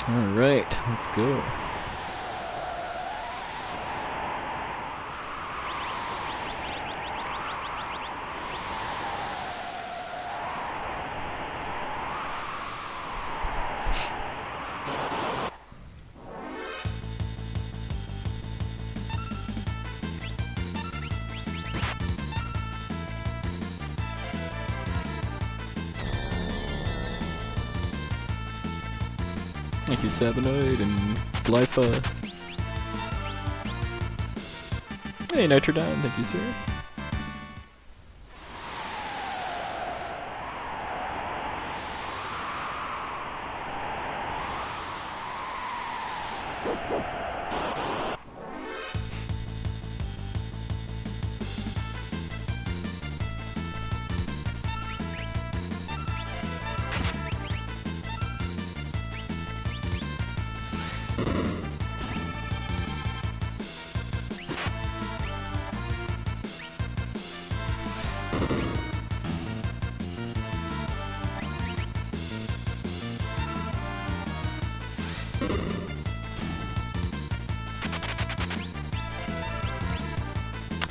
Alright, let's go. Thank you, Sabinoid and Glypha. Hey, Nitrodon, thank you, sir.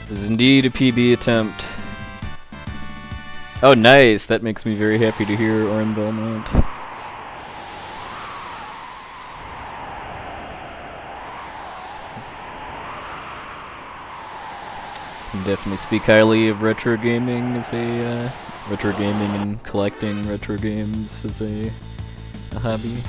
This is indeed a PB attempt. Oh, nice! That makes me very happy to hear, Orin Belmont. Can definitely speak highly of retro gaming as a retro gaming and collecting retro games as a hobby.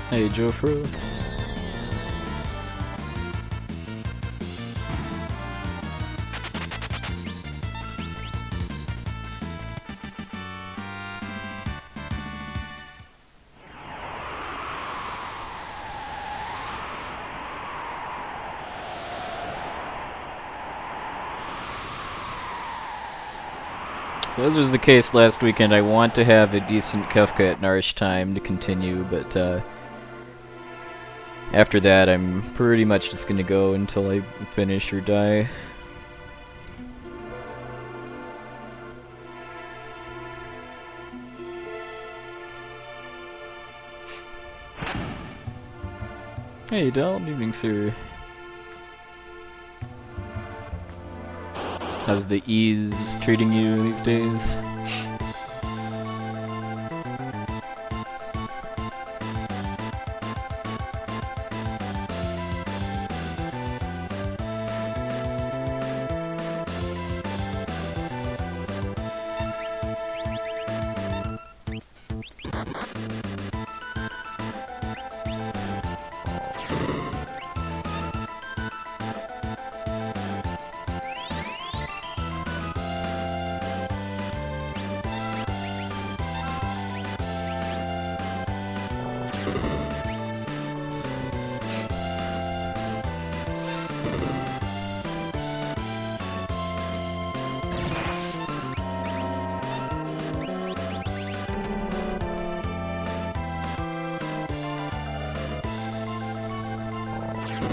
Hey, Joe Fro. So as was the case last weekend, I want to have a decent Kefka at Narsh time to continue, but after that I'm pretty much just gonna go until I finish or die. Hey Del, evening sir. How's the ease treating you these days?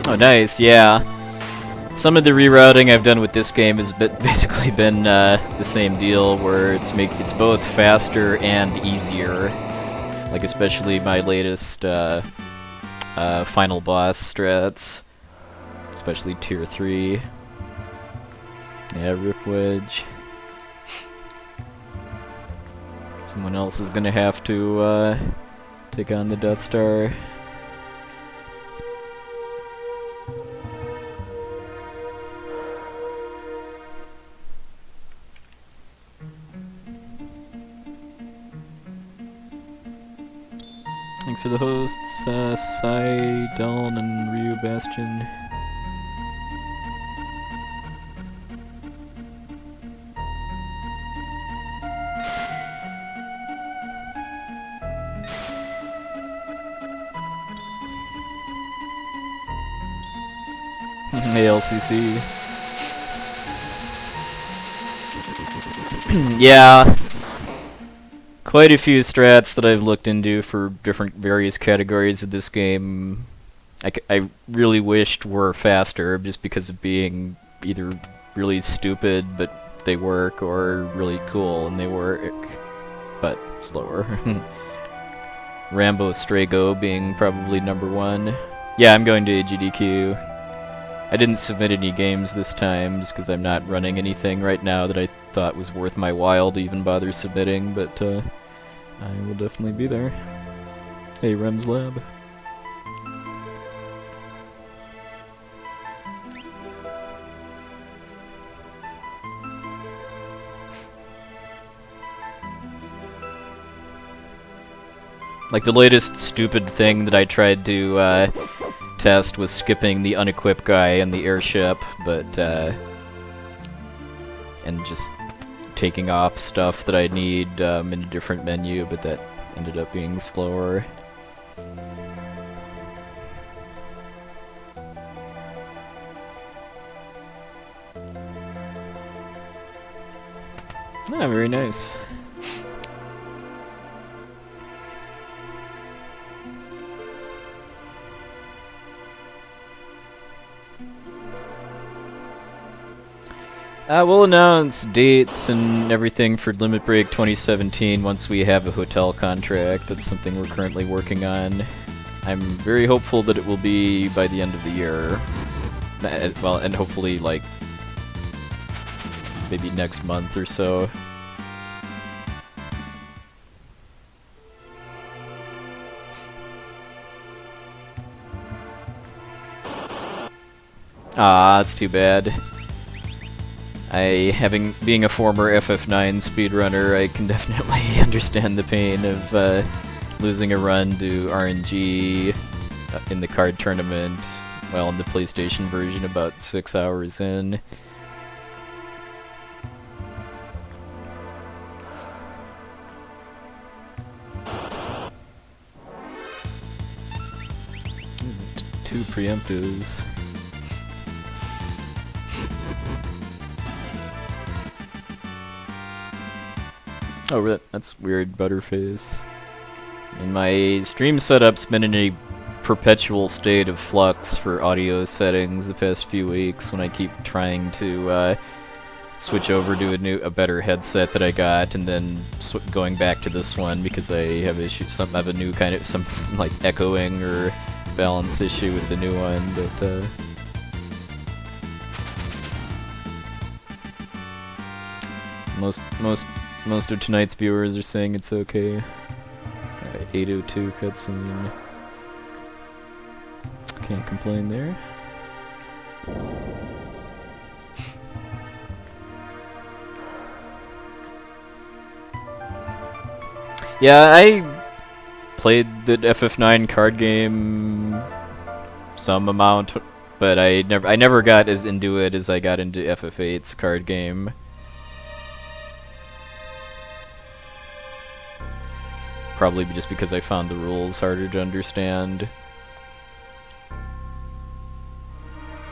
Oh, nice, yeah. Some of the rerouting I've done with this game has basically been the same deal, where it's both faster and easier. Like especially my latest final boss strats, especially tier 3. Yeah, Rip Wedge. Someone else is gonna have to take on the Death Star. Thanks for the hosts, Sai, Deln, and Ryu Bastion. ALCC. quite a few strats that I've looked into for different various categories of this game. I really wished were faster, just because of being either really stupid but they work, or really cool and they work but slower. Rambo Strago being probably #1. Yeah, I'm going to GDQ. I didn't submit any games this time just because I'm not running anything right now that I thought was worth my while to even bother submitting, but I will definitely be there. Hey, Rems Lab. Like, the latest stupid thing that I tried to test was skipping the unequipped guy in the airship, but and just taking off stuff that I need in a different menu, but that ended up being slower. Ah, very nice. We'll announce dates and everything for Limit Break 2017 once we have a hotel contract. That's something we're currently working on. I'm very hopeful that it will be by the end of the year. Well, and hopefully, like, maybe next month or so. Ah, that's too bad. Being a former FF9 speedrunner, I can definitely understand the pain of losing a run to RNG in the card tournament, well, in the PlayStation version about 6 hours in. Two preemptives. Oh, that's weird, Butterface. And my stream setup's been in a perpetual state of flux for audio settings the past few weeks when I keep trying to switch over to a better headset that I got, and then going back to this one because I have issues. I have a new kind of some like echoing or balance issue with the new one, but most of tonight's viewers are saying it's okay. 802 cutscene. Can't complain there. Yeah, I played the FF9 card game some amount, but I never got as into it as I got into FF8's card game. Probably just because I found the rules harder to understand.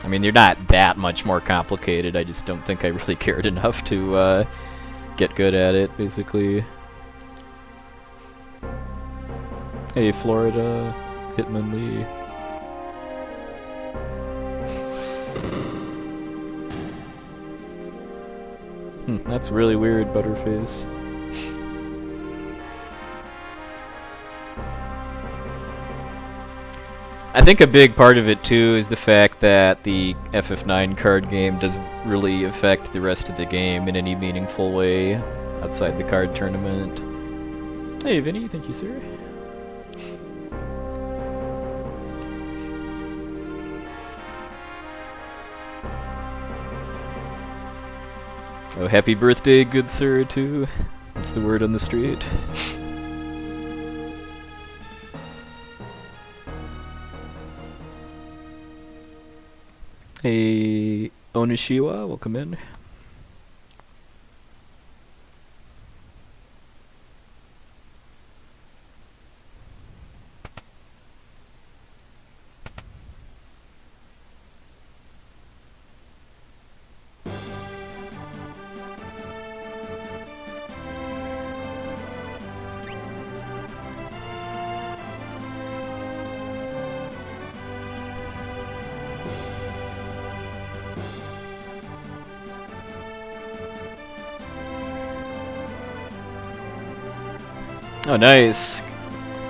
I mean, they're not that much more complicated, I just don't think I really cared enough to get good at it, basically. Hey, Florida, Hitman Lee. That's really weird, Butterface. I think a big part of it too is the fact that the FF9 card game doesn't really affect the rest of the game in any meaningful way outside the card tournament. Hey Vinny, thank you sir. Oh, happy birthday, good sir, too. That's the word on the street. Hey, Onishiwa, welcome in. Oh, nice.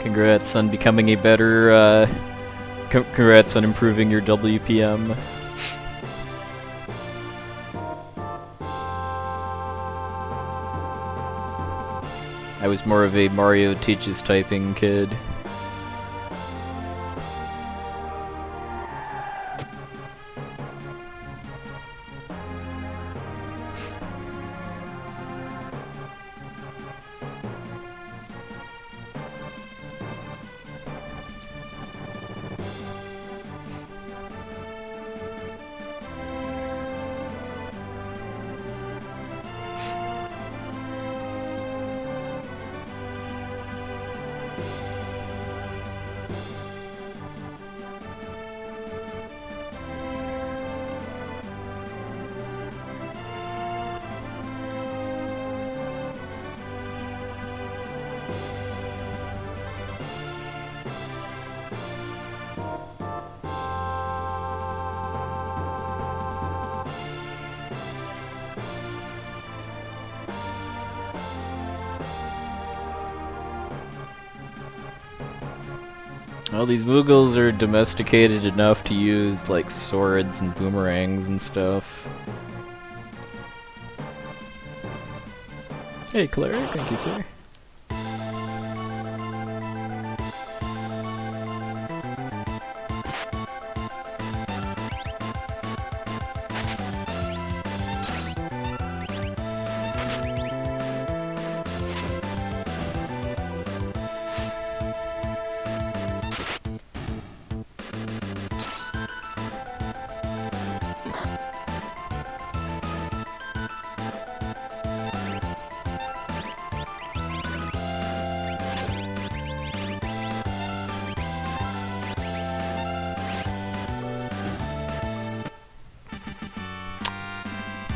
Congrats on becoming a better, congrats on improving your WPM. I was more of a Mario teaches typing kid. Well, these Moogles are domesticated enough to use, like, swords and boomerangs and stuff. Hey, Claire, thank you, sir.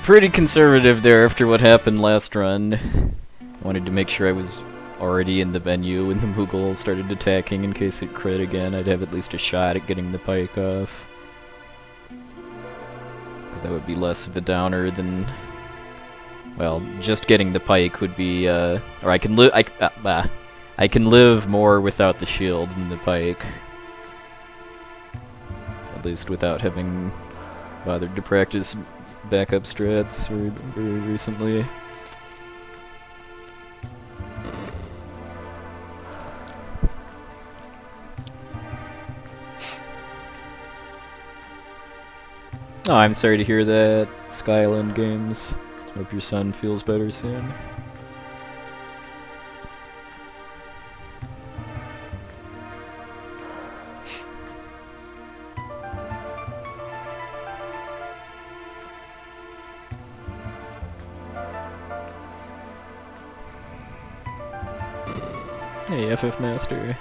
Pretty conservative there after what happened last run. Wanted to make sure I was already in the menu when the Moogle started attacking in case it crit again. I'd have at least a shot at getting the pike off. Because that would be less of a downer than... Well, just getting the pike would be, or I can live... I can live more without the shield than the pike. At least without having bothered to practice backup strats very recently. Oh, I'm sorry to hear that, Skyland Games. Hope your son feels better soon. Hey, FF Master.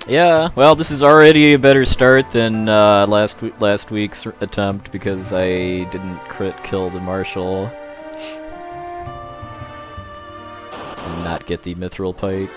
Yeah, well, this is already a better start than last week's attempt because I didn't crit kill the Marshal and not get the Mithril Pike.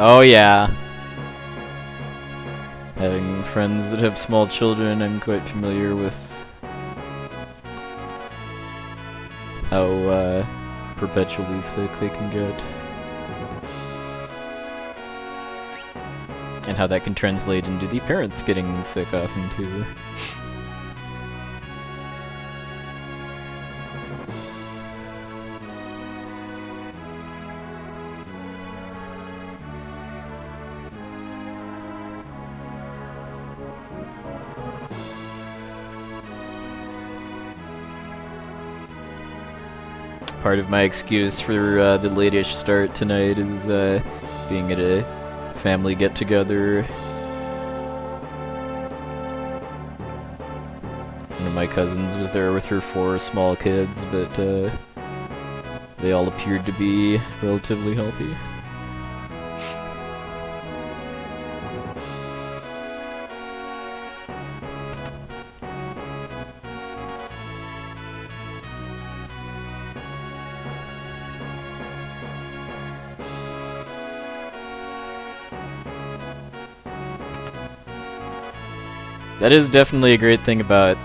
Oh yeah. Having friends that have small children, I'm quite familiar with how perpetually sick they can get. And how that can translate into the parents getting sick often too. part of my excuse for the late-ish start tonight is being at a family get-together. One of my cousins was there with her 4 small kids, but they all appeared to be relatively healthy. That is definitely a great thing about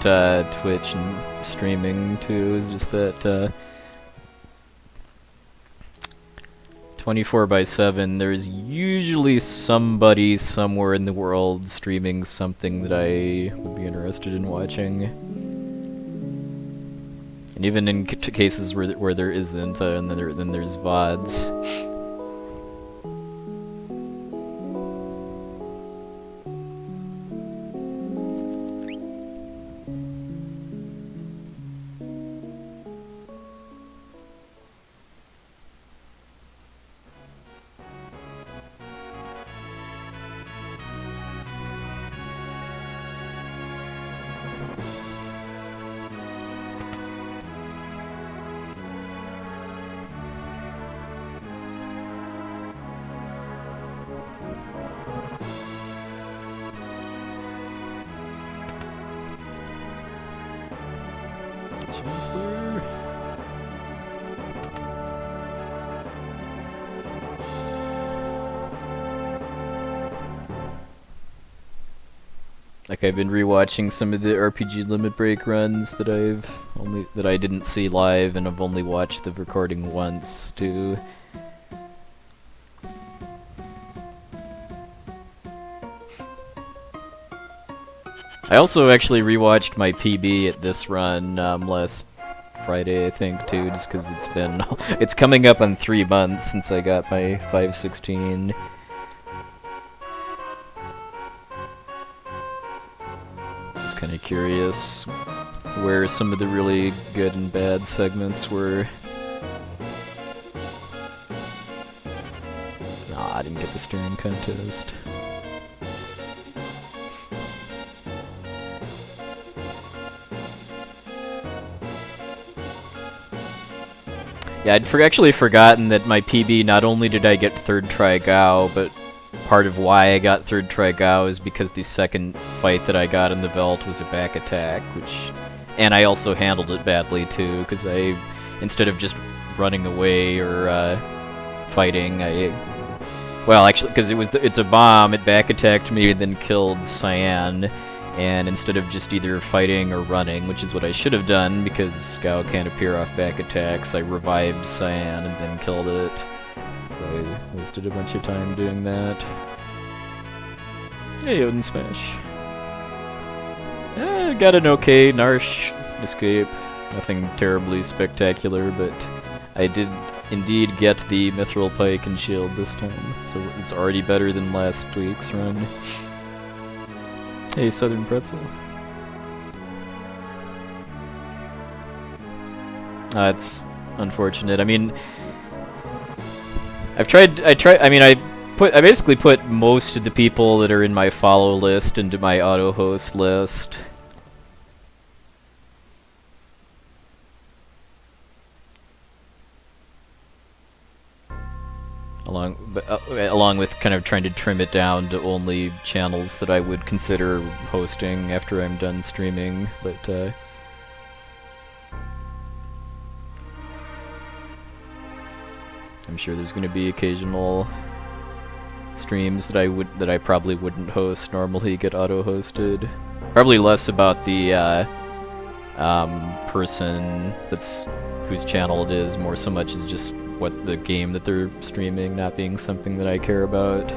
Twitch and streaming too, is just that 24/7 there's usually somebody somewhere in the world streaming something that I would be interested in watching. And even in cases where there isn't, then there's VODs. Chancellor. Like I've been rewatching some of the RPG Limit Break runs that I didn't see live, and I've only watched the recording once too. I also actually rewatched my PB at this run last Friday, I think, too, just because it's coming up on 3 months since I got my 516. Just kind of curious where some of the really good and bad segments were. Nah, I didn't get the steering contest. Yeah, I'd actually forgotten that my PB, not only did I get 3rd try Gao, but part of why I got 3rd try Gao is because the second fight that I got in the Veldt was a back attack, and I also handled it badly too, because instead of just running away or fighting, well, actually, because it's a bomb, it back attacked me and then killed Cyan. And instead of just either fighting or running, which is what I should have done because Gao can't appear off back attacks, I revived Cyan and then killed it. So I wasted a bunch of time doing that. Hey, Odin Smash. Got an okay Narsh escape. Nothing terribly spectacular, but I did indeed get the Mithril Pike and Shield this time. So it's already better than last week's run. Hey, Southern Pretzel. It's unfortunate. I mean, I basically put most of the people that are in my follow list into my auto host list. Along with kind of trying to trim it down to only channels that I would consider hosting after I'm done streaming, but I'm sure there's going to be occasional streams that I probably wouldn't host normally get auto-hosted. Probably less about the person whose channel it is, more so much as just what the game that they're streaming not being something that I care about.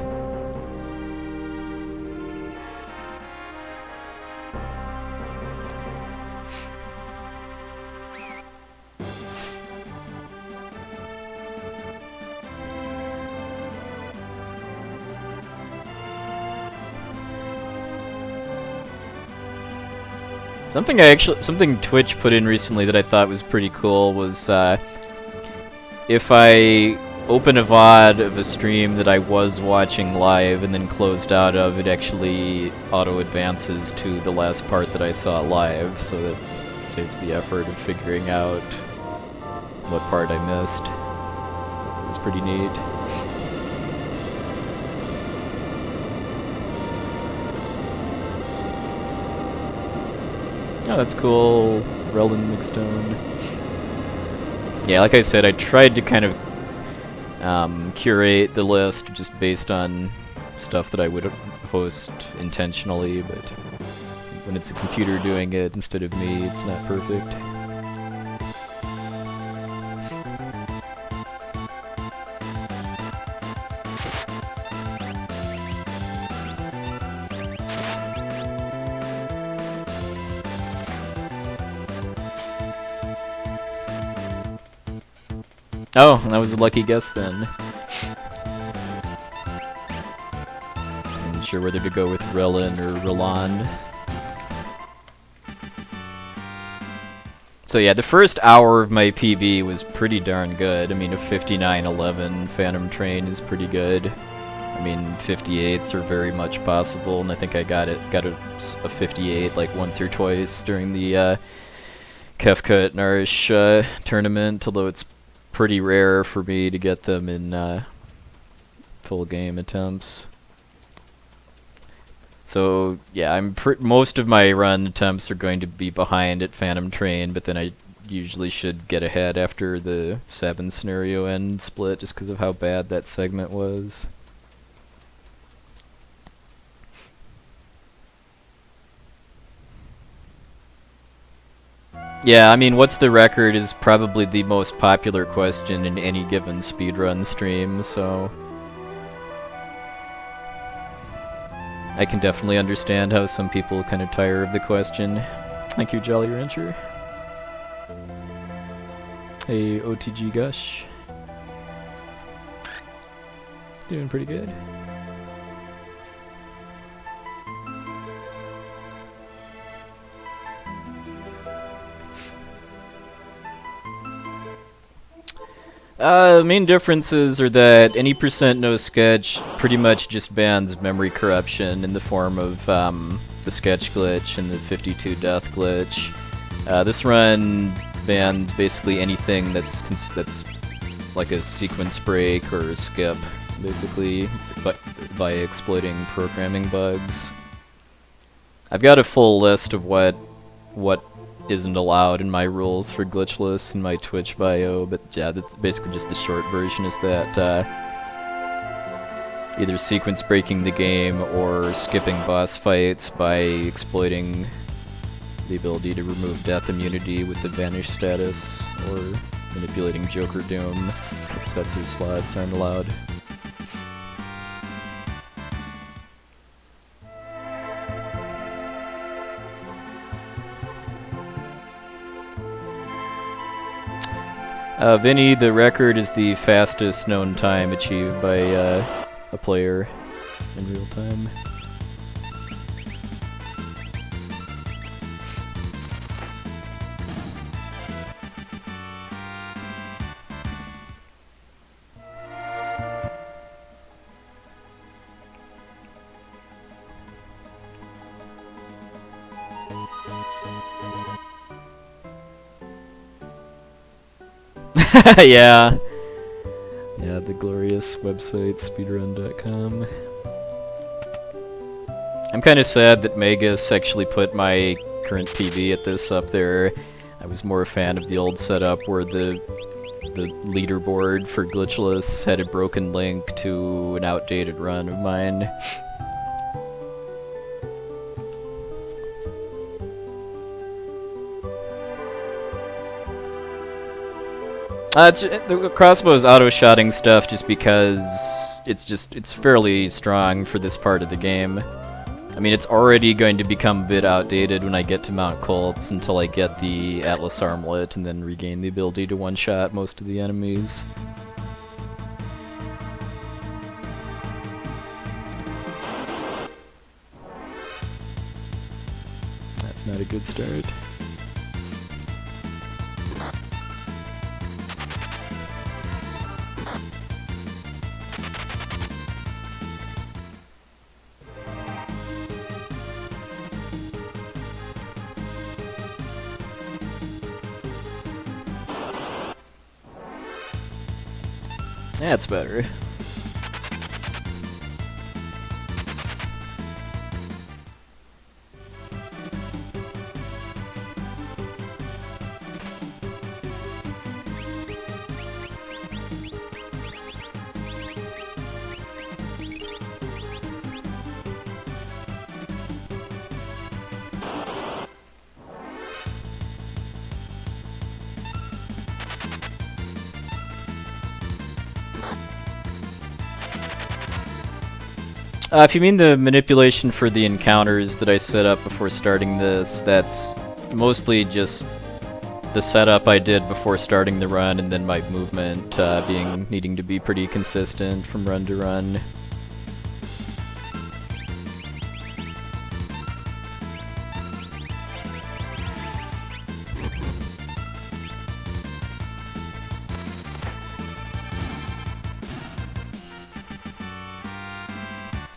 Something Twitch put in recently that I thought was pretty cool was if I open a VOD of a stream that I was watching live and then closed out of, it actually auto-advances to the last part that I saw live, so that saves the effort of figuring out what part I missed. So it was pretty neat. Oh, that's cool. Relden McStone. Yeah, like I said, I tried to kind of curate the list just based on stuff that I would post intentionally, but when it's a computer doing it instead of me, it's not perfect. Oh, that was a lucky guess then. I'm sure whether to go with Relin or Roland. So yeah, the first hour of my PB was pretty darn good. I mean, a 59-11 Phantom Train is pretty good. I mean, 58s are very much possible, and I think I got a 58 like once or twice during the Kefka at Narish tournament, although it's pretty rare for me to get them in full game attempts. So yeah, most of my run attempts are going to be behind at Phantom Train, but then I usually should get ahead after the Sabin scenario end split, just because of how bad that segment was. Yeah, I mean, what's the record is probably the most popular question in any given speedrun stream, so I can definitely understand how some people kind of tire of the question. Thank you, Jolly Rancher. Hey, OTG Gush. Doing pretty good. Main differences are that any % no sketch pretty much just bans memory corruption in the form of the sketch glitch and the 52 death glitch. This run bans basically anything that's like a sequence break or a skip, basically, but by exploiting programming bugs. I've got a full list of what isn't allowed in my rules for glitchless in my Twitch bio, but yeah, that's basically just the short version is that either sequence breaking the game or skipping boss fights by exploiting the ability to remove death immunity with the vanish status, or manipulating Joker Doom if sets or slots aren't allowed. Vinny, the record is the fastest known time achieved by a player in real time. Yeah. Yeah, the glorious website, speedrun.com. I'm kind of sad that Magus actually put my current PB at this up there. I was more a fan of the old setup where the leaderboard for glitchless had a broken link to an outdated run of mine. The crossbow's auto-shotting stuff just because it's fairly strong for this part of the game. I mean, it's already going to become a bit outdated when I get to Mount Colts until I get the Atlas Armlet and then regain the ability to one-shot most of the enemies. That's not a good start. That's better. If you mean the manipulation for the encounters that I set up before starting this, that's mostly just the setup I did before starting the run, and then my movement needing to be pretty consistent from run to run.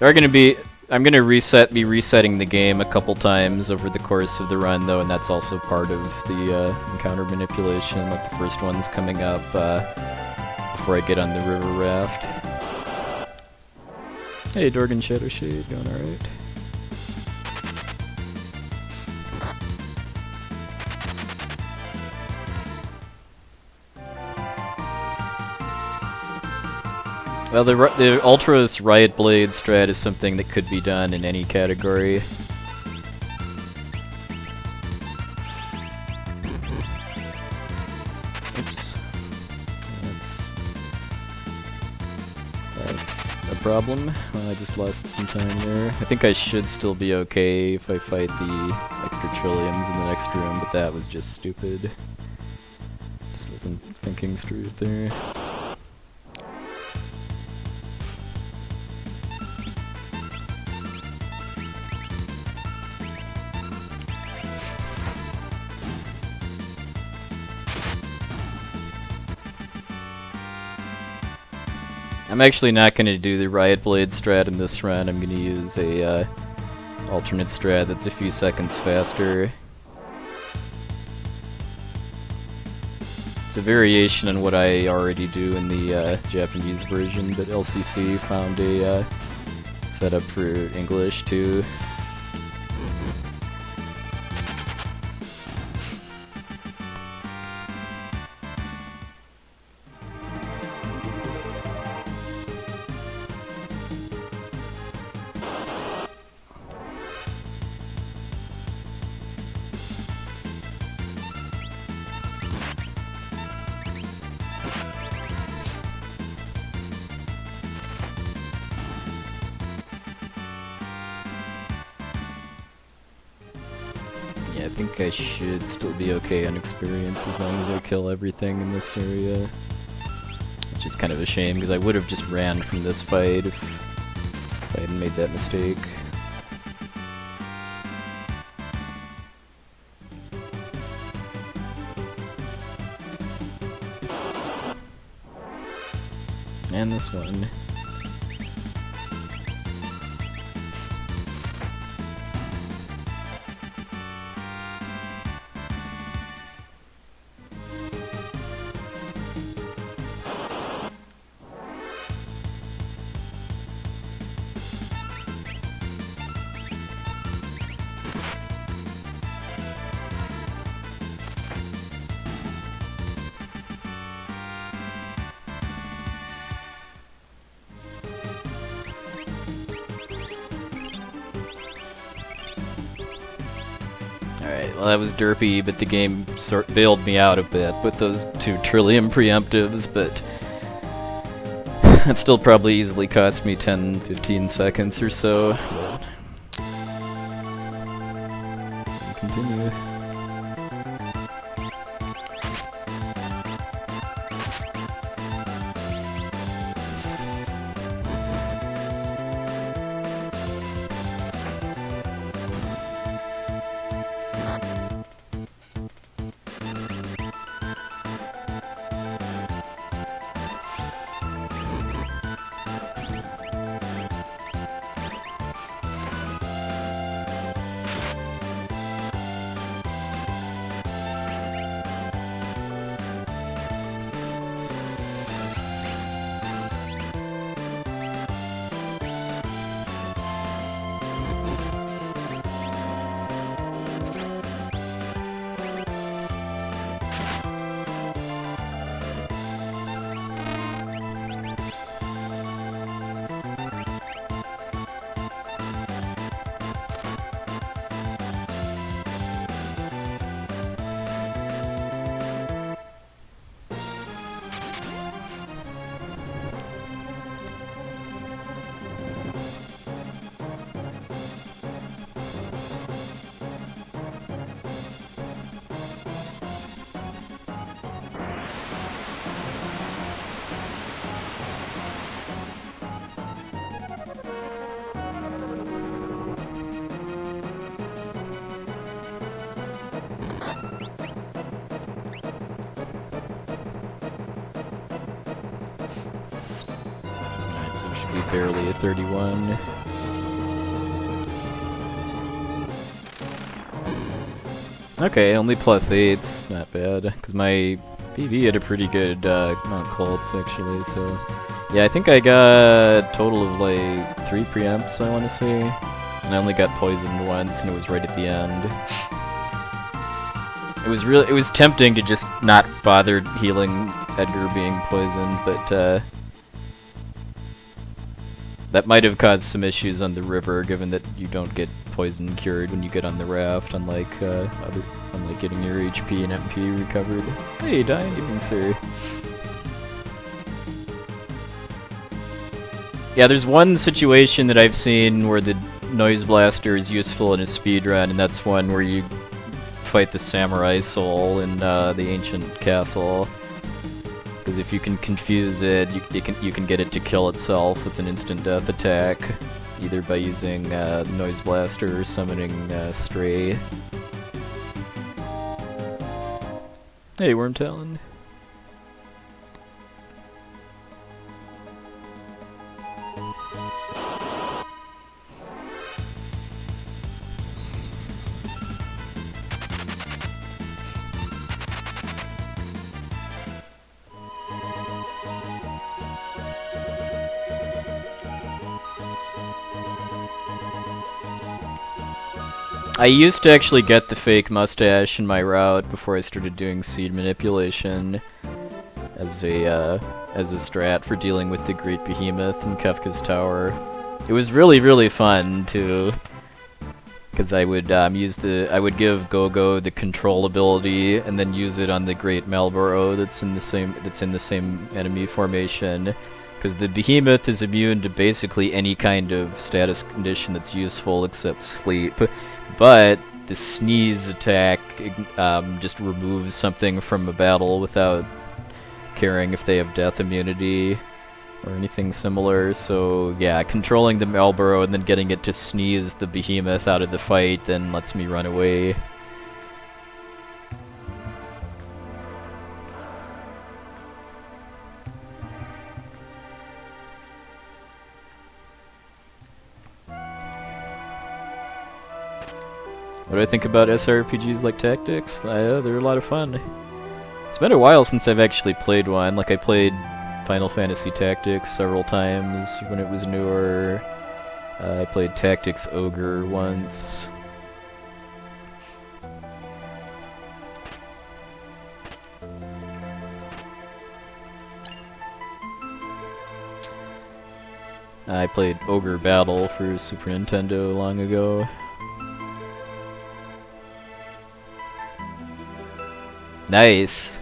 I'm gonna be resetting the game a couple times over the course of the run, though, and that's also part of the encounter manipulation. Like the first one's coming up before I get on the river raft. Hey, Dorgan Shadowshade, going alright? Well, the Ultra's Riot Blade strat is something that could be done in any category. Oops. That's a problem. Well, I just lost some time there. I think I should still be okay if I fight the extra Trilliums in the next room, but that was just stupid. Just wasn't thinking straight there. I'm actually not going to do the Riot Blade strat in this run. I'm going to use a alternate strat that's a few seconds faster. It's a variation on what I already do in the Japanese version, but LCC found a setup for English too. Yeah, I think I should still be okay on experience as long as I kill everything in this area. Which is kind of a shame, because I would have just ran from this fight if I hadn't made that mistake. And this one. Alright, well that was derpy, but the game bailed me out a bit with those 2 Trillium preemptives, but that still probably easily cost me 10-15 seconds or so. But continue. be barely a 31. Okay, only +8's not bad, because my PV had a pretty good amount of Colts, actually, so... Yeah, I think I got a total of, like, 3 preempts, I want to say. And I only got poisoned once, and it was right at the end. It was tempting to just not bother healing Edgar being poisoned, but, that might have caused some issues on the river, given that you don't get poison cured when you get on the raft, unlike getting your HP and MP recovered. Hey, dying evening, sir. Yeah, there's one situation that I've seen where the Noise Blaster is useful in a speedrun, and that's one where you fight the Samurai Soul in the Ancient Castle. Because if you can confuse it, you can get it to kill itself with an instant death attack, either by using Noise Blaster or summoning Stray. Hey, Wormtalon. I used to actually get the fake mustache in my route before I started doing seed manipulation as a strat for dealing with the Great Behemoth in Kefka's Tower. It was really fun too, because I would I would give Gogo the control ability and then use it on the Great Malboro that's in the same enemy formation. Because the Behemoth is immune to basically any kind of status condition that's useful except sleep. But the sneeze attack just removes something from a battle without caring if they have death immunity or anything similar. So yeah, controlling the Malboro and then getting it to sneeze the Behemoth out of the fight then lets me run away. What do I think about SRPGs like Tactics? They're a lot of fun. It's been a while since I've actually played one. Like, I played Final Fantasy Tactics several times when it was newer. I played Tactics Ogre once. I played Ogre Battle for Super Nintendo long ago. Nice.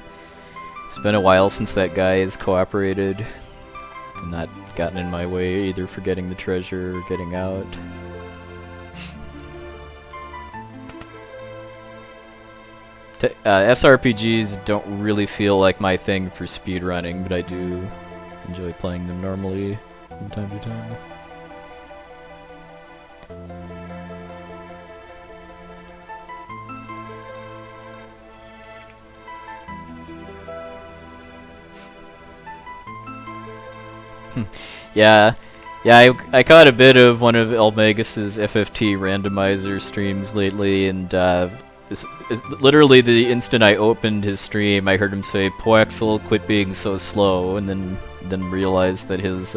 It's been a while since that guy has cooperated and not gotten in my way, either for getting the treasure or getting out. SRPGs don't really feel like my thing for speedrunning, but I do enjoy playing them normally from time to time. Yeah, I caught a bit of one of Elmagus's FFT randomizer streams lately, and literally the instant I opened his stream, I heard him say, "Poaxel, quit being so slow," and then realized that his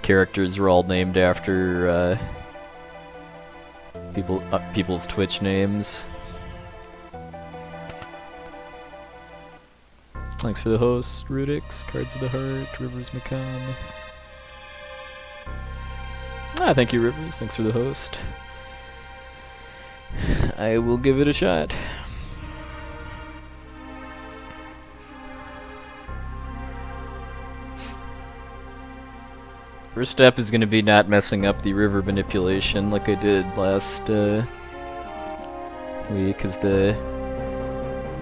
characters were all named after people's Twitch names. Thanks for the host, Rudix, Cards of the Heart, Rivers McCon. Ah, thank you, Rivers. Thanks for the host. I will give it a shot. First step is going to be not messing up the river manipulation like I did last week, because the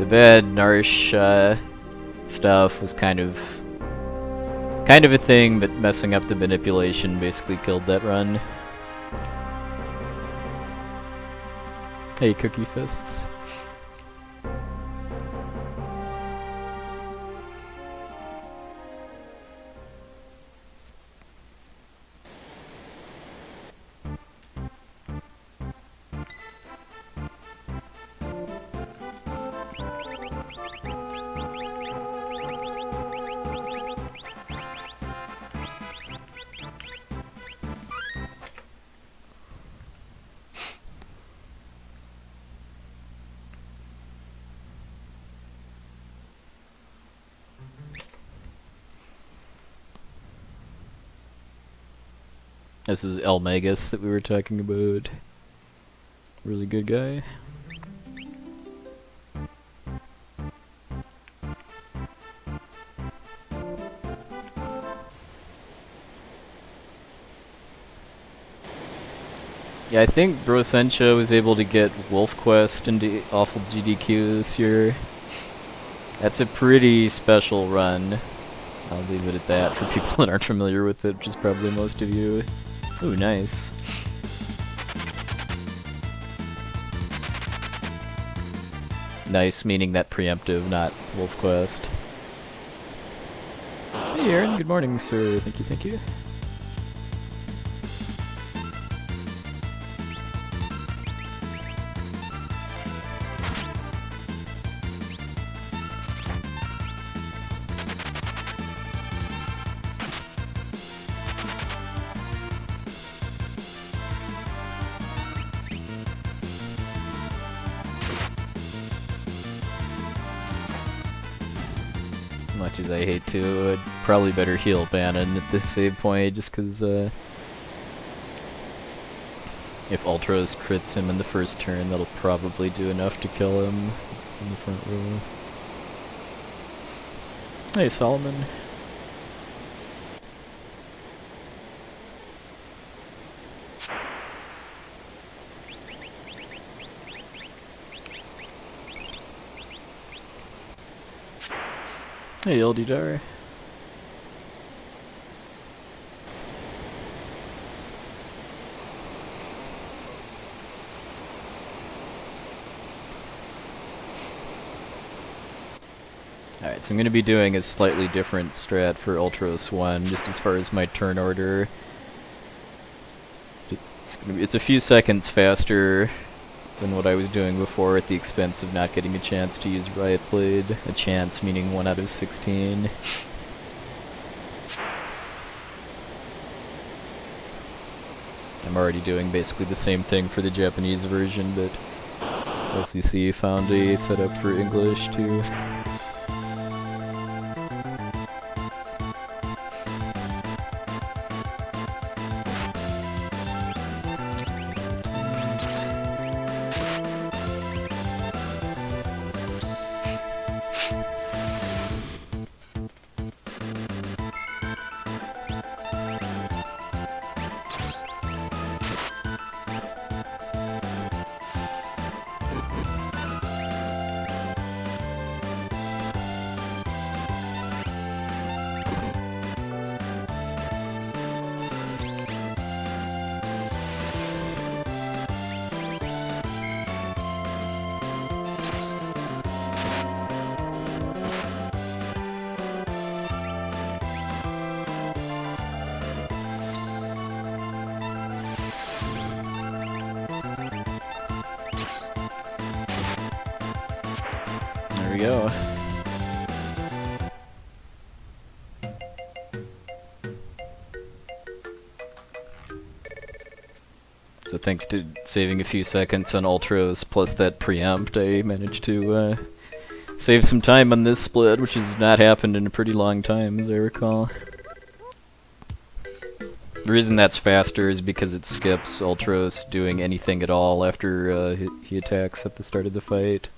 bad Narsh stuff was kind of a thing, but messing up the manipulation basically killed that run. Hey, Cookie Fists. This is Elmagus that we were talking about. Really good guy. Yeah, I think Brosencha was able to get Wolf Quest into Awful GDQ this year. That's a pretty special run. I'll leave it at that for people that aren't familiar with it, which is probably most of you. Ooh, nice. Nice, meaning that preemptive, not Wolf Quest. Hey Aaron, good morning, sir. Thank you, thank you. Much as I hate to, I'd probably better heal Bannon at this save point, just because if Ultros crits him in the first turn, that'll probably do enough to kill him in the front row. Hey, Solomon. Hey, Eldidar. Alright, so I'm going to be doing a slightly different strat for Ultros 1, just as far as my turn order. It's a few seconds faster than what I was doing before at the expense of not getting a chance to use Riot Blade. A chance meaning 1 out of 16. I'm already doing basically the same thing for the Japanese version, but LCC found a setup for English too. There we go. So thanks to saving a few seconds on Ultros plus that preempt, I managed to save some time on this split, which has not happened in a pretty long time, as I recall. The reason that's faster is because it skips Ultros doing anything at all after he attacks at the start of the fight.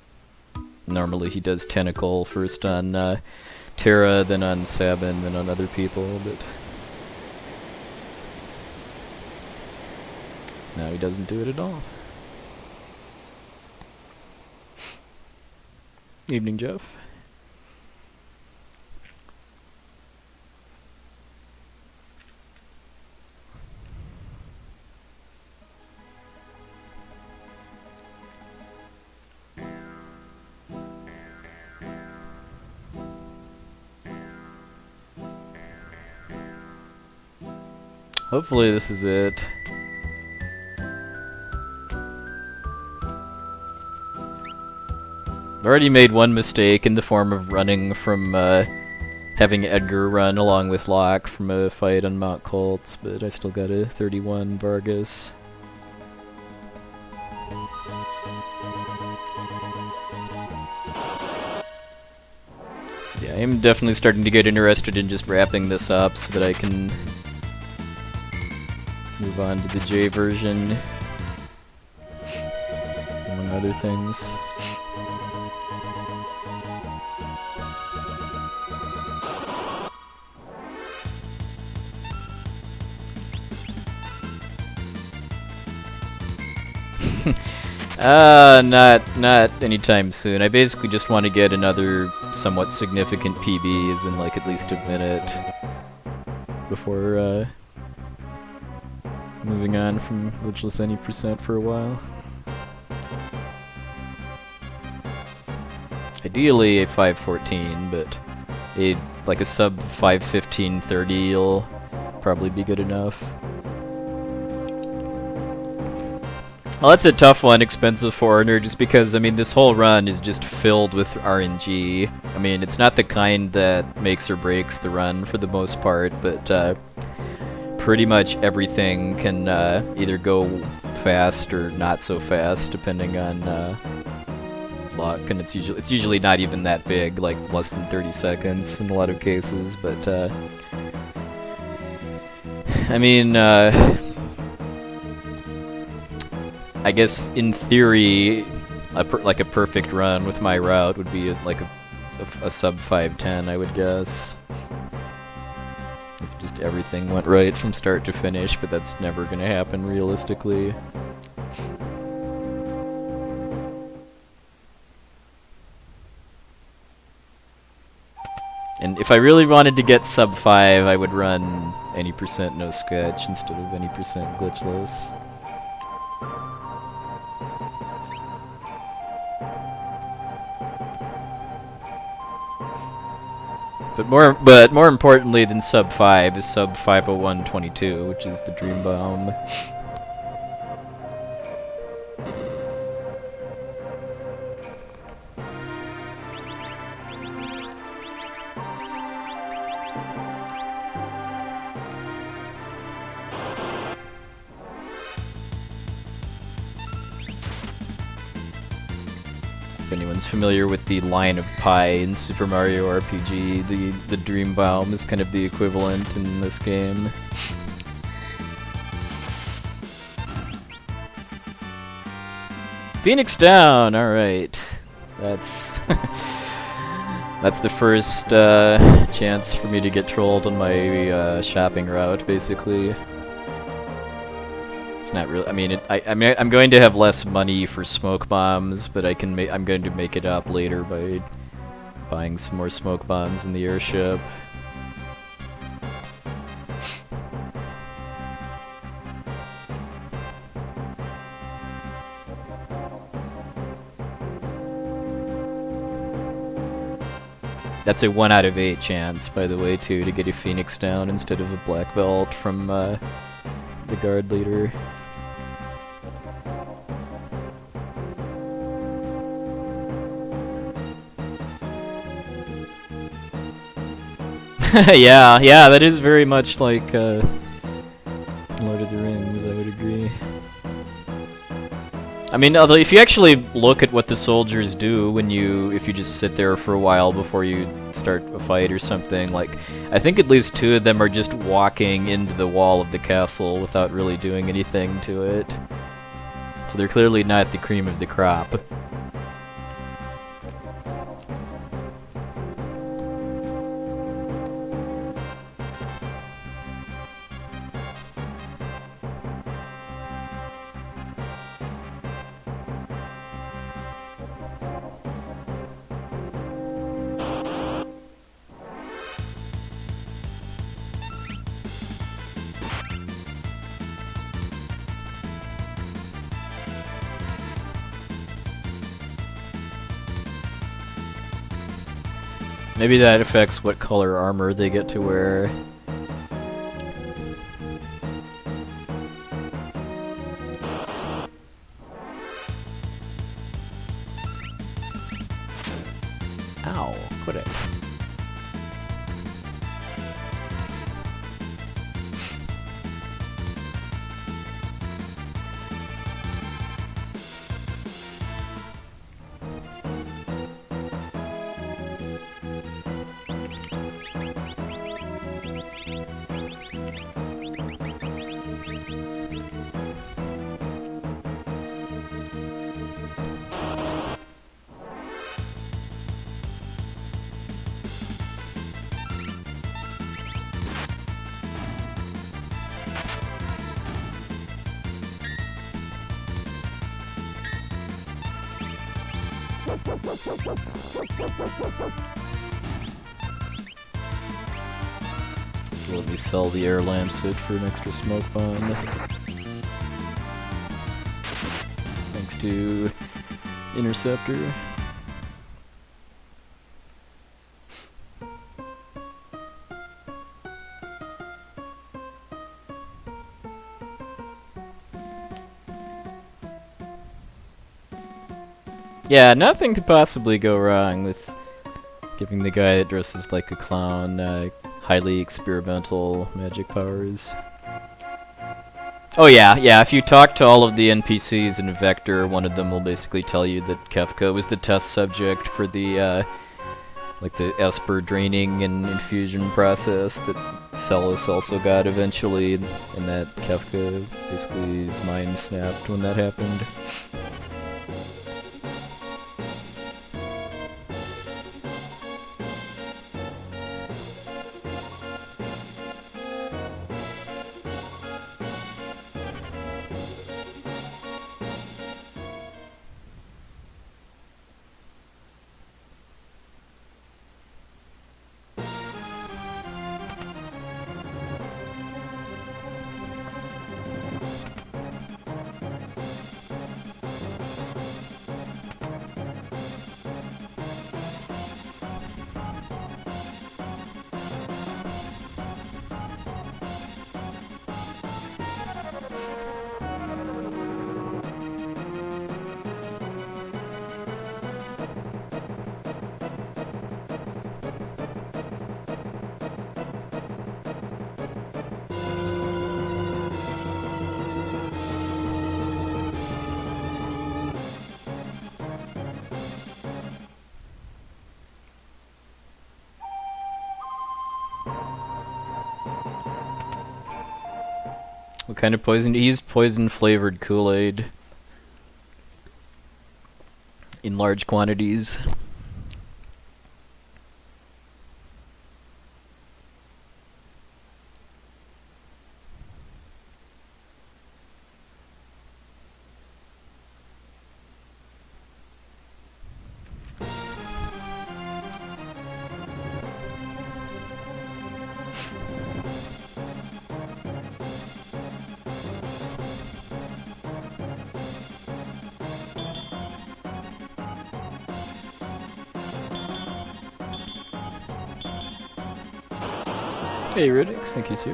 Normally he does Tentacle first on Terra, then on Sabin, then on other people, but now he doesn't do it at all. Evening, Jeff. Hopefully this is it. I've already made one mistake in the form of running from having Edgar run along with Locke from a fight on Mount Colts, but I still got a 31 Vargas. Yeah, I'm definitely starting to get interested in just wrapping this up so that I can move on to the J version, among other things. Not anytime soon. I basically just want to get another somewhat significant PB, in like at least a minute, before moving on from glitchless any percent for a while. Ideally a 514, but like a sub 515.30 will probably be good enough. Well, that's a tough one, Expensive Foreigner, just because, I mean, this whole run is just filled with RNG. I mean, it's not the kind that makes or breaks the run for the most part, but pretty much everything can either go fast or not so fast, depending on luck, and it's usually not even that big, like less than 30 seconds in a lot of cases, but I mean, I guess in theory, like a perfect run with my route would be like a sub 510, I would guess. If just everything went right from start to finish, but that's never gonna happen realistically. And if I really wanted to get sub 5, I would run any percent no sketch instead of any percent glitchless. But more importantly than sub 5 is sub 501.22, which is the Dream Bomb. If anyone's familiar with the line of pi in Super Mario RPG, the Dream Bomb is kind of the equivalent in this game. Phoenix down, alright. That's that's the first chance for me to get trolled on my shopping route, basically. It's not really. I mean, I'm going to have less money for smoke bombs, but I'm going to make it up later by buying some more smoke bombs in the airship. That's a 1 out of 8 chance, by the way, too, to get a Phoenix down instead of a black belt from the guard leader. yeah, that is very much like Lord of the Rings, I would agree. I mean, although if you actually look at what the soldiers do if you just sit there for a while before you start a fight or something, like, I think at least 2 of them are just walking into the wall of the castle without really doing anything to it. So they're clearly not the cream of the crop. Maybe that affects what color armor they get to wear. Ow, quit it. So let me sell the Air Lancet for an extra smoke bomb. Thanks to Interceptor. Yeah, nothing could possibly go wrong with giving the guy that dresses like a clown highly experimental magic powers. Oh yeah, if you talk to all of the NPCs in Vector, one of them will basically tell you that Kefka was the test subject for the like the Esper draining and infusion process that Celis also got eventually, and that Kefka basically his mind snapped when that happened. What kind of poison? He used poison-flavored Kool-Aid in large quantities. Hey Riddix, thank you, sir.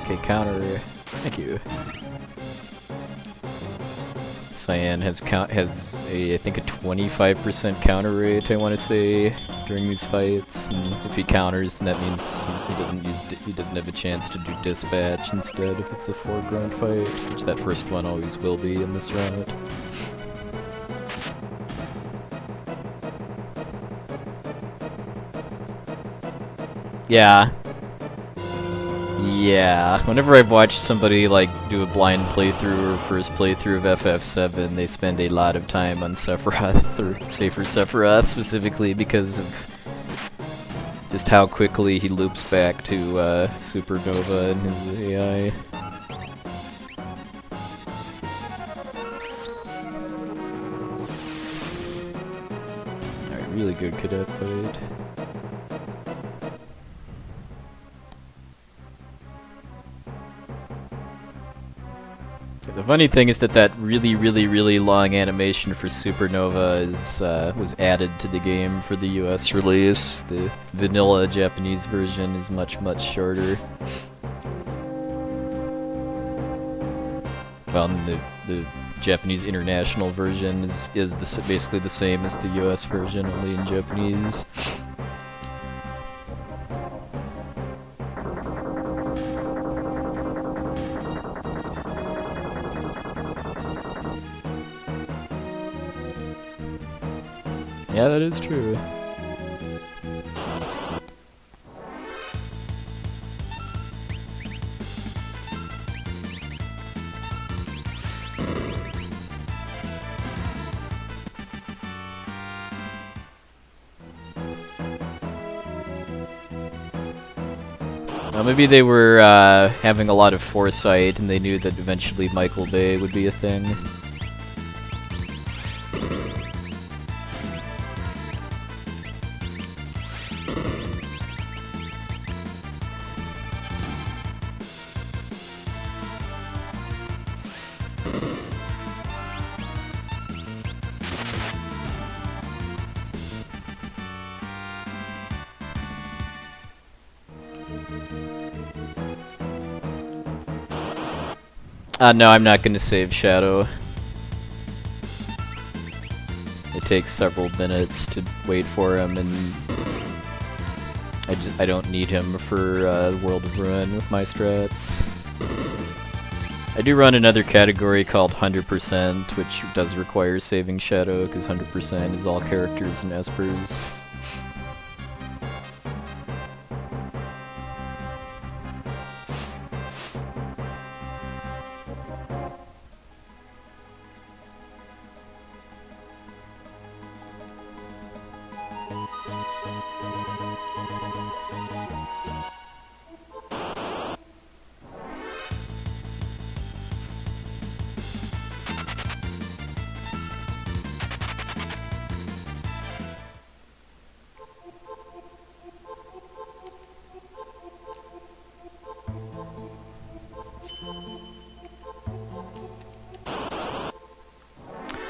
Okay, counter. Thank you. Cyan has I think a 25% counter rate, I want to say, during these fights, and if he counters, then that means he doesn't have a chance to do dispatch instead if it's a foreground fight, which that first one always will be in this round. Yeah, whenever I've watched somebody like do a blind playthrough or first playthrough of FF7, they spend a lot of time on Sephiroth, or Safer Sephiroth specifically because of just how quickly he loops back to Supernova and his AI. Alright, really good cadet fight. The funny thing is that really long animation for Supernova was added to the game for the US release. The vanilla Japanese version is much shorter. Well, the Japanese international version is basically the same as the US version, only in Japanese. Yeah, that is true. Maybe they were having a lot of foresight and they knew that eventually Michael Bay would be a thing. No, I'm not gonna save Shadow. It takes several minutes to wait for him, and I don't need him for World of Ruin with my strats. I do run another category called 100%, which does require saving Shadow, because 100% is all characters and espers.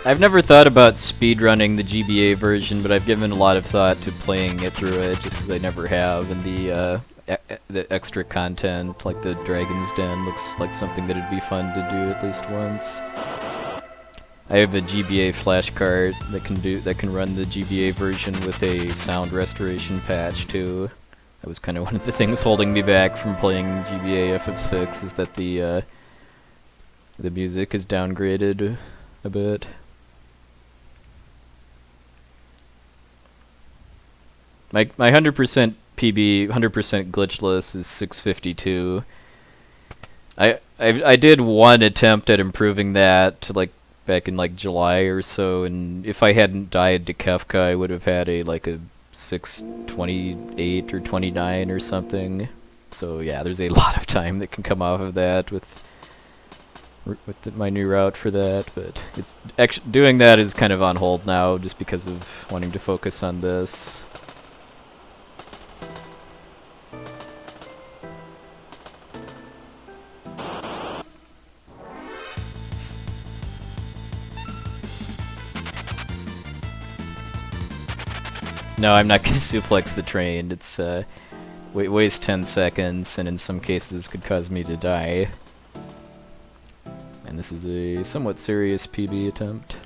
I've never thought about speedrunning the GBA version, but I've given a lot of thought to playing it through it, just because I never have, and the extra content, like the Dragon's Den, looks like something that'd be fun to do at least once. I have a GBA flashcard that can run the GBA version with a sound restoration patch too. That was kind of one of the things holding me back from playing GBA FF6, is that the music is downgraded a bit. My 100% PB, 100% glitchless is 652. I did one attempt at improving that to back in July or so, and if I hadn't died to Kefka, I would have had a 628 or 29 or something. So yeah, there's a lot of time that can come off of that with my new route for that, but it's actually doing that is kind of on hold now just because of wanting to focus on this. No, I'm not gonna suplex the train. It's weighs 10 seconds, and in some cases could cause me to die. And this is a somewhat serious PB attempt.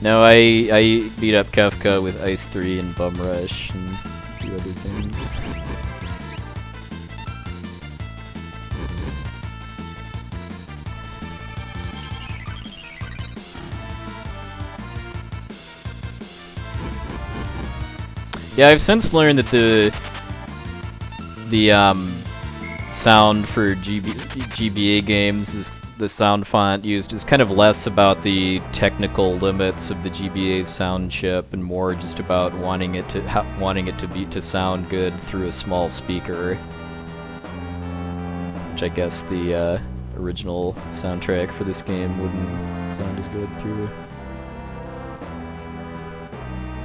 No, I beat up Kefka with Ice 3 and Bum Rush and a few other things. Yeah, I've since learned that the sound for GBA games is the sound font used is kind of less about the technical limits of the GBA sound chip and more just about wanting it to sound good through a small speaker, which I guess the original soundtrack for this game wouldn't sound as good through.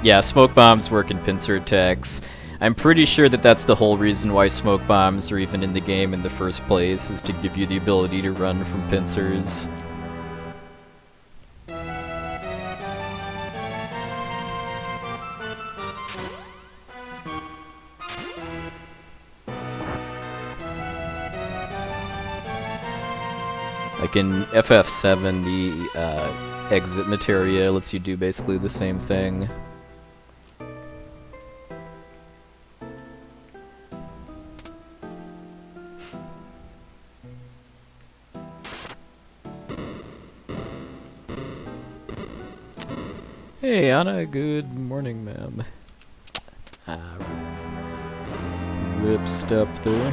Yeah, smoke bombs work in pincer attacks. I'm pretty sure that that's the whole reason why smoke bombs are even in the game in the first place, is to give you the ability to run from pincers. Like in FF7, the exit materia lets you do basically the same thing. Hey, Anna, good morning, ma'am. Ah, rip step there.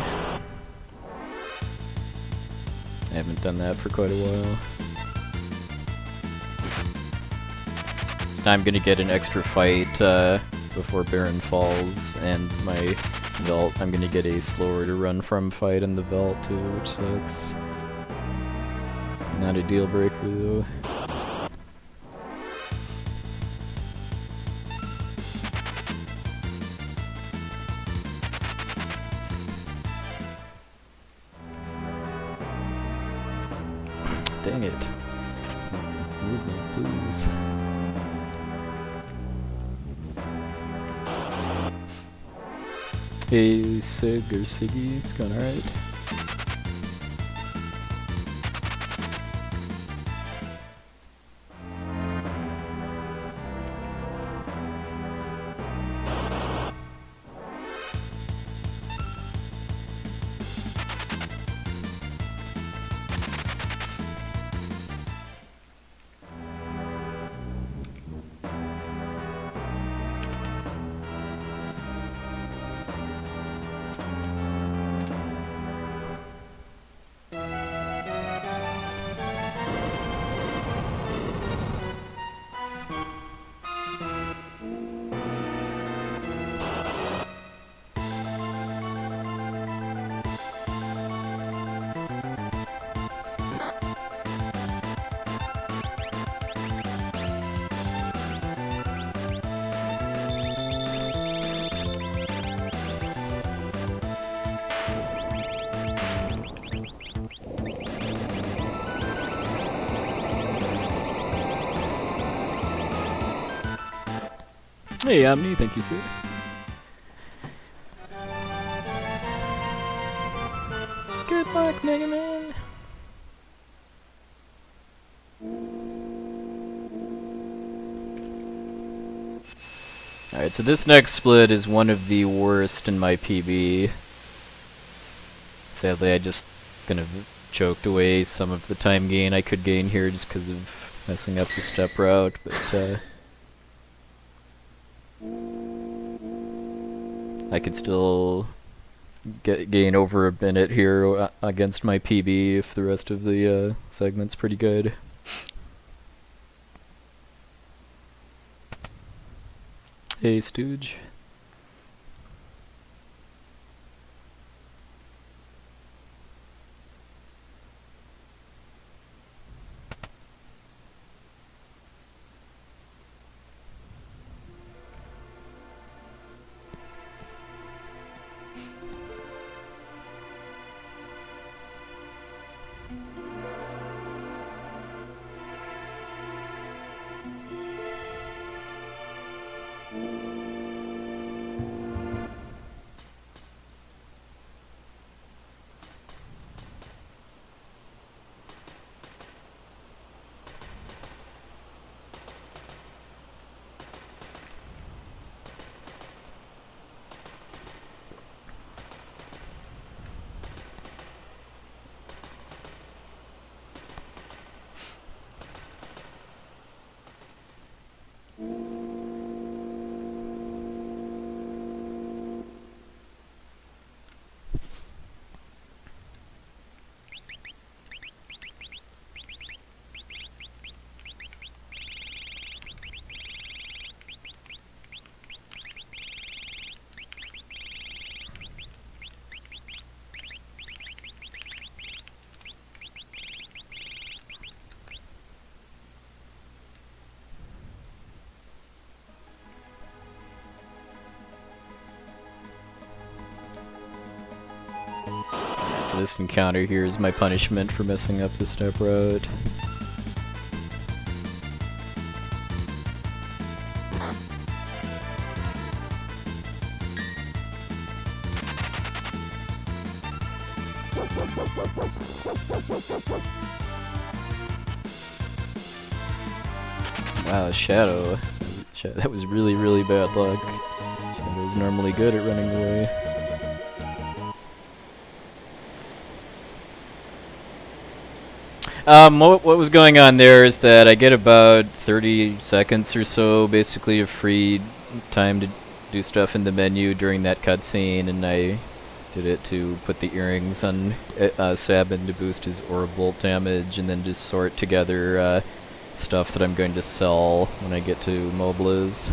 I haven't done that for quite a while. So now I'm gonna get an extra fight before Baron falls, and my Velt, I'm gonna get a slower to run from fight in the Velt too, which sucks. Not a deal breaker though. Dang it. Movement, please. Hey, Sig or Siggy, it's going alright. Hey, Omni, thank you, sir. Good luck, Mega Man. Alright, so this next split is one of the worst in my PB. Sadly, I just kind of choked away some of the time gain I could gain here just because of messing up the step route, but I could still gain over a minute here against my PB if the rest of the segment's pretty good. Hey, Stooge. So this encounter here is my punishment for messing up the step route. Wow, Shadow. That was really, really bad luck. Shadow's normally good at running away. What was going on there is that I get about 30 seconds or so, basically, of free time to do stuff in the menu during that cutscene, and I did it to put the earrings on Sabin to boost his aura bolt damage, and then just sort together stuff that I'm going to sell when I get to Mobliz.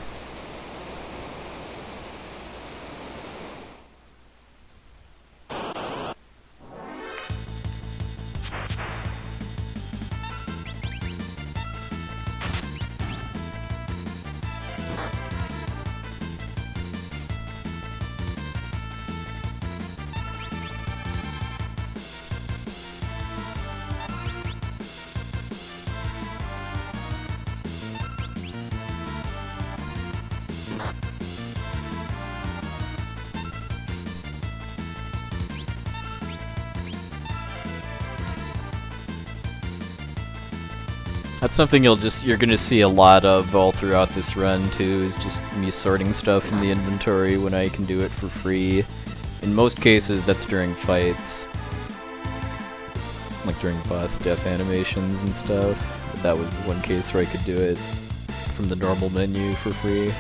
That's something you're gonna see a lot of all throughout this run too, is just me sorting stuff in the inventory when I can do it for free. In most cases that's during fights. Like during boss death animations and stuff. But that was one case where I could do it from the normal menu for free.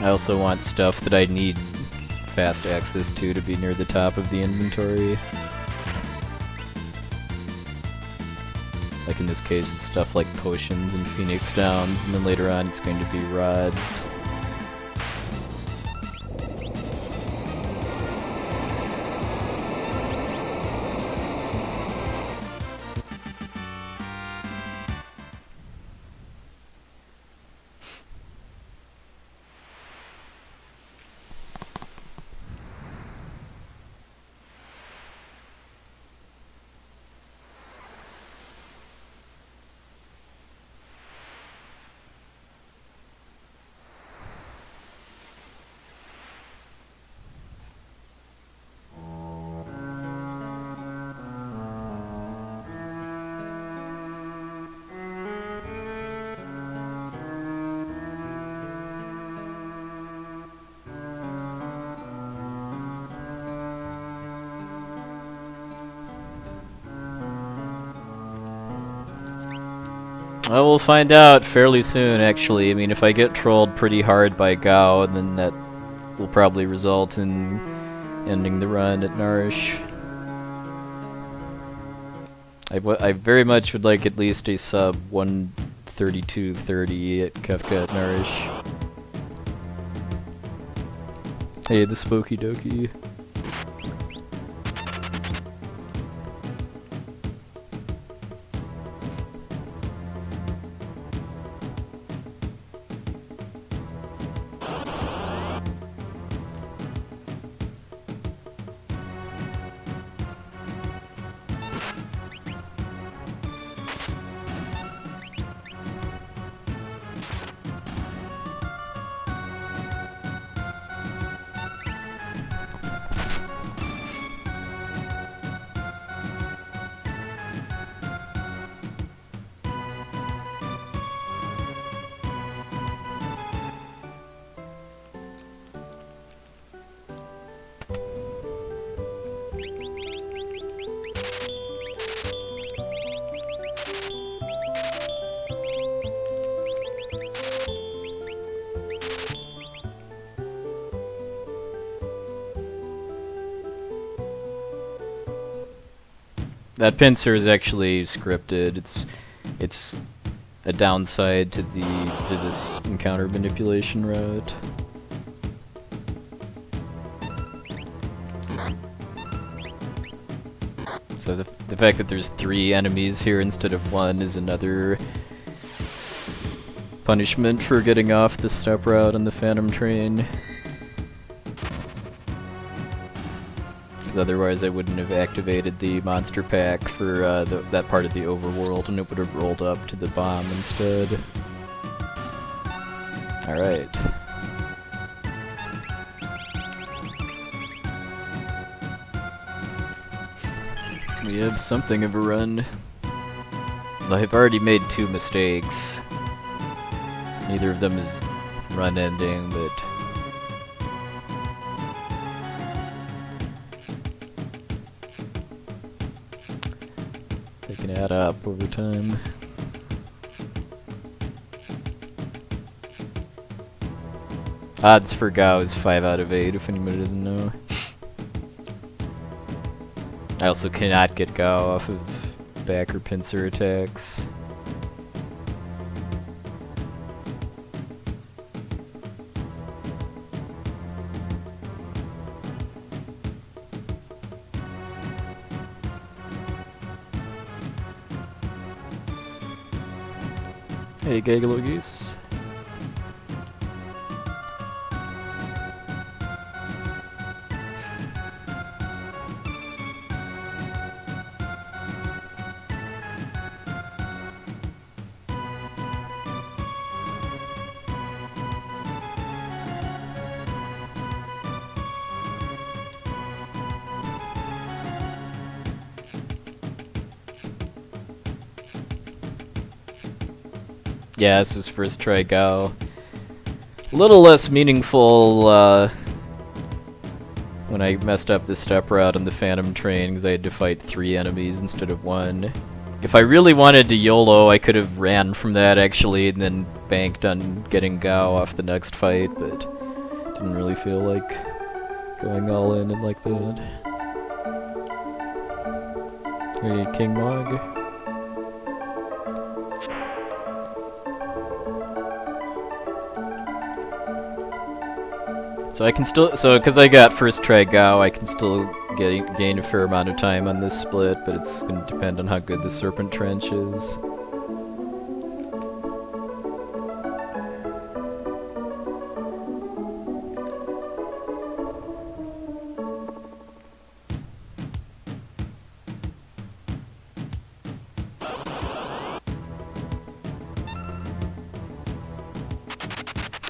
I also want stuff that I need fast access to be near the top of the inventory. Like in this case, it's stuff like potions and Phoenix Downs, and then later on it's going to be rods. Well, we'll find out fairly soon, actually. I mean, if I get trolled pretty hard by Gao, then that will probably result in ending the run at Nourish. I very much would like at least a sub 132.30 at Kefka at Nourish. Hey, the Spooky Dokie. That pincer is actually scripted. It's a downside to this encounter manipulation route. So the fact that there's 3 enemies here instead of 1 is another punishment for getting off the step route on the Phantom Train. Otherwise I wouldn't have activated the monster pack for that part of the overworld, and it would have rolled up to the bomb instead. Alright. We have something of a run. I've already made 2 mistakes. Neither of them is run ending, but they can add up over time. Odds for Gao is 5 out of 8, if anybody doesn't know. I also cannot get Gao off of back or pincer attacks. Hey, Gagalogis. Yeah, this was first try Gao. A little less meaningful when I messed up the step route on the Phantom Train because I had to fight 3 enemies instead of 1. If I really wanted to YOLO, I could have ran from that actually and then banked on getting Gao off the next fight, but didn't really feel like going all in and like that. Hey, King Mog. So I can still, because I got first try Gao, I can still gain a fair amount of time on this split, but it's going to depend on how good the Serpent Trench is.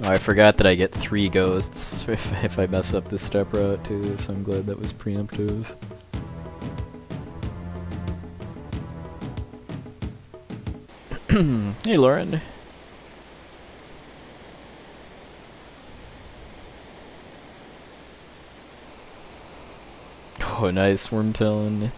Oh, I forgot that I get 3 ghosts if I mess up this step route too, so I'm glad that was preemptive. Hey, Lauren. Oh, nice, Wormtalon.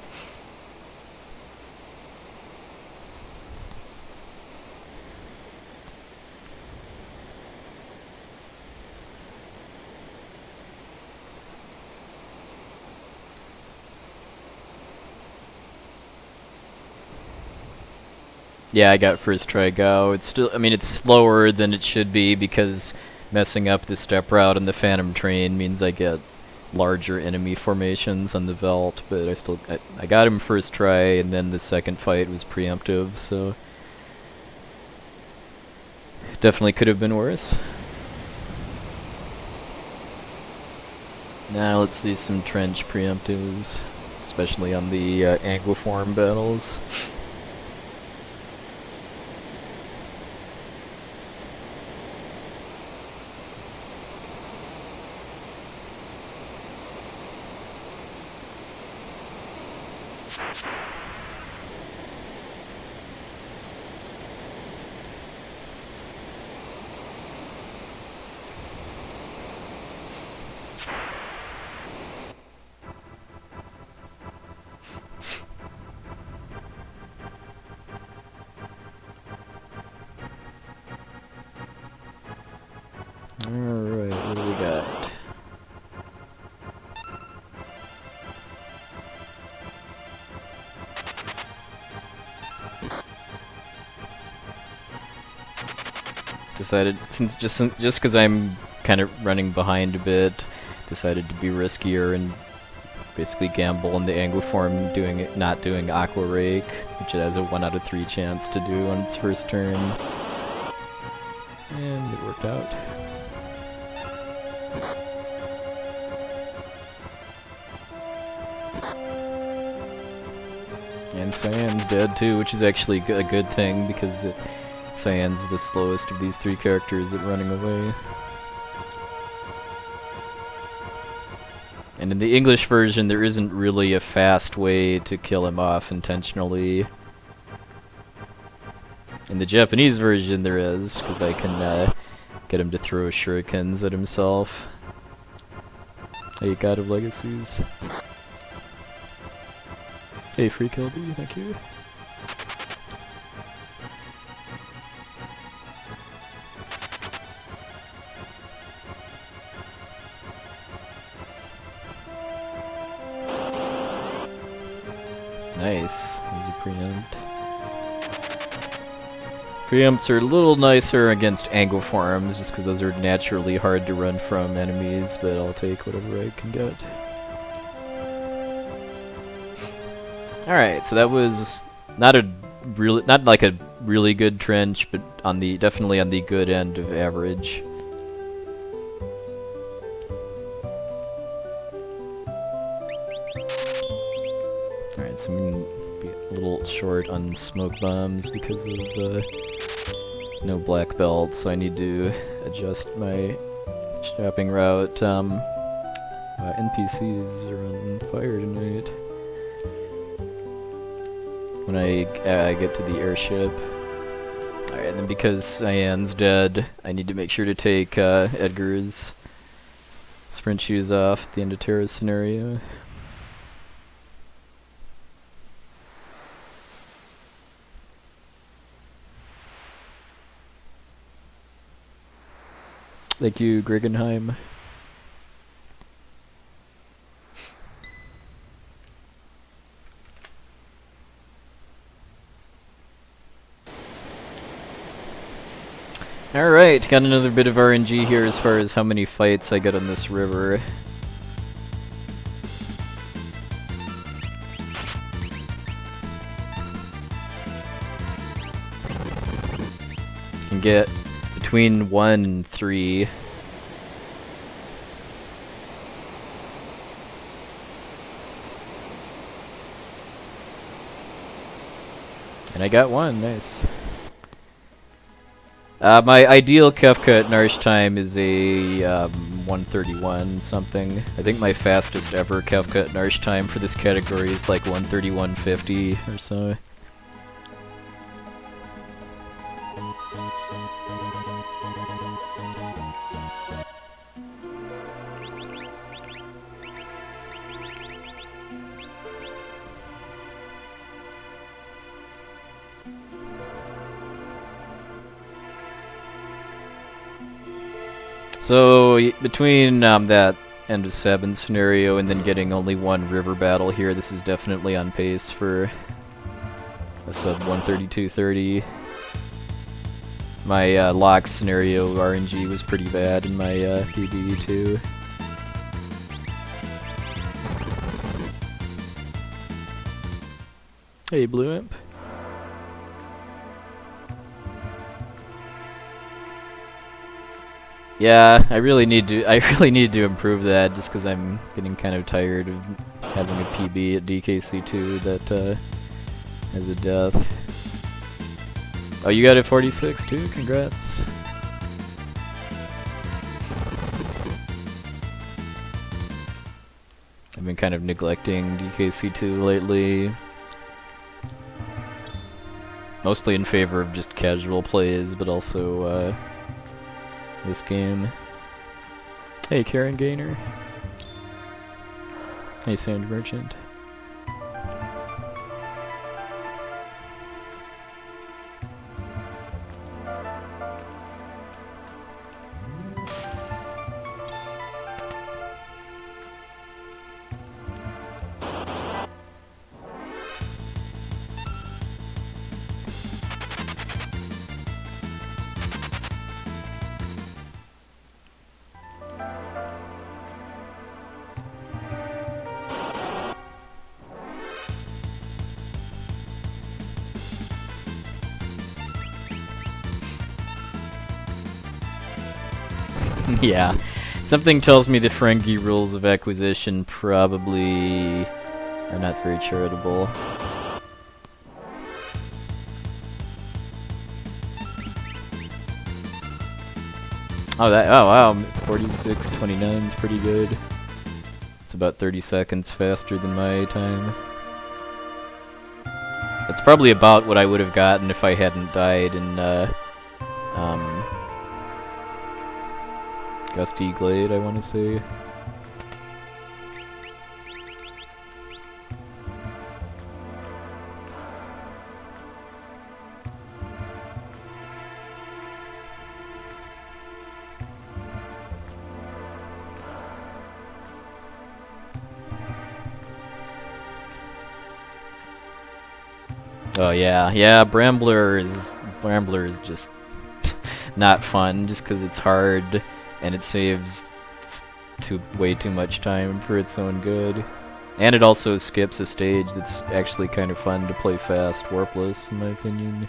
Yeah, I got first try Gao. It's still, I mean, it's slower than it should be because messing up the step route on the Phantom Train means I get larger enemy formations on the Veldt, but I got him first try, and then the second fight was preemptive, so it definitely could have been worse. Now let's see some trench preemptives, especially on the Angloform battles. Alright, what do we got? Decided, just because I'm kind of running behind a bit, decided to be riskier and basically gamble on the Angloform not doing Aqua Rake, which it has a 1 out of 3 chance to do on its first turn. And it worked out. And Cyan's dead too, which is actually a good thing because Cyan's the slowest of these 3 characters at running away. And in the English version, there isn't really a fast way to kill him off intentionally. In the Japanese version, there is, because I can get him to throw shurikens at himself. Hey, God of Legacies. Hey, Free Kilby, thank you. Nice. There's a preempt. Preempts are a little nicer against angle forms, just because those are naturally hard to run from enemies, but I'll take whatever I can get. Alright, so that was not like a really good trench, but definitely on the good end of average. Alright, so I'm gonna be a little short on smoke bombs because of no black belt, so I need to adjust my shopping route. NPCs are on fire tonight. When I get to the airship. Alright, then because Cyan's dead, I need to make sure to take Edgar's sprint shoes off at the end of Terra's scenario. Thank you, Greggenheim. Alright, got another bit of RNG here as far as how many fights I get on this river. Can get between 1 and 3. And I got 1, nice. My ideal Kefka at Narsh time is a 131 something. I think my fastest ever Kefka at Narsh time for this category is like 131.50 or so. So, between that end of 7 scenario and then getting only 1 river battle here, this is definitely on pace for a sub 132.30. My lock scenario RNG was pretty bad in my PB too. Hey, Blue Imp. Yeah, I really need to improve that just because I'm getting kind of tired of having a PB at DKC2 that has a death. Oh, you got a 46 too? Congrats. I've been kind of neglecting DKC2 lately. Mostly in favor of just casual plays, but also this game. Hey, Karen Gainer. Hey, Sand Merchant. Yeah, something tells me the Ferengi rules of acquisition probably are not very charitable. Oh wow, 46.29 is pretty good. It's about 30 seconds faster than my time. That's probably about what I would have gotten if I hadn't died in Gusty Glade, I want to say. Oh yeah, Brambler is just not fun, just because it's hard and it saves way too much time for its own good. And it also skips a stage that's actually kind of fun to play fast, warpless, in my opinion.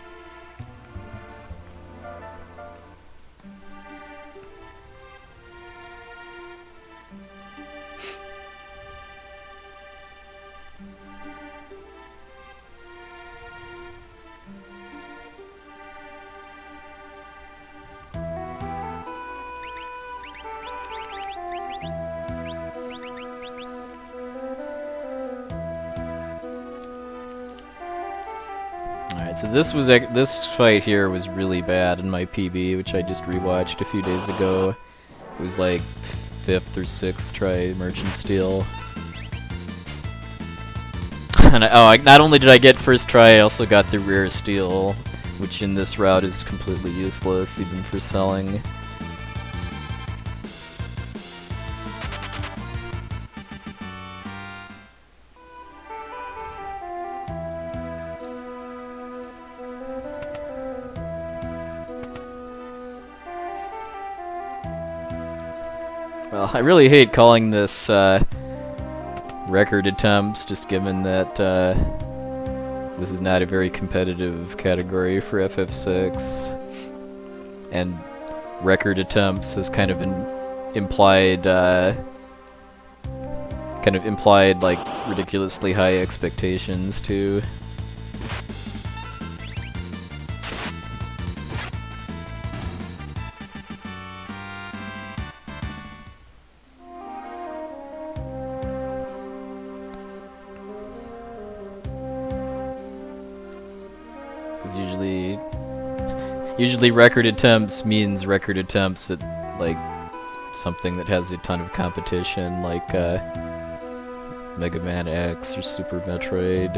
So this fight here was really bad in my PB, which I just rewatched a few days ago. It was like 5th or 6th try Merchant Steel. And not only did I get first try, I also got the Rare Steel, which in this route is completely useless, even for selling. Well, I really hate calling this record attempts, just given that this is not a very competitive category for FF6, and record attempts has kind of implied like ridiculously high expectations too. Usually record attempts means record attempts at, like, something that has a ton of competition, like, Mega Man X or Super Metroid.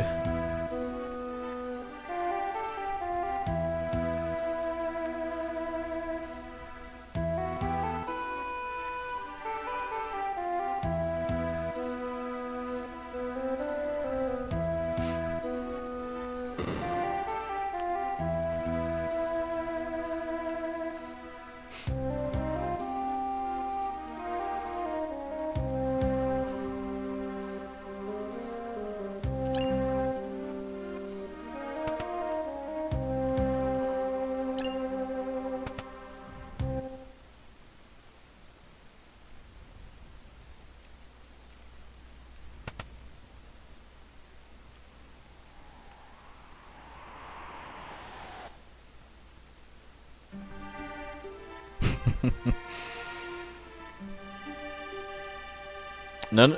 No.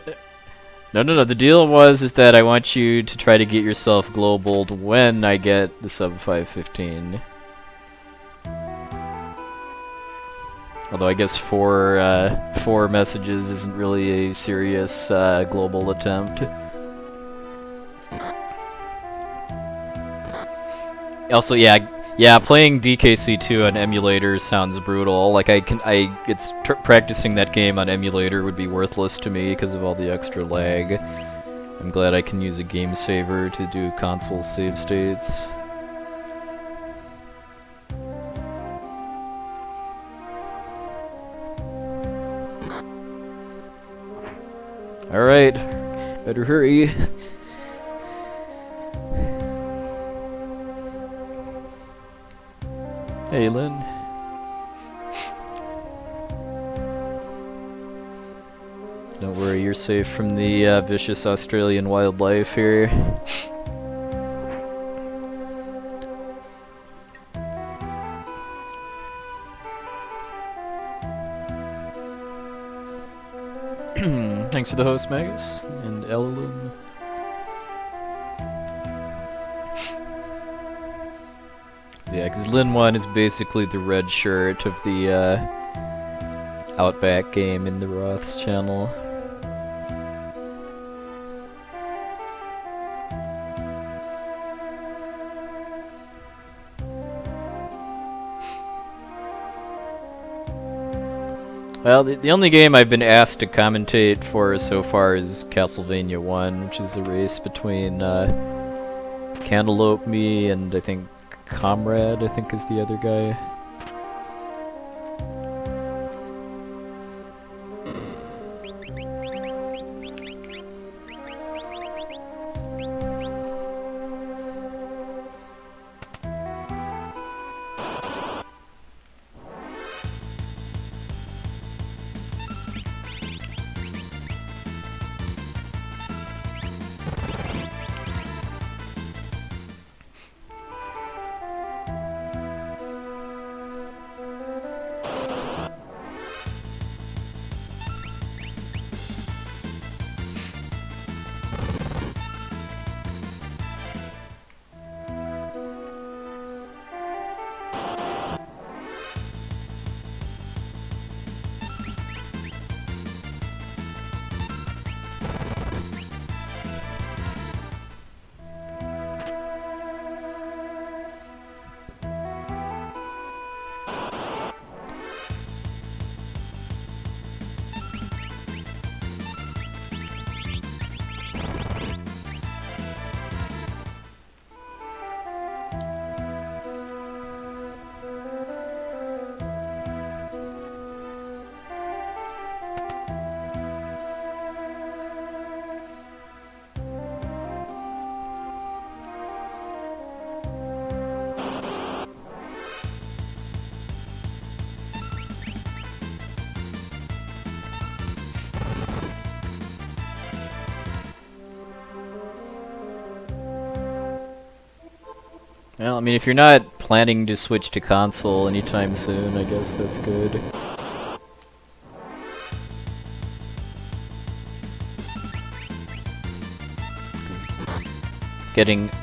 The deal is that I want you to try to get yourself globaled when I get the sub 515. Although I guess four messages isn't really a serious global attempt. Also, yeah, playing DKC2 on emulator sounds brutal. Like practicing that game on emulator would be worthless to me because of all the extra lag. I'm glad I can use a game saver to do console save states. Alright, better hurry. Hey, Lynn. Don't worry, you're safe from the vicious Australian wildlife here. Thanks for the host, Magus, and Ellen. Yeah, because Lin 1 is basically the red shirt of the Outback game in the Roth's channel. Well, the only game I've been asked to commentate for so far is Castlevania 1, which is a race between Cantaloupe Me and I think Comrade, I think is the other guy. Well, I mean, if you're not planning to switch to console anytime soon, I guess that's good.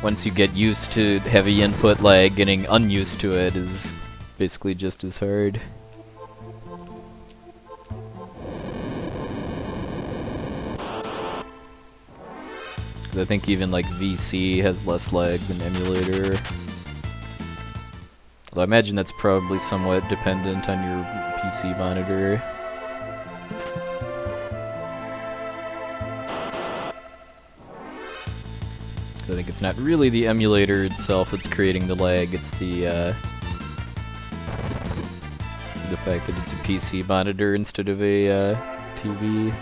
Once you get used to heavy input lag, getting unused to it is basically just as hard. I think even like VC has less lag than emulator. Although I imagine that's probably somewhat dependent on your PC monitor. I think it's not really the emulator itself that's creating the lag, it's the fact that it's a PC monitor instead of a TV.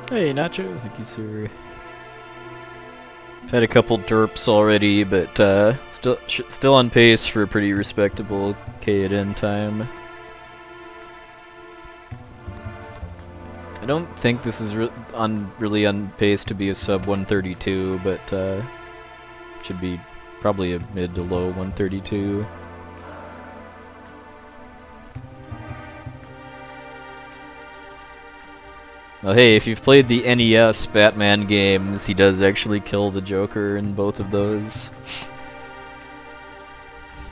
Hey, Nacho, thank you, sir. I've had a couple derps already, but still on pace for a pretty respectable K at N time. I don't think this is really on pace to be a sub 132, but should be probably a mid to low 132. Well, hey, if you've played the NES Batman games, he does actually kill the Joker in both of those.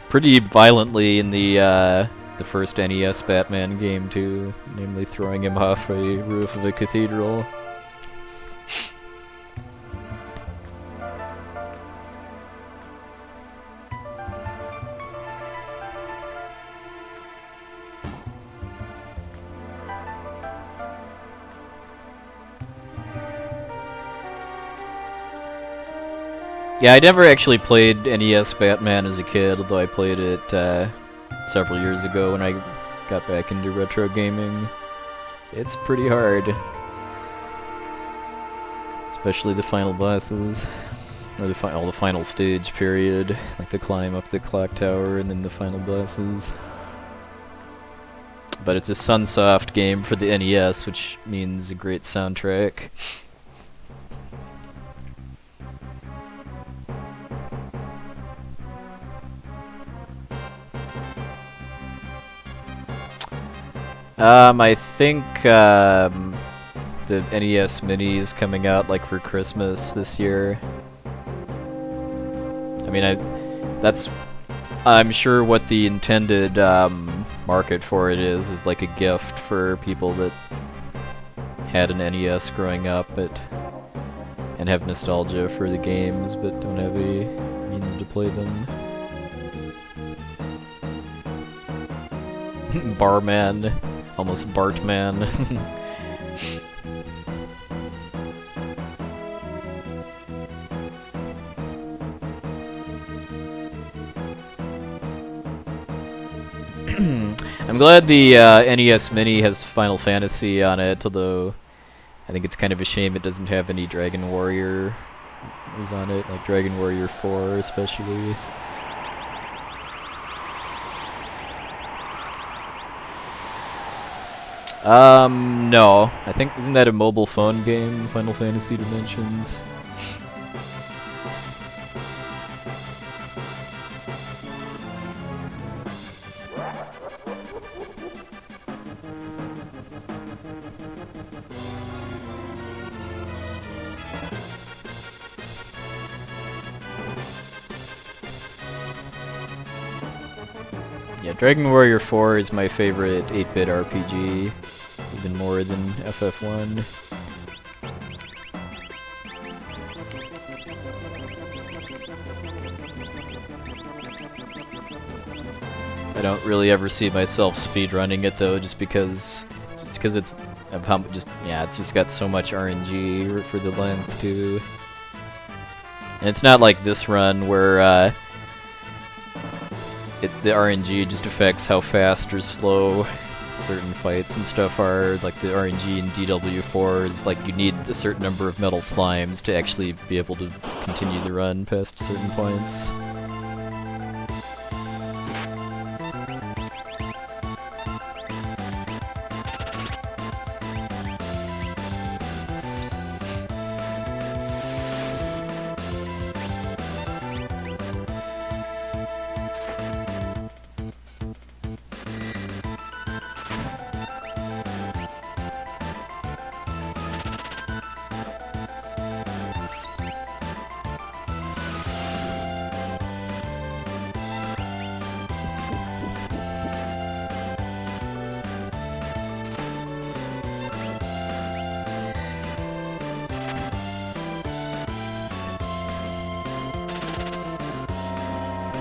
Pretty violently in the first NES Batman game too, namely throwing him off a roof of a cathedral. Yeah, I never actually played NES Batman as a kid, although I played it several years ago when I got back into retro gaming. It's pretty hard. Especially the final bosses. Or the final stage period. Like the climb up the clock tower and then the final bosses. But it's a Sunsoft game for the NES, which means a great soundtrack. I think the NES Mini is coming out like for Christmas this year. I mean, I'm sure what the intended market for it is like a gift for people that had an NES growing up and have nostalgia for the games but don't have any means to play them. Barman. Almost Bartman. I'm glad the NES Mini has Final Fantasy on it, although I think it's kind of a shame it doesn't have any Dragon Warrior on it, like Dragon Warrior 4 especially. No. I think, isn't that a mobile phone game, Final Fantasy Dimensions? Yeah, Dragon Warrior 4 is my favorite 8-bit RPG. Even more than FF1. I don't really ever see myself speedrunning it though, just because it's of how it's just got so much RNG for the length too. And it's not like this run where the RNG just affects how fast or slow certain fights and stuff are. Like the RNG in DW4 is like you need a certain number of metal slimes to actually be able to continue the run past certain points.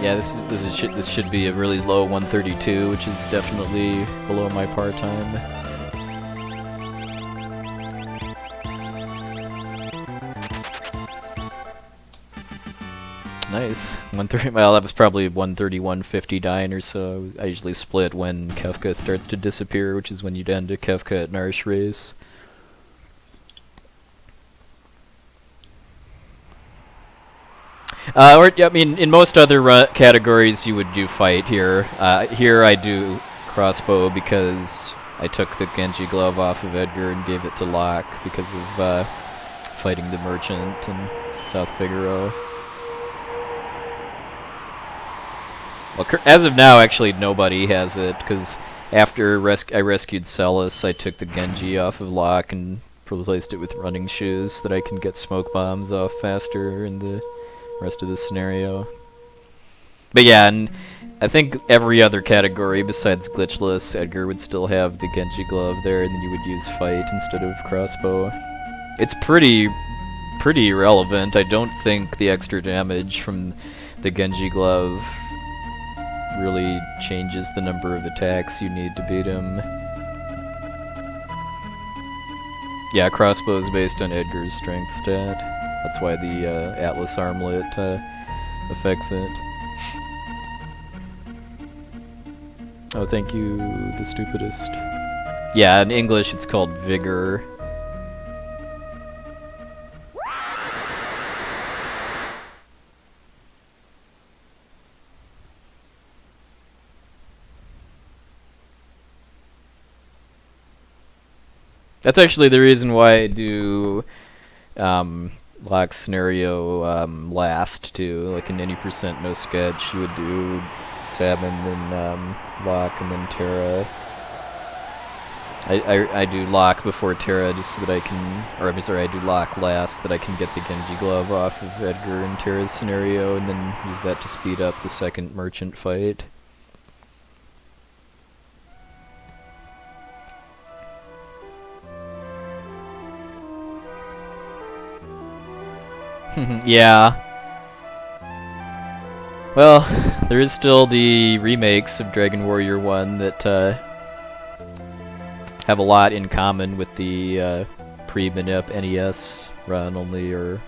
Yeah, this should be a really low 132, which is definitely below my par time. Nice. 130. Well, that was probably 131.59 or so. I usually split when Kefka starts to disappear, which is when you'd end a Kefka at Narsh race. I mean, in most other categories, you would do fight here. Here I do crossbow because I took the Genji glove off of Edgar and gave it to Locke because of fighting the merchant in South Figaro. Well, as of now, actually, nobody has it because after I rescued Celis, I took the Genji off of Locke and replaced it with running shoes so that I can get smoke bombs off faster in the rest of the scenario. But yeah, and I think every other category besides glitchless, Edgar would still have the Genji glove there, and then you would use fight instead of crossbow. It's pretty irrelevant. I don't think the extra damage from the Genji glove really changes the number of attacks you need to beat him. Yeah, crossbow is based on Edgar's strength stat. That's why the Atlas armlet affects it. Oh, thank you, the stupidest. Yeah, in English it's called Vigor. That's actually the reason why I do lock scenario last too. Like in any percent no sketch, you would do Sabin, then lock, and then Terra. I do lock before Terra just so that I can, or I'm sorry, I do lock last so that I can get the Genji glove off of Edgar and Terra's scenario, and then use that to speed up the second merchant fight. Yeah. Well, there is still the remakes of Dragon Warrior 1 that have a lot in common with the pre-Manip NES run, only are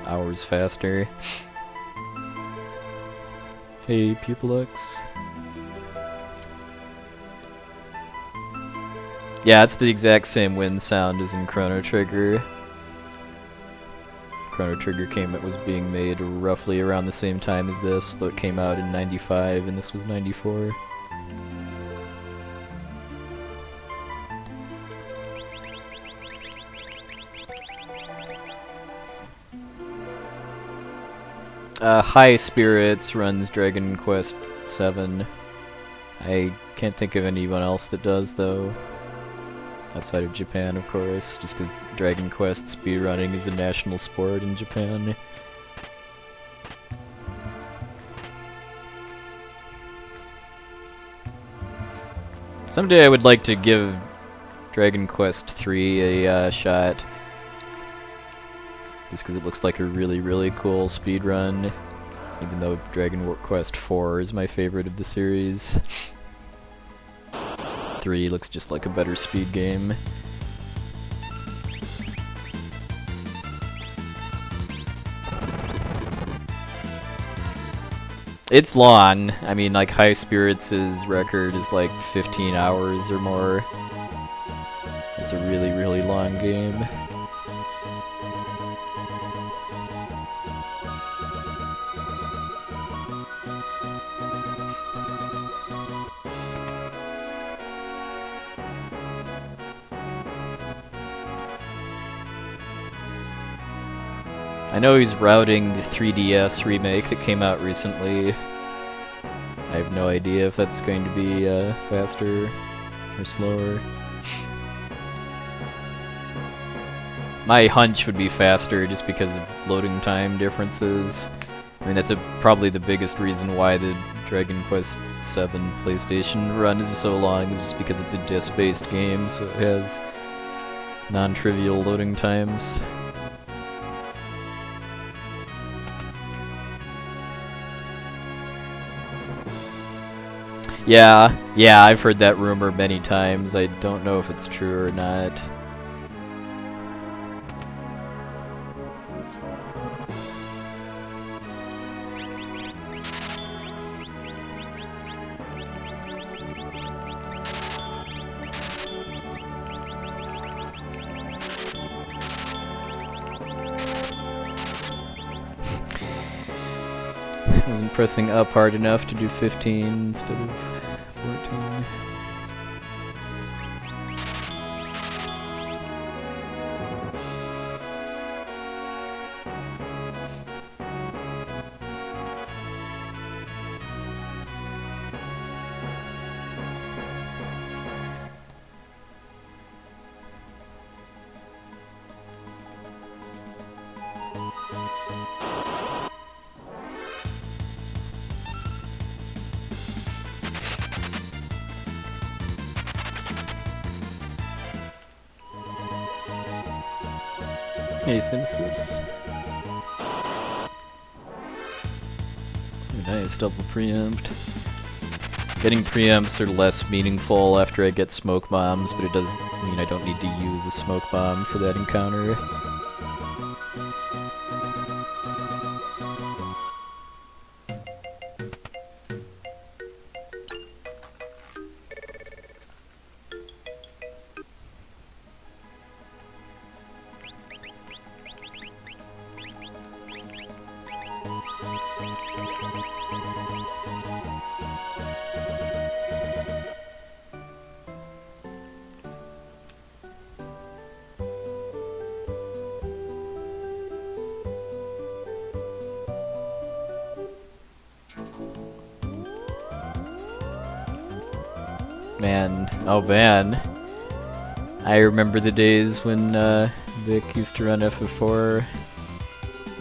hours faster. Hey, Pupilux. Yeah, it's the exact same wind sound as in Chrono Trigger. Chrono Trigger was being made roughly around the same time as this, though it came out in 95 and this was 94. High Spirits runs Dragon Quest VII. I can't think of anyone else that does, though. Outside of Japan, of course, just because Dragon Quest speedrunning is a national sport in Japan. Someday I would like to give Dragon Quest III a shot, just because it looks like a really cool speedrun, even though Dragon Quest IV is my favorite of the series. 3 looks just like a better speed game. It's long. I mean, like, High Spirits' record is like 15 hours or more. It's a really long game. I know he's routing the 3DS remake that came out recently. I have no idea if that's going to be faster or slower. My hunch would be faster just because of loading time differences. I mean, that's probably the biggest reason why the Dragon Quest VII PlayStation run is so long, is just because it's a disc-based game, so it has non-trivial loading times. Yeah, I've heard that rumor many times. I don't know if it's true or not. I wasn't pressing up hard enough to do 15 instead of 14. Hey, Synthesis. Nice, double preempt. Getting preempts are less meaningful after I get smoke bombs, but it does mean I don't need to use a smoke bomb for that encounter. Man, oh man. I remember the days when Vic used to run FF4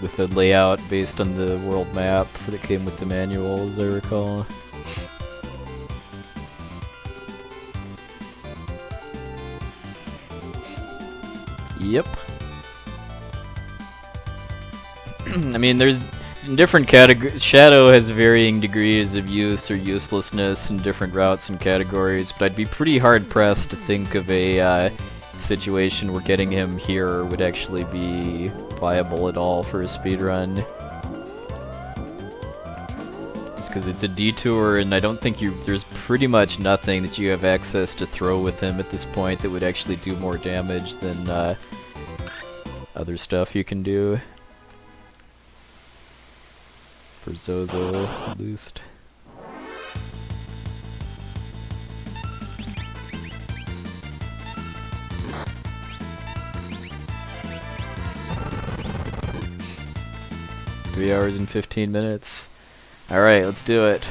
with a layout based on the world map that came with the manual, as I recall. Yep. I mean, there's different categories. Shadow has varying degrees of use or uselessness in different routes and categories, but I'd be pretty hard pressed to think of a situation where getting him here would actually be viable at all for a speedrun. Just because it's a detour, and I don't think there's pretty much nothing that you have access to throw with him at this point that would actually do more damage than other stuff you can do. For Zozo, at least. Three hours and 15 minutes. Alright, let's do it.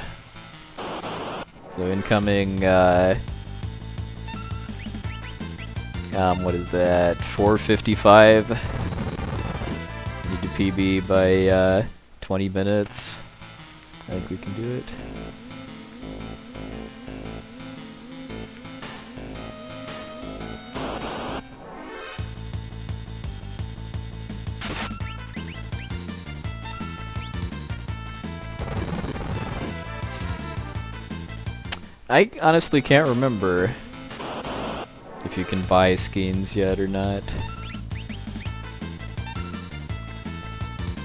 So incoming, what is that? 4:55. Need to PB by, 20 minutes. I think we can do it. I honestly can't remember if you can buy skins yet or not.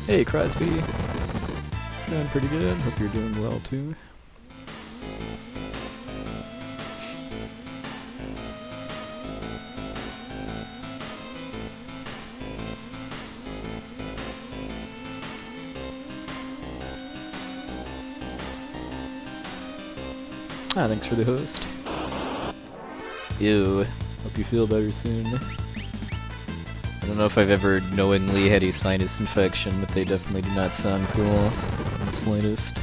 Hey, Crosby. Doing pretty good. Hope you're doing well too. Ah, thanks for the host. Ew. Hope you feel better soon. I don't know if I've ever knowingly had a sinus infection, but they definitely do not sound cool in the slightest.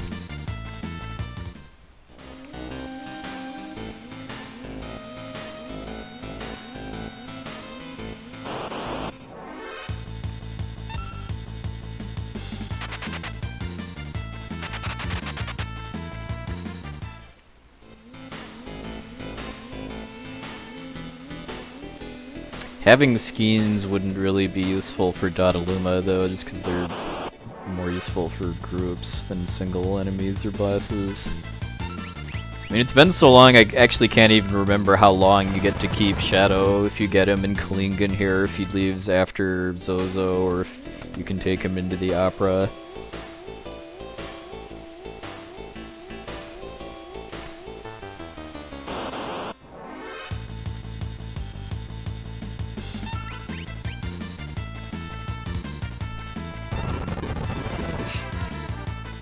Having skins wouldn't really be useful for Dodaluma though, just because they're more useful for groups than single enemies or bosses. I mean, it's been so long I actually can't even remember how long you get to keep Shadow if you get him in Klingon here, if he leaves after Zozo, or if you can take him into the Opera.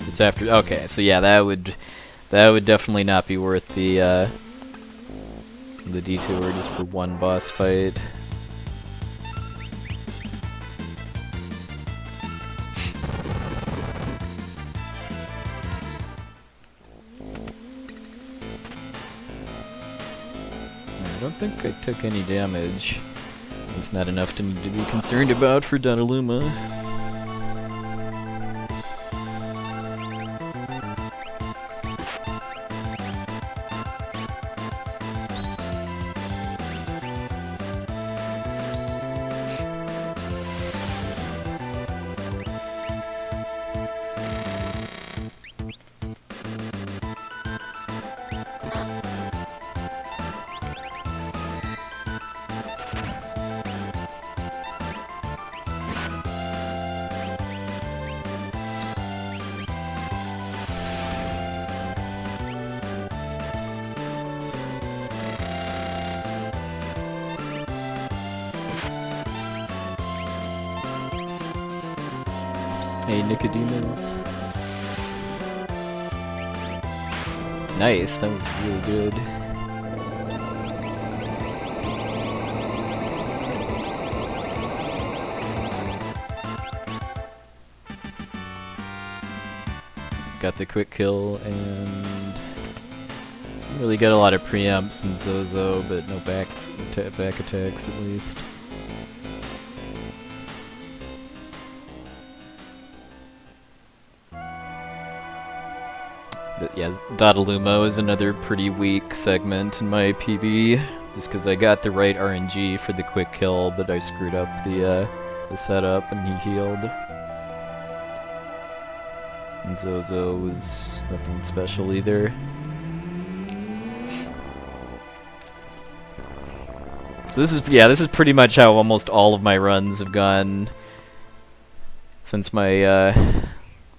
It's after. Okay, so yeah, that would definitely not be worth the detour just for one boss fight. I don't think I took any damage. It's not enough to be concerned about for Donnarumma. Hey, Nicodemus. Nice, that was really good. Got the quick kill and didn't really get a lot of preempts in Zozo, but no back attacks at least. But yeah, Dadalumo is another pretty weak segment in my PB, just because I got the right RNG for the quick kill, but I screwed up the setup and he healed. And Zozo was nothing special either. So this is pretty much how almost all of my runs have gone since my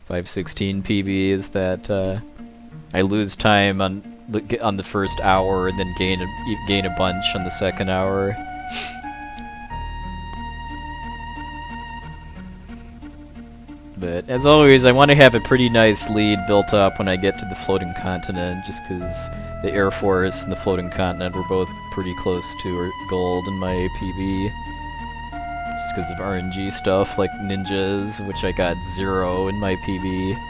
516 PB, is that I lose time on the first hour and then gain a bunch on the second hour. But as always, I want to have a pretty nice lead built up when I get to the floating continent, just because the Air Force and the floating continent were both pretty close to gold in my PB. Just because of RNG stuff like ninjas, which I got 0 in my PB.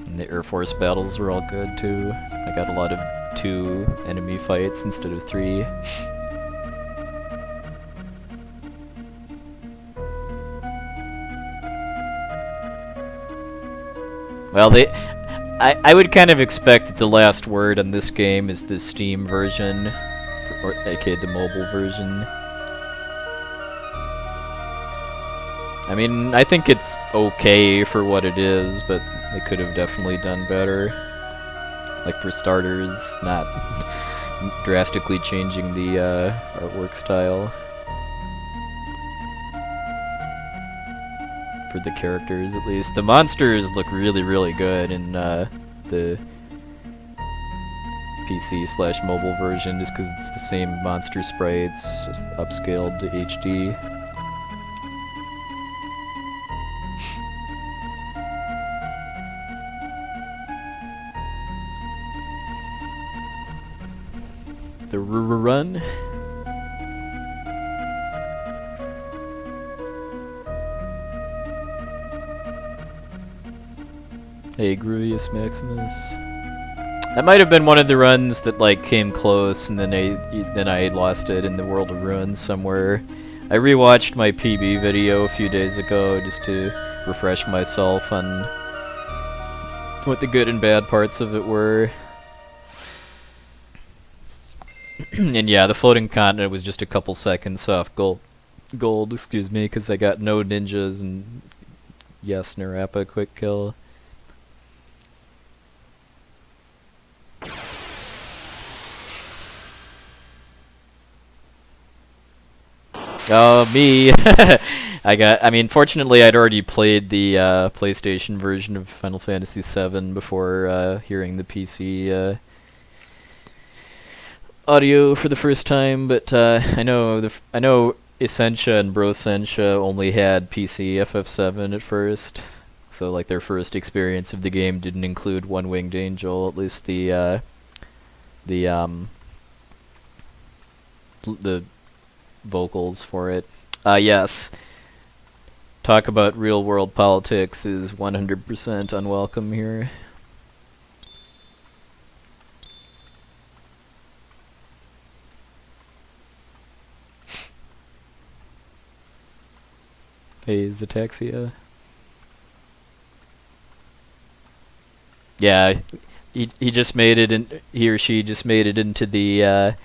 And the Air Force battles were all good too. I got a lot of 2 enemy fights instead of 3. Well, I would kind of expect that the last word on this game is the Steam version, or aka the mobile version. I mean, I think it's okay for what it is, but they could have definitely done better. Like, for starters, not drastically changing the artwork style. For the characters, at least. The monsters look really, really good in the PC/mobile version, just because it's the same monster sprites, just upscaled to HD. The run. Hey, Gruvius Maximus. That might have been one of the runs that like came close, and then I lost it in the World of Ruins somewhere. I rewatched my PB video a few days ago just to refresh myself on what the good and bad parts of it were. And yeah, the floating continent was just a couple seconds off gold, excuse me, because I got no ninjas and yes, Narapa quick kill. Oh, me! I mean, fortunately I'd already played the PlayStation version of Final Fantasy VII before hearing the PC audio for the first time, but I know Essentia and Brosentia only had PC FF7 at first, so like their first experience of the game didn't include One-Winged Angel, at least the vocals for it. Yes. Talk about real-world politics is 100% unwelcome here. Hey, Zataxia. Yeah, he just made it in. He or she just made it into the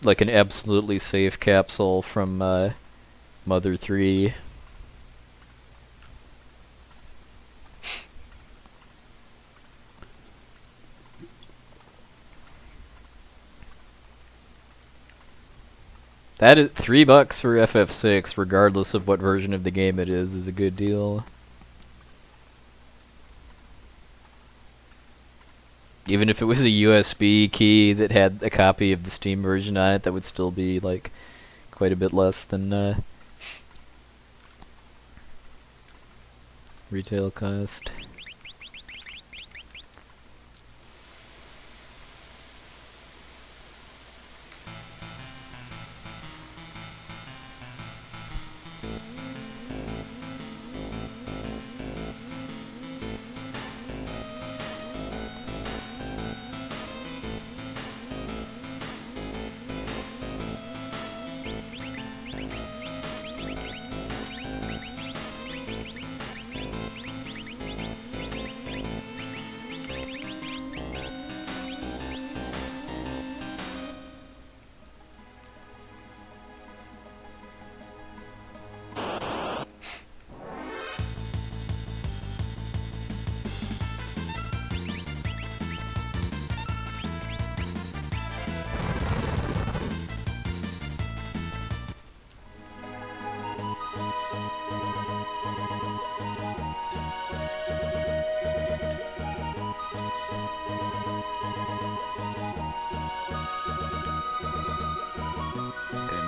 like an absolutely safe capsule from Mother 3. That is $3 for FF6, regardless of what version of the game it is a good deal. Even if it was a USB key that had a copy of the Steam version on it, that would still be like quite a bit less than retail cost.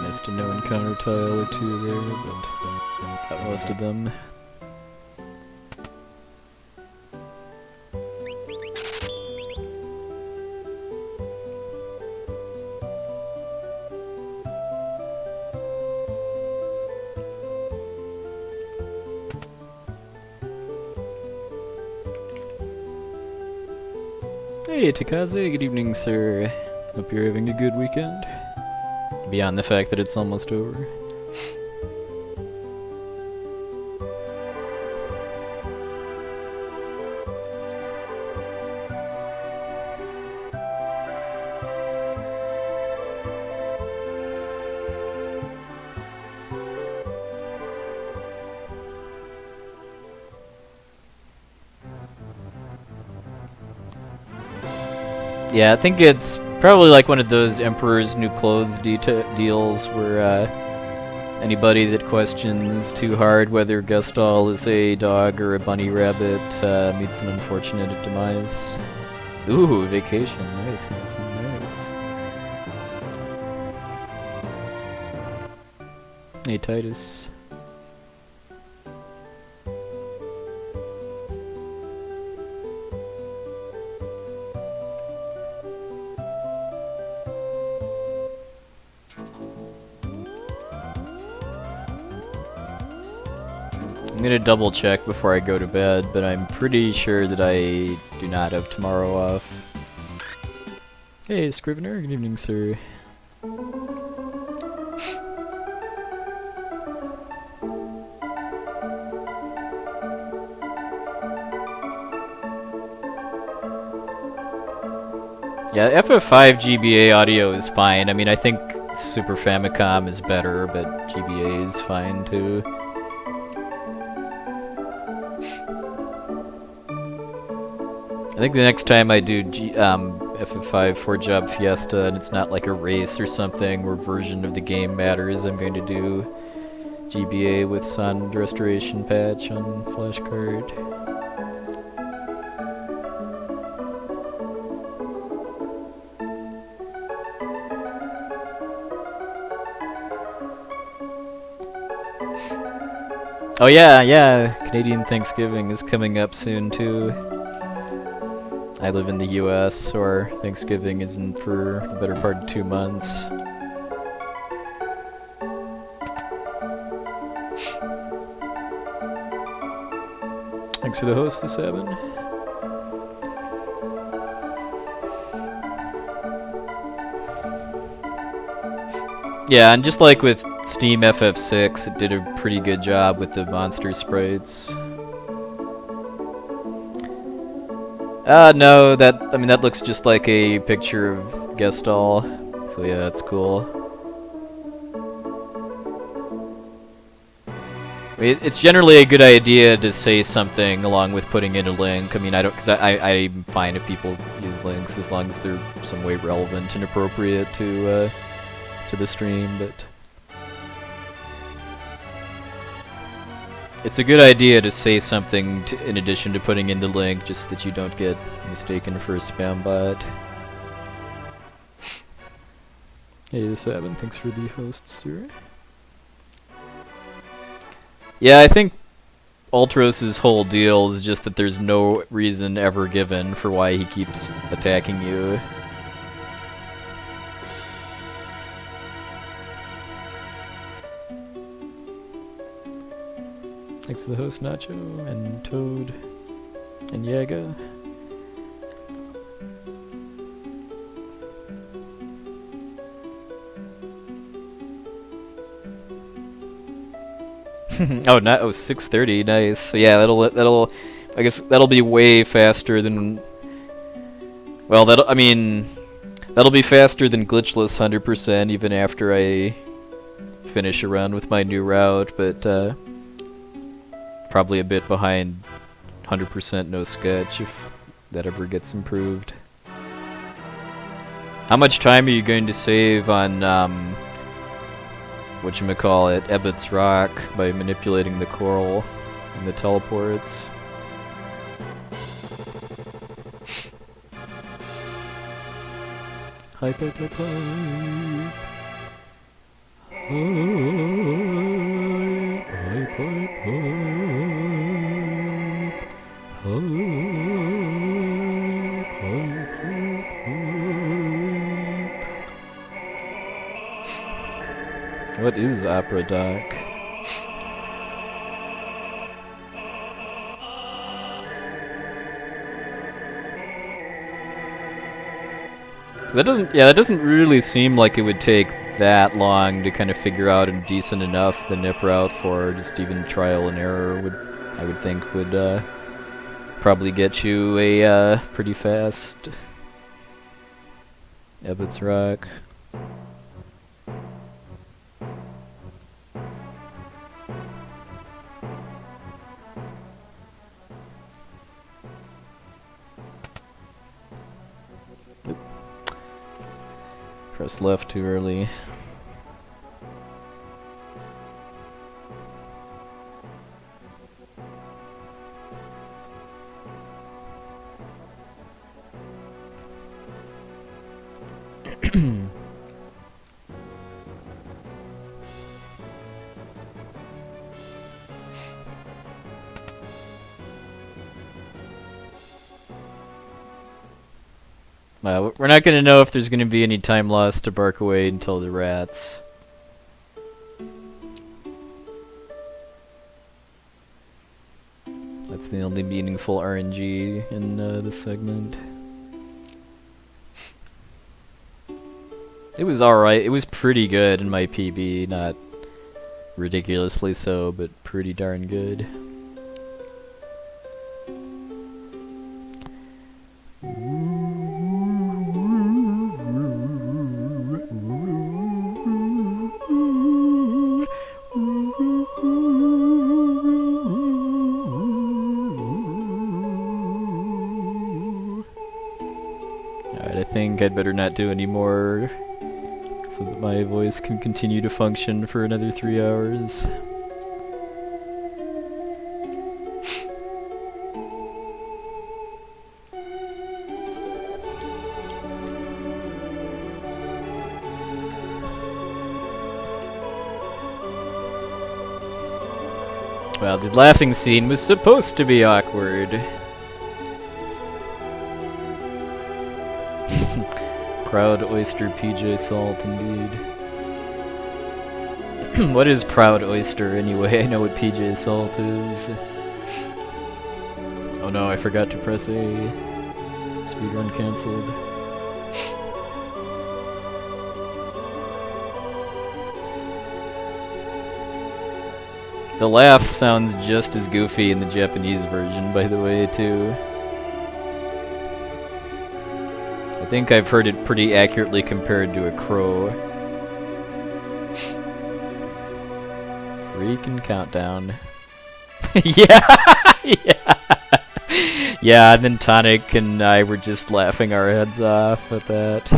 Missed a no encounter tile or two there, but got most of them. Hey Takaze, good evening sir. Hope you're having a good weekend. Beyond the fact that it's almost over. Yeah, I think it's probably like one of those Emperor's New Clothes deals where anybody that questions too hard whether Gustall is a dog or a bunny rabbit meets an unfortunate demise. Ooh, vacation. Nice, nice, nice. Hey, Titus. I'm gonna double check before I go to bed, but I'm pretty sure that I do not have tomorrow off. Hey, Scrivener, good evening, sir. Yeah, FF5 GBA audio is fine. I mean, I think Super Famicom is better, but GBA is fine too. I think the next time I do FF5 4-Job Fiesta and it's not like a race or something where version of the game matters, I'm going to do GBA with sound restoration patch on flashcard. Oh yeah, Canadian Thanksgiving is coming up soon too. I live in the US, so our Thanksgiving isn't for the better part of 2 months. Thanks for the host, this Evan. Yeah, and just like with Steam FF6, it did a pretty good job with the monster sprites. No, that looks just like a picture of Gestall. So yeah, that's cool. It's generally a good idea to say something along with putting in a link. I mean, because I'm fine if people use links as long as they're some way relevant and appropriate to the stream, but it's a good idea to say something in addition to putting in the link, just that you don't get mistaken for a spam bot. Hey, this Evan, thanks for the host, sir. Yeah, I think Ultros' whole deal is just that there's no reason ever given for why he keeps attacking you. Thanks to the host, Nacho, and Toad, and Yaga. Oh, 6:30, nice. So yeah, I guess that'll be way faster than. Well, that'll be faster than glitchless 100% even after I finish a run with my new route, but probably a bit behind 100% no sketch if that ever gets improved. How much time are you going to save on whatchamacallit, Ebbett's Rock by manipulating the coral and the teleports? Hype, hype, hype, hype. Hype, hype, hype, hype, hype, hype. What is Opera Doc? That doesn't really seem like it would take that long to kind of figure out and decent enough the nip route for just even trial and error I would think would probably get you a pretty fast Ebbett's Rock. Press left too early. We're not going to know if there's going to be any time lost to bark away until the rats. That's the only meaningful RNG in this segment. It was alright. It was pretty good in my PB. Not ridiculously so, but pretty darn good. I think I'd better not do any more so that my voice can continue to function for another 3 hours. Well, the laughing scene was supposed to be awkward. Proud Oyster PJ Salt, indeed. What is Proud Oyster, anyway? I know what PJ Salt is. Oh no, I forgot to press A. Speedrun cancelled. The laugh sounds just as goofy in the Japanese version, by the way, too. I think I've heard it pretty accurately compared to a crow. Freaking countdown. Yeah! Yeah! Yeah, and then Tonic and I were just laughing our heads off at that.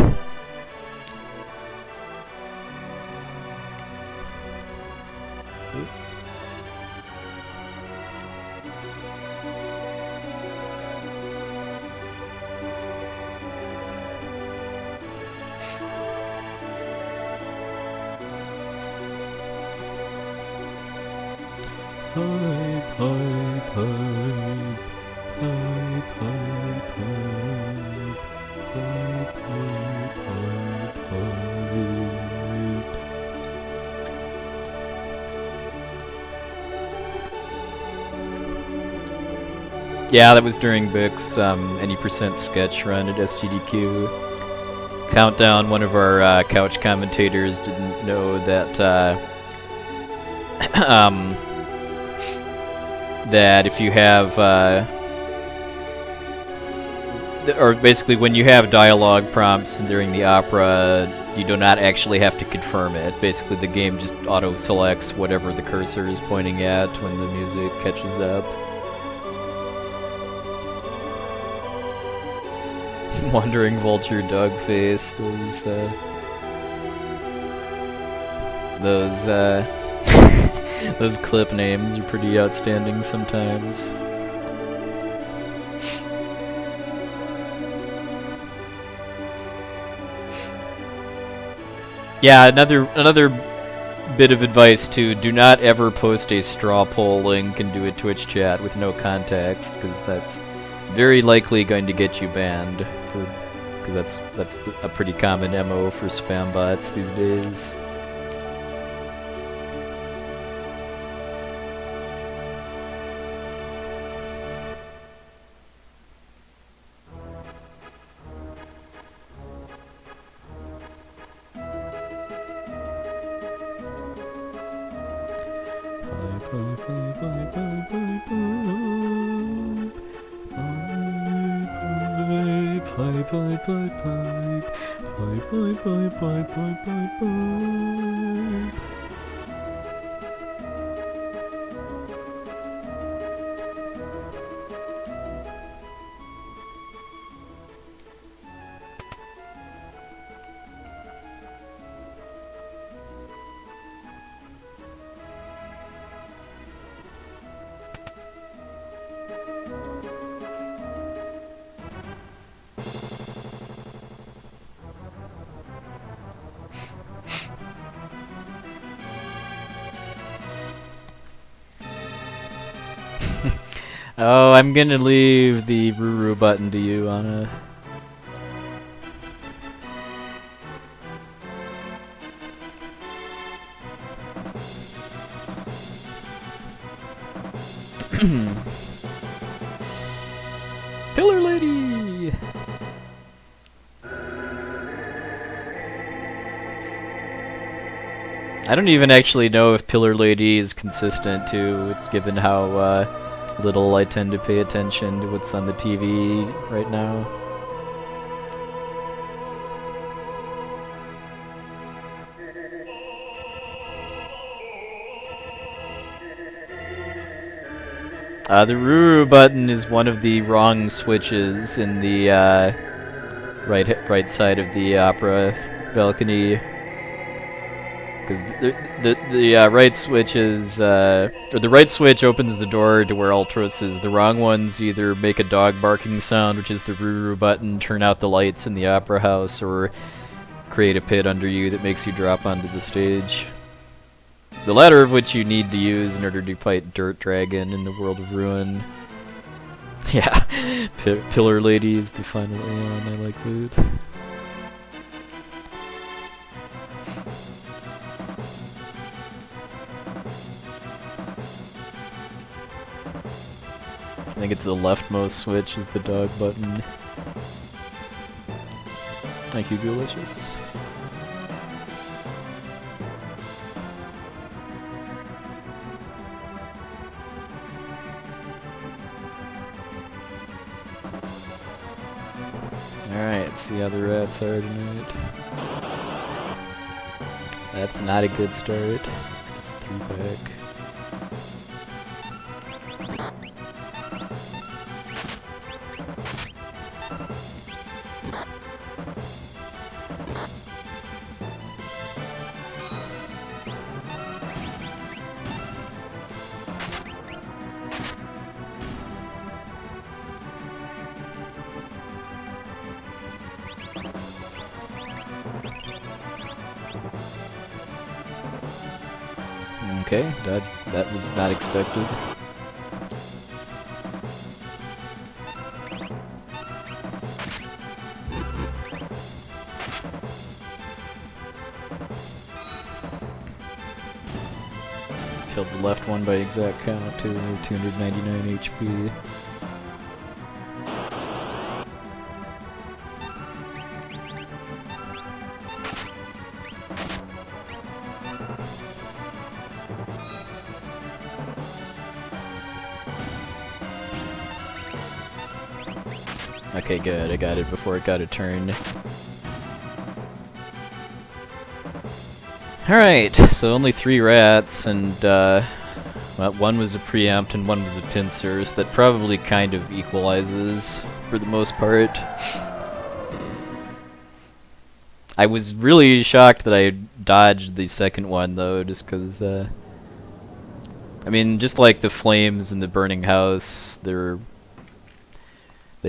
pipe, pipe, pipe, pipe, pipe, pipe, pipe, pipe, pipe, pipe. Yeah, that was during Bix, any % sketch run at SGDQ. Countdown, one of our couch commentators didn't know that that if you have or basically when you have dialogue prompts during the opera, you do not actually have to confirm it. Basically the game just auto-selects whatever the cursor is pointing at when the music catches up. Wandering Vulture, Dogface, those clip names are pretty outstanding sometimes. Yeah, another bit of advice too, do not ever post a straw poll link into a Twitch chat with no context, because that's very likely going to get you banned, because that's a pretty common MO for spam bots these days. Oh, I'm gonna leave the Ruru button to you, Anna. Pillar Lady! I don't even actually know if Pillar Lady is consistent too, given how little I tend to pay attention to what's on the TV right now. The Ruru button is one of the wrong switches in the right side of the opera balcony. Because the right switch is, or the right switch opens the door to where Ultros is. The wrong ones either make a dog barking sound, which is the Ruru button, turn out the lights in the opera house, or create a pit under you that makes you drop onto the stage. The latter of which you need to use in order to fight Dirt Dragon in the World of Ruin. Yeah, Pillar Lady is the final Aeon, I like that. I think it's the leftmost switch is the dog button. Thank you, Delicious. Alright, let's see how the rats are tonight. That's not a good start. It's a 3-pack. Okay, that was not expected. Killed the left one by exact count too, 299 HP. Okay, good, I got it before it got a turn. Alright, so only 3 rats, and well, one was a preempt and one was a pincer, so that probably kind of equalizes for the most part. I was really shocked that I dodged the second one though, just because, I mean, just like the flames in the burning house, they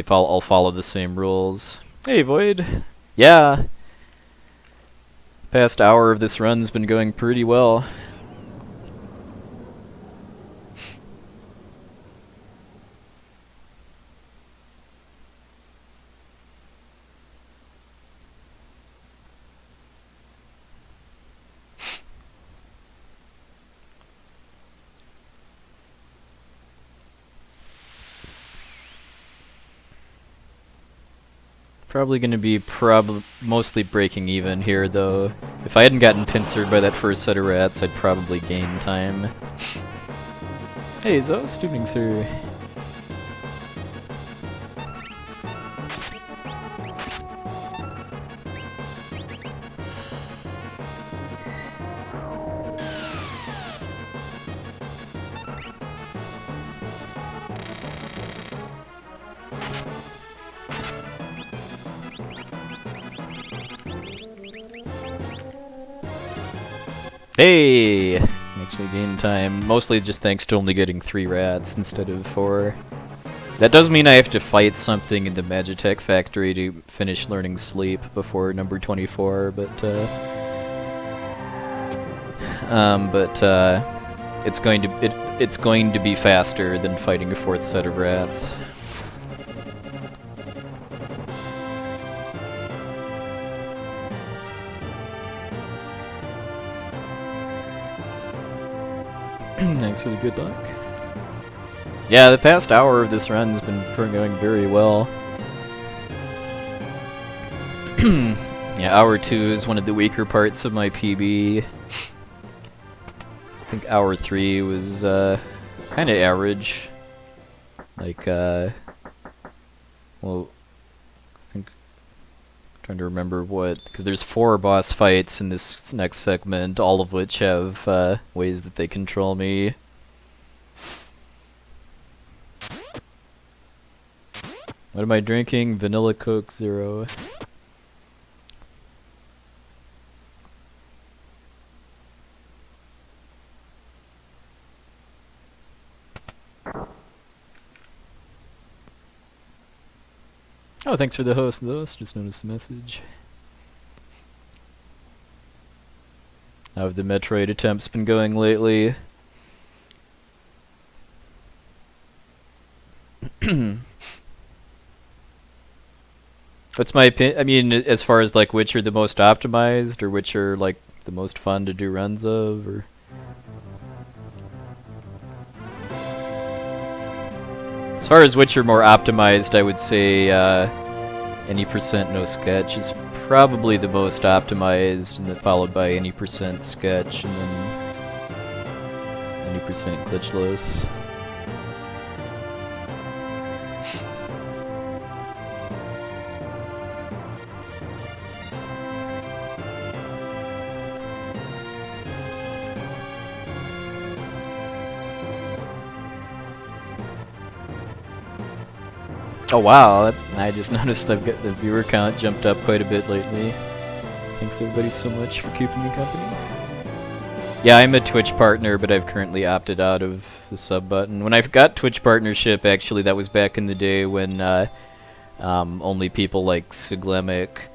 all follow the same rules. Hey, Void! Yeah! Past hour of this run's been going pretty well. Probably gonna be mostly breaking even here, though. If I hadn't gotten pincered by that first set of rats, I'd probably gain time. Hey, Zos, evening, sir. Hey! Actually gained time, mostly just thanks to only getting 3 rats instead of 4. That does mean I have to fight something in the Magitech factory to finish learning sleep before number 24, but it's going to be faster than fighting a 4th set of rats. Thanks for the good luck. Yeah, the past hour of this run's been going very well. Yeah, hour 2 is one of the weaker parts of my PB. I think hour 3 was kind of average. Like, well, I think I'm trying to remember what, because there's 4 boss fights in this next segment, all of which have ways that they control me. What am I drinking? Vanilla Coke Zero. Oh, thanks for the host, Those. Just noticed the message. How have the Metroid attempts been going lately? What's my opinion? I mean, as far as like which are the most optimized, or which are like the most fun to do runs of, or... As far as which are more optimized, I would say any percent no sketch is probably the most optimized, and then followed by any percent sketch, and then any percent glitchless. Oh wow, I just noticed I've got the viewer count jumped up quite a bit lately. Thanks everybody so much for keeping me company. Yeah, I'm a Twitch partner, but I've currently opted out of the sub button. When I got Twitch partnership, actually, that was back in the day when only people like Siglemic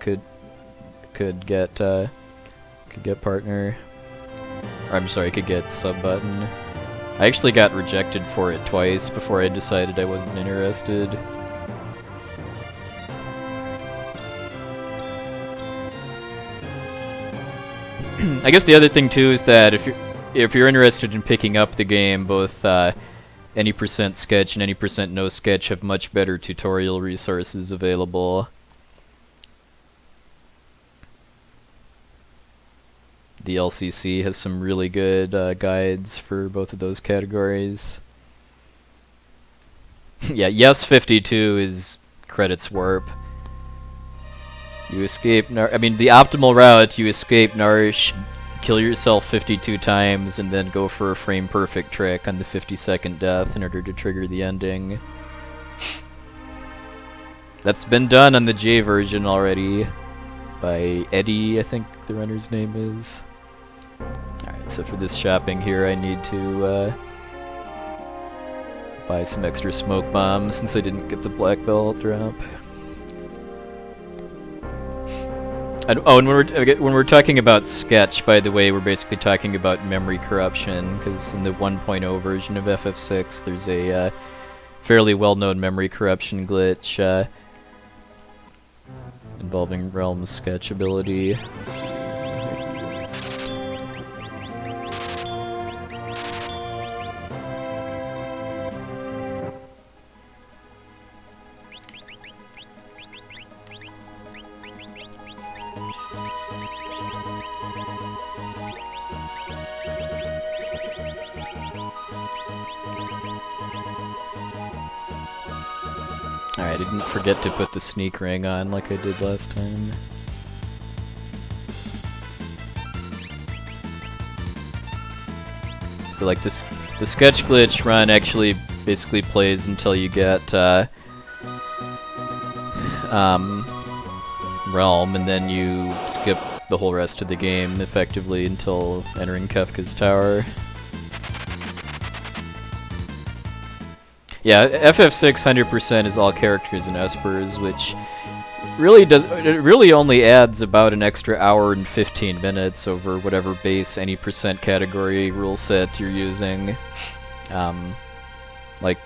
could get partner. Or, I'm sorry, I could get sub button. I actually got rejected for it twice before I decided I wasn't interested. I guess the other thing too is that if you're interested in picking up the game, both any % sketch and any % no sketch have much better tutorial resources available. The LCC has some really good guides for both of those categories. Yeah, yes 52 is credits warp. You escape I mean, the optimal route, you escape Narshe, kill yourself 52 times, and then go for a frame perfect trick on the 52nd death in order to trigger the ending. That's been done on the J version already by Eddie, I think the runner's name is. Alright, so for this shopping here, I need to buy some extra smoke bombs since I didn't get the black belt drop. Oh, and when we're talking about sketch, by the way, we're basically talking about memory corruption, because in the 1.0 version of FF6, there's a fairly well-known memory corruption glitch involving Realm's sketch ability. Alright, I didn't forget to put the sneak ring on like I did last time. So like the sketch glitch run actually basically plays until you get Realm, and then you skip the whole rest of the game effectively until entering Kefka's tower. Yeah, FF6 100% is all characters and espers, which really only adds about an extra hour and 15 minutes over whatever base any % category rule set you're using. Like,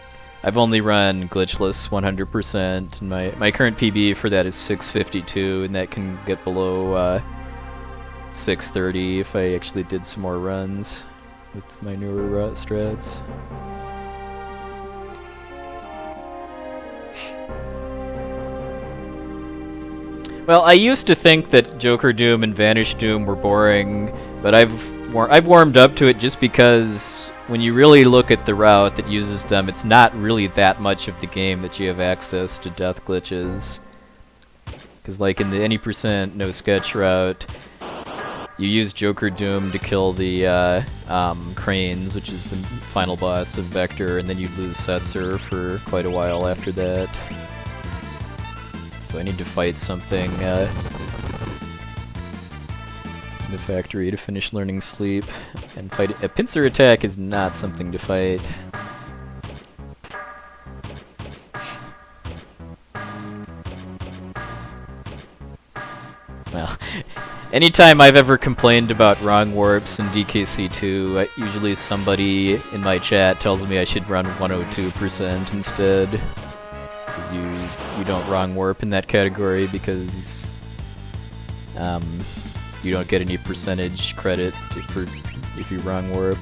I've only run glitchless 100%, and my current PB for that is 652, and that can get below 630 if I actually did some more runs with my newer strats. Well, I used to think that Joker Doom and Vanish Doom were boring, but I've warmed up to it just because when you really look at the route that uses them, it's not really that much of the game that you have access to death glitches. Because like in the any % no sketch route, you use Joker Doom to kill the Cranes, which is the final boss of Vector, and then you lose Setzer for quite a while after that. So I need to fight something in the factory to finish learning sleep. And fight a pincer attack is not something to fight. Well, anytime I've ever complained about wrong warps in DKC2, usually somebody in my chat tells me I should run 102% instead. Because you don't wrong warp in that category because you don't get any percentage credit if you wrong warp.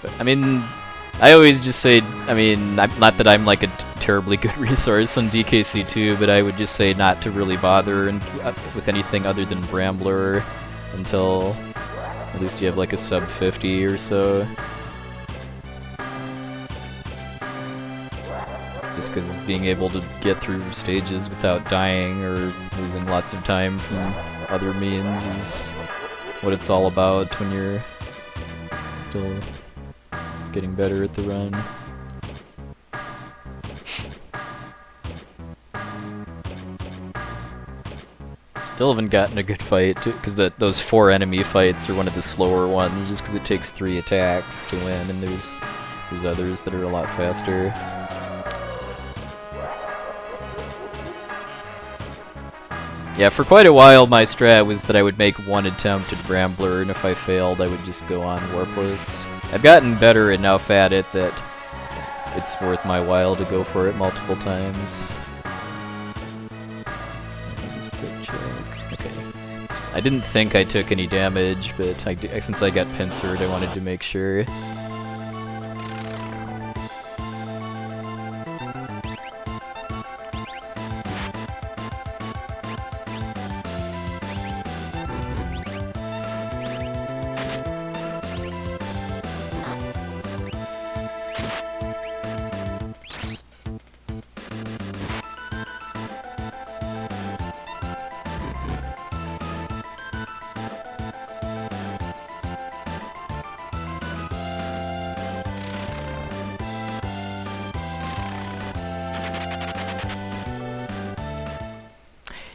But, I mean, I always just say, I mean, not that I'm like a terribly good resource on DKC2, but I would just say not to really bother with anything other than Brambler until at least you have like a sub 50 or so. Just because being able to get through stages without dying or losing lots of time from other means is what it's all about when you're still getting better at the run. Still haven't gotten a good fight, because those 4 enemy fights are one of the slower ones, just because it takes 3 attacks to win, and there's There's others that are a lot faster. Yeah, for quite a while my strat was that I would make one attempt at Rambler, and if I failed I would just go on Warpless. I've gotten better enough at it that it's worth my while to go for it multiple times. Just quick check. Okay. I didn't think I took any damage, but since I got pincered I wanted to make sure.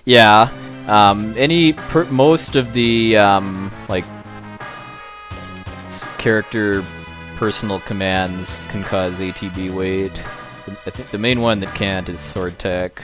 Yeah, most of the, like, character personal commands can cause ATB weight. I think the main one that can't is Sword Tech.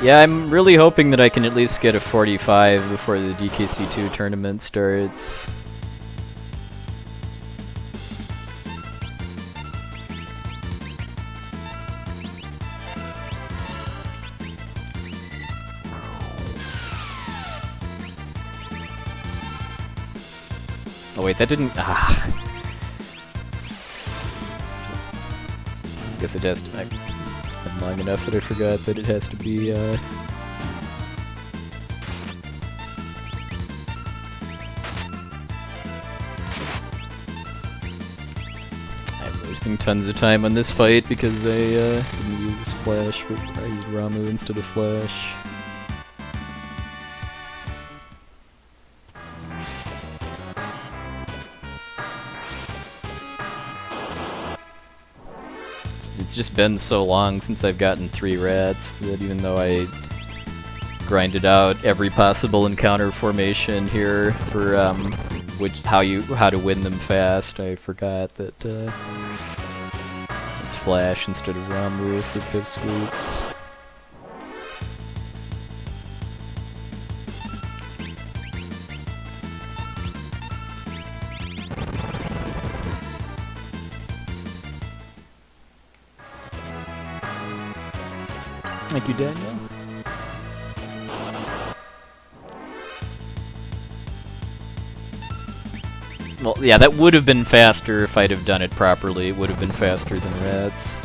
Yeah, I'm really hoping that I can at least get a 45 before the DKC2 tournament starts. Oh wait, that didn't... I guess it has to... It's been long enough that I forgot that it has to be, I'm wasting tons of time on this fight because I didn't use Flash, but I used Ramuh instead of Flash. It's just been so long since I've gotten 3 rats that even though I grinded out every possible encounter formation here for how to win them fast, I forgot that it's Flash instead of Ramuh for Pipsqueaks. Thank you, Daniel. Well, yeah, that would have been faster if I'd have done it properly. It would have been faster than rats.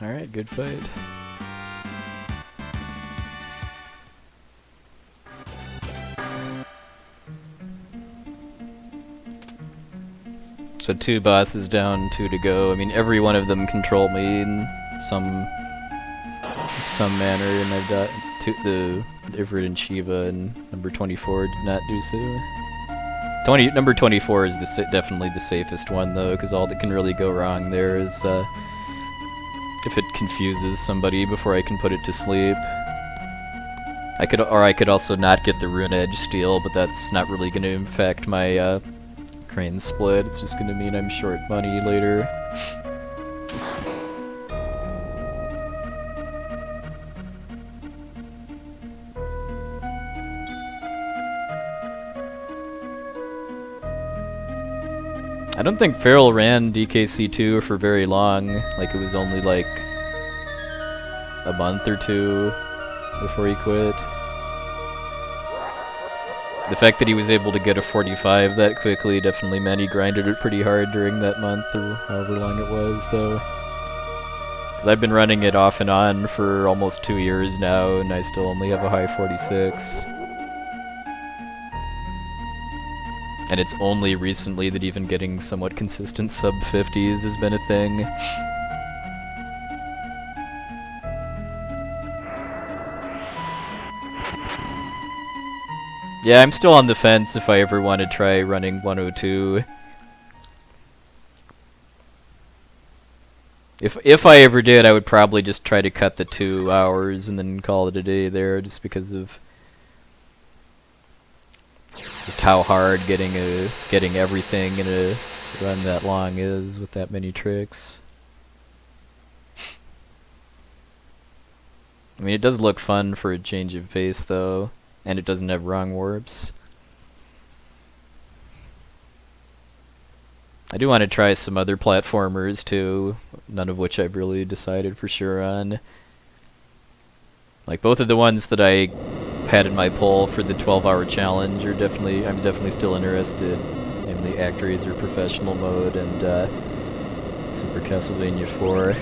Alright, good fight. So 2 bosses down, 2 to go. I mean, every one of them control me in some manner, and I've got the Ivrid and Shiva, and number 24 did not do so. Number 24 is definitely the safest one, though, because all that can really go wrong there is if it confuses somebody before I can put it to sleep. I could also not get the Rune Edge steal, but that's not really going to affect my Crane split. It's just going to mean I'm short money later. I don't think Farrell ran DKC2 for very long. Like, it was only like a month or two before he quit. The fact that he was able to get a 45 that quickly definitely meant he grinded it pretty hard during that month, or however long it was, though. Because I've been running it off and on for almost 2 years now, and I still only have a high 46. And it's only recently that even getting somewhat consistent sub-50s has been a thing. Yeah, I'm still on the fence if I ever want to try running 102. If I ever did, I would probably just try to cut the 2 hours and then call it a day there, just because of just how hard getting everything in a run that long is with that many tricks. I mean, it does look fun for a change of pace, though, and it doesn't have wrong warps. I do want to try some other platformers, too, none of which I've really decided for sure on. Like, both of the ones that I had in my poll for the 12-hour challenge are I'm definitely still interested, namely ActRaiser Professional Mode and Super Castlevania 4.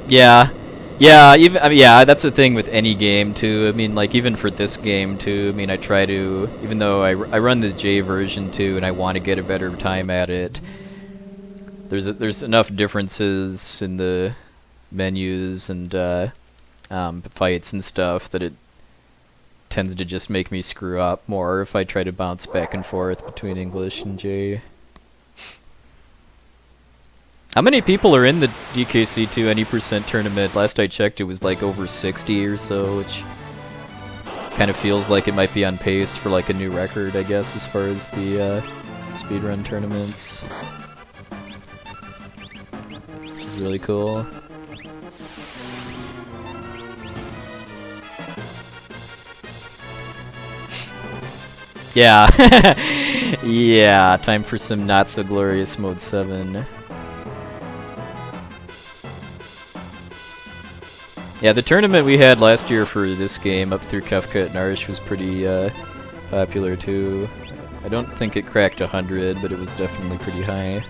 Yeah. Yeah, yeah, that's the thing with any game too. I mean, like, even for this game too, I mean, I try to, even though I run the J version too and I want to get a better time at it, there's enough differences in the menus and fights and stuff that it tends to just make me screw up more if I try to bounce back and forth between English and J. How many people are in the DKC2 any percent tournament? Last I checked, it was like over 60 or so, which kind of feels like it might be on pace for like a new record, I guess, as far as the speedrun tournaments. Which is really cool. Yeah. Yeah, time for some not so glorious mode 7. Yeah, the tournament we had last year for this game up through Kefka and Arsh was pretty popular too. I don't think it cracked 100, but it was definitely pretty high.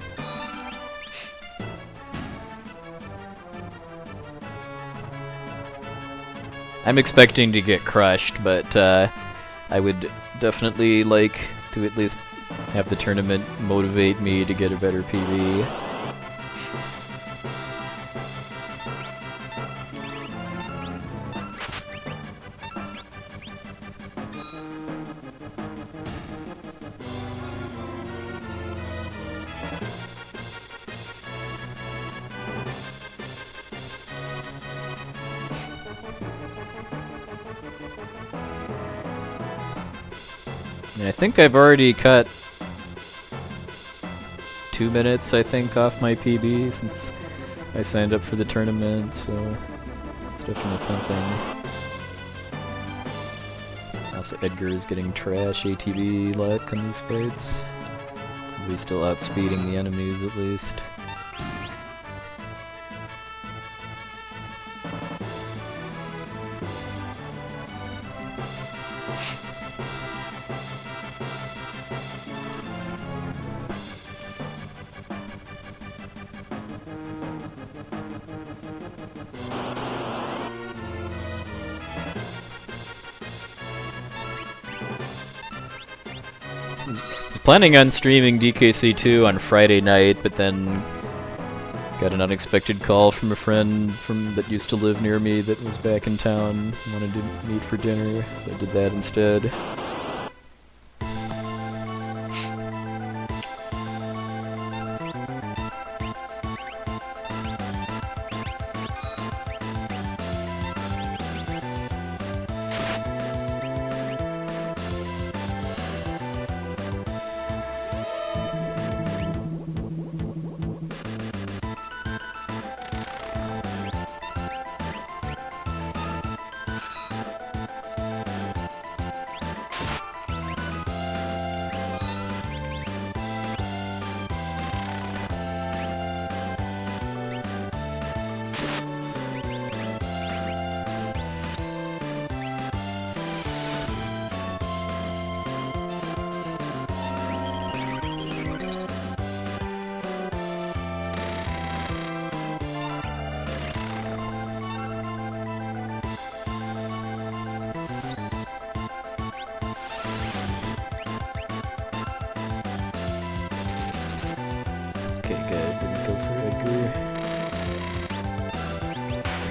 I'm expecting to get crushed, but I would definitely like to at least have the tournament motivate me to get a better PB. I think I've already cut 2 minutes, I think, off my PB since I signed up for the tournament, so it's definitely something. Also, Edgar is getting trash ATB luck on these fights. He's still outspeeding the enemies, at least. was planning on streaming DKC2 on Friday night, but then got an unexpected call from a friend that used to live near me that was back in town, wanted to meet for dinner, so I did that instead.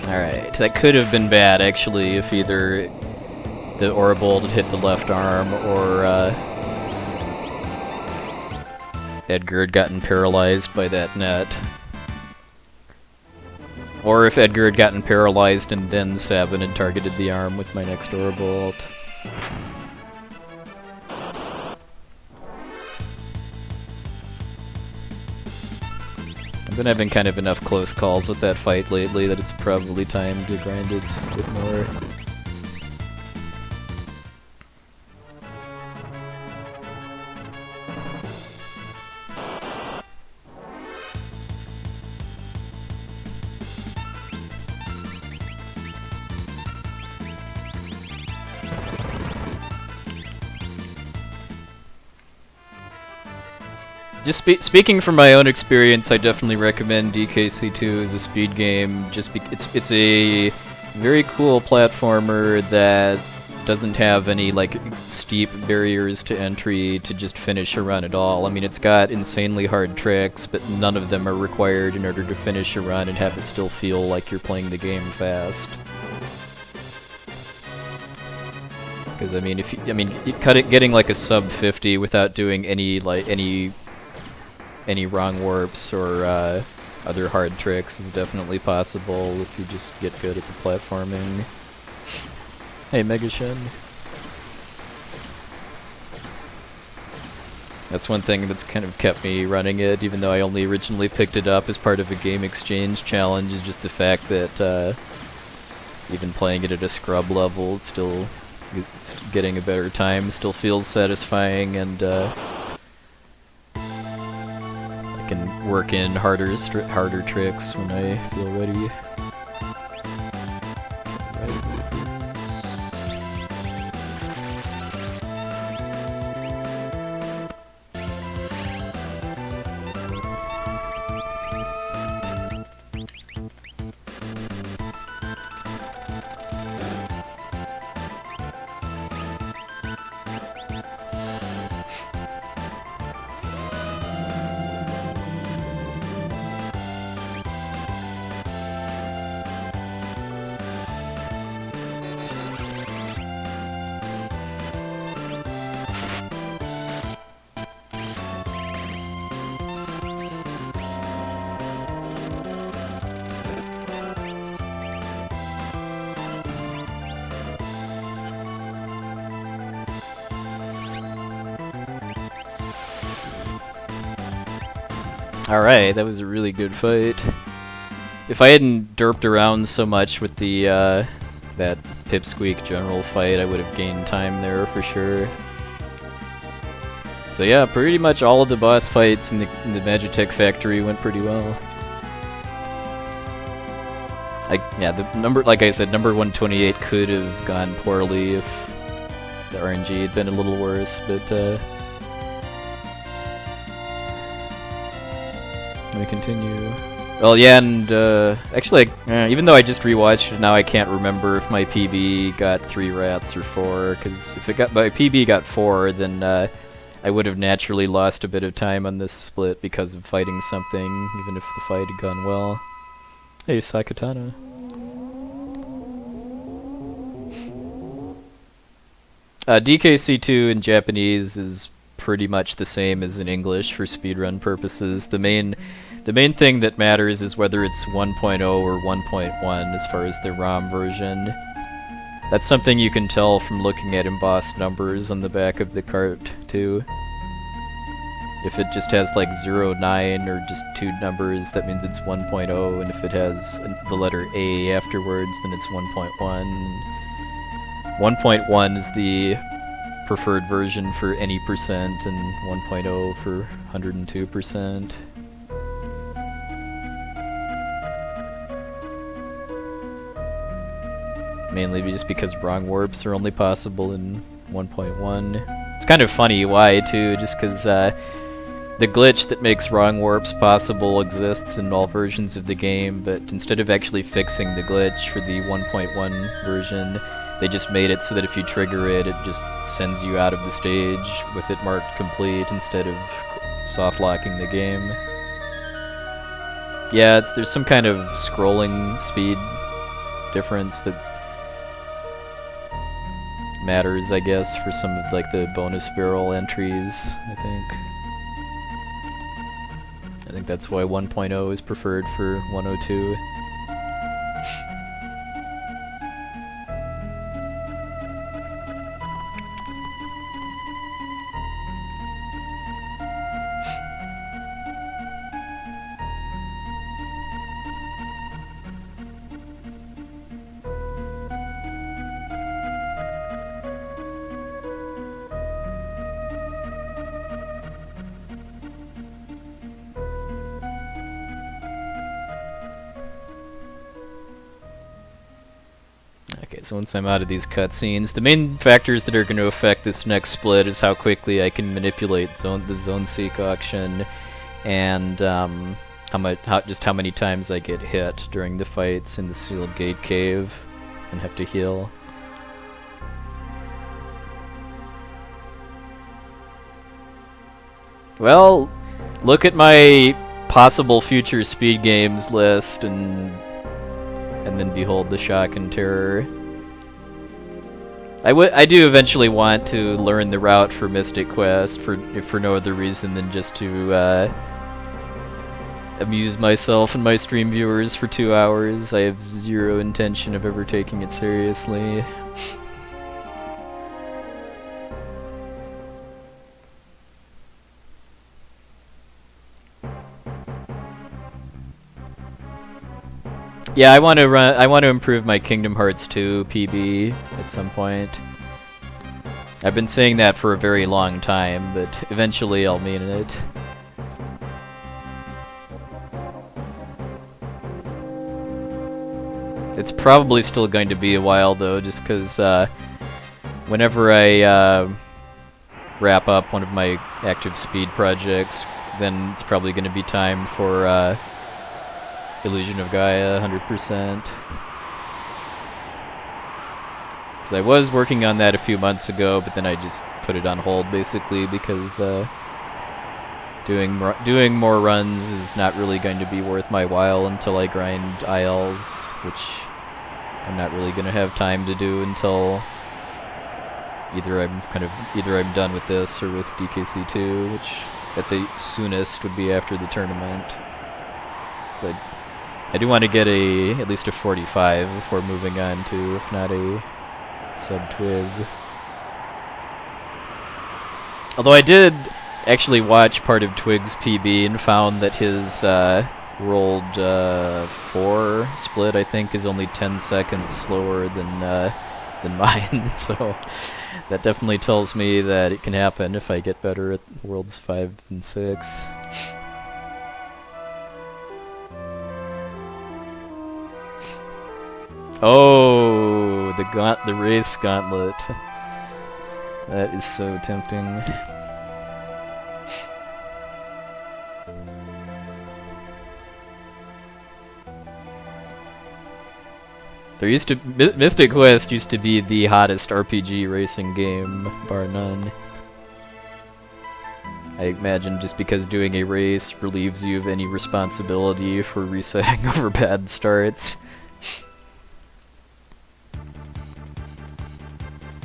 Alright, that could have been bad actually if either the aura bolt had hit the left arm or Edgar had gotten paralyzed by that net. Or if Edgar had gotten paralyzed and then Sabin had targeted the arm with my next aura bolt. I've been having kind of enough close calls with that fight lately that it's probably time to grind it a bit more. Just speaking from my own experience, I definitely recommend DKC2 as a speed game. It's a very cool platformer that doesn't have any like steep barriers to entry to just finish a run at all. I mean, it's got insanely hard tricks, but none of them are required in order to finish a run and have it still feel like you're playing the game fast. Because I mean, getting like a sub 50 without doing any wrong warps or other hard tricks is definitely possible if you just get good at the platforming. Hey, Megashin. That's one thing that's kind of kept me running it, even though I only originally picked it up as part of a game exchange challenge, is just the fact that even playing it at a scrub level, it's still getting a better time still feels satisfying, and I can work in harder tricks when I feel ready. Alright, that was a really good fight. If I hadn't derped around so much with the that Pipsqueak general fight, I would have gained time there for sure. So yeah, pretty much all of the boss fights in the Magitech factory went pretty well. Like I said, number 128 could have gone poorly if the RNG had been a little worse, but let me continue. Well, yeah, and actually, even though I just rewatched it now, I can't remember if my PB got 3 rats or 4. Because if my PB got 4, then I I would have naturally lost a bit of time on this split because of fighting something, even if the fight had gone well. Hey, Sakatana. DKC2 in Japanese is pretty much the same as in English for speedrun purposes. The main thing that matters is whether it's 1.0 or 1.1 as far as the ROM version. That's something you can tell from looking at embossed numbers on the back of the cart, too. If it just has like 0, 9, or just 2 numbers, that means it's 1.0, and if it has the letter A afterwards, then it's 1.1. 1.1 is the preferred version for any percent, and 1.0 for 102%. Mainly just because wrong warps are only possible in 1.1. It's kind of funny why, too, just because the glitch that makes wrong warps possible exists in all versions of the game, but instead of actually fixing the glitch for the 1.1 version, they just made it so that if you trigger it, it just sends you out of the stage with it marked complete instead of soft locking the game. Yeah, there's some kind of scrolling speed difference that matters, I guess, for some of like the bonus barrel entries, I think that's why 1.0 is preferred for 102. Okay, so once I'm out of these cutscenes, the main factors that are going to affect this next split is how quickly I can manipulate the Zone Seek auction, and just how many times I get hit during the fights in the Sealed Gate Cave and have to heal. Well, look at my possible future speed games list and then behold the shock and terror. I do eventually want to learn the route for Mystic Quest for no other reason than just to amuse myself and my stream viewers for 2 hours. I have zero intention of ever taking it seriously. Yeah, I want to improve my Kingdom Hearts 2 PB at some point. I've been saying that for a very long time, but eventually I'll mean it. It's probably still going to be a while though, just because whenever I wrap up one of my active speed projects, then it's probably going to be time for Illusion of Gaia 100%. Because I was working on that a few months ago, but then I just put it on hold basically because doing more runs is not really going to be worth my while until I grind ILs, which I'm not really going to have time to do until either I'm done with this or with DKC2, which at the soonest would be after the tournament. So I do want to get at least a 45 before moving on to, if not a sub-twig. Although I did actually watch part of Twig's PB and found that his rolled 4 split, I think, is only 10 seconds slower than mine, so that definitely tells me that it can happen if I get better at Worlds 5 and 6. Oh, the race gauntlet. That is so tempting. Mystic Quest used to be the hottest RPG racing game, bar none. I imagine just because doing a race relieves you of any responsibility for resetting over bad starts.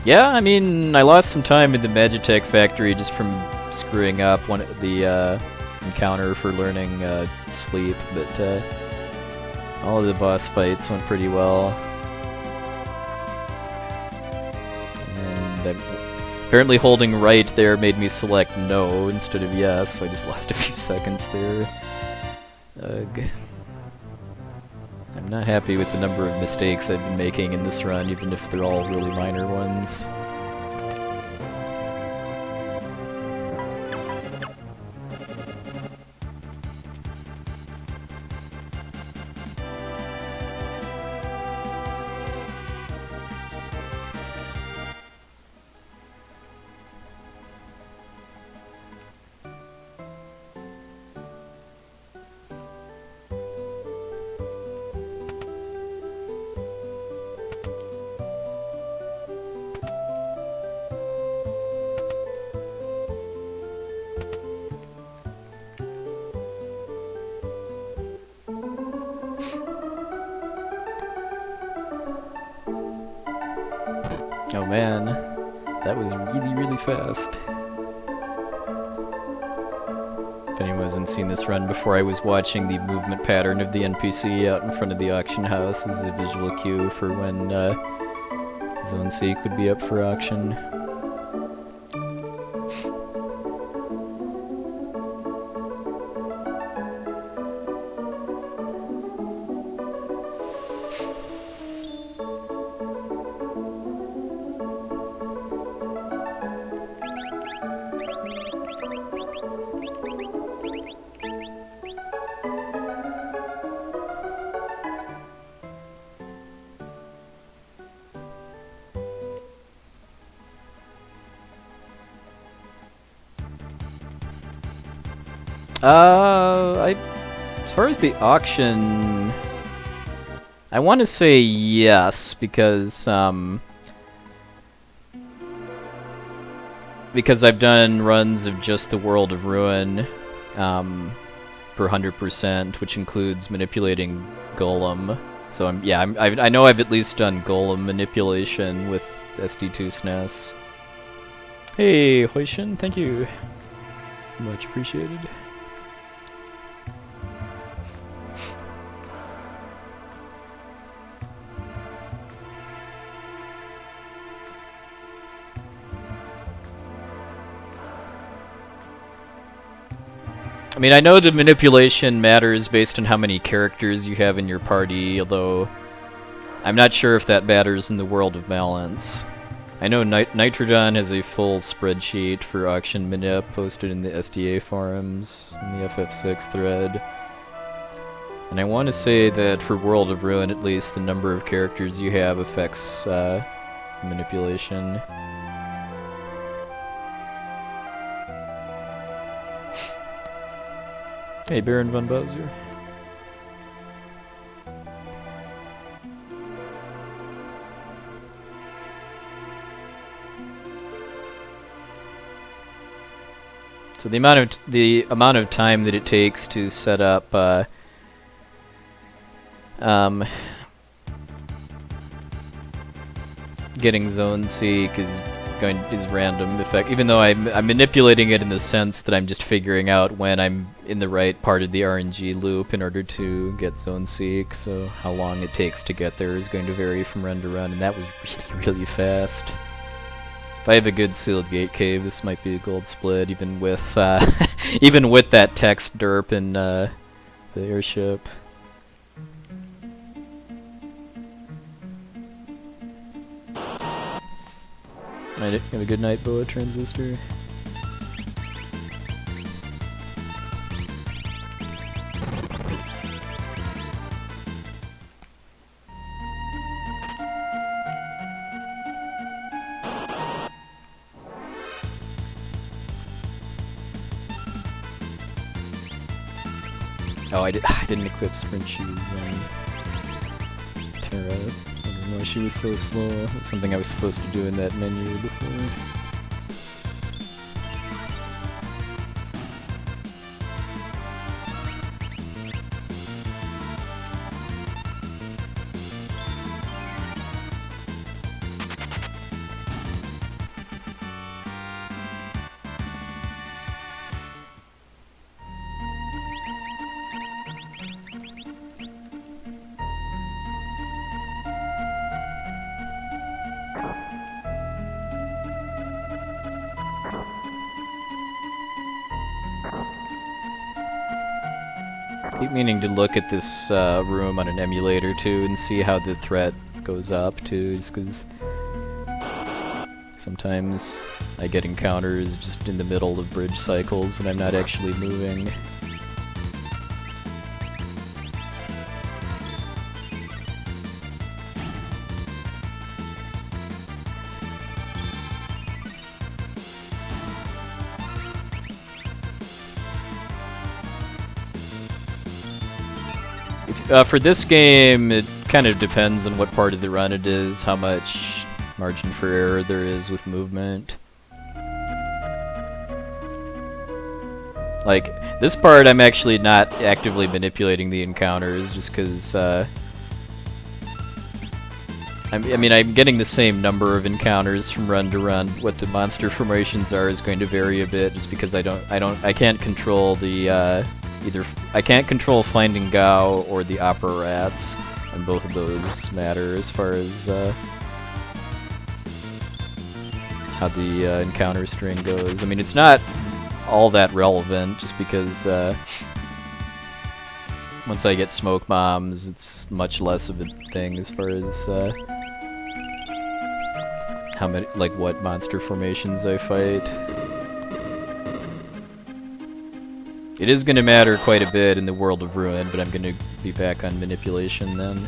Yeah, I mean, I lost some time in the Magitech factory just from screwing up the encounter for learning sleep, but all of the boss fights went pretty well. And apparently holding right there made me select no instead of yes, so I just lost a few seconds there. Ugh. I'm not happy with the number of mistakes I've been making in this run, even if they're all really minor ones. Oh man, that was really, really fast. If anyone hasn't seen this run before, I was watching the movement pattern of the NPC out in front of the auction house as a visual cue for when Zone Seek would be up for auction. As far as the auction, I want to say yes, because I've done runs of just the World of Ruin for 100%, which includes manipulating Golem. So I know I've at least done Golem manipulation with SD2 SNES. Hey, Hoishin, thank you. Much appreciated. I mean, I know the manipulation matters based on how many characters you have in your party, although I'm not sure if that matters in the world of balance. I know Nitrodon has a full spreadsheet for auction manip posted in the SDA forums, in the FF6 thread. And I want to say that for World of Ruin, at least, the number of characters you have affects manipulation. Hey, Baron von Bowser. So the amount of time that it takes to set up getting Zone Seek is random effect, even though I'm manipulating it in the sense that I'm just figuring out when I'm in the right part of the RNG loop in order to get Zone Seek, so how long it takes to get there is going to vary from run to run, and that was really, really fast. If I have a good sealed gate cave, this might be a gold split, even with even with that text derp in the airship. Have a good night, Boa Transistor. Oh, I didn't equip sprint shoes on Terra. I don't know why she was so slow. It was something I was supposed to do in that menu before. keep meaning to look at this room on an emulator too and see how the threat goes up too, just because sometimes I get encounters just in the middle of bridge cycles when I'm not actually moving. For this game, it kind of depends on what part of the run it is, how much margin for error there is with movement. Like, this part I'm actually not actively manipulating the encounters, just because, I mean, I'm getting the same number of encounters from run to run. What the monster formations are is going to vary a bit, just because I can't control the, I can't control finding Gao or the Opera Rats, and both of those matter as far as how the encounter string goes. I mean, it's not all that relevant, just because once I get smoke bombs, it's much less of a thing as far as how many, like, what monster formations I fight. It is going to matter quite a bit in the World of Ruin, but I'm going to be back on manipulation then.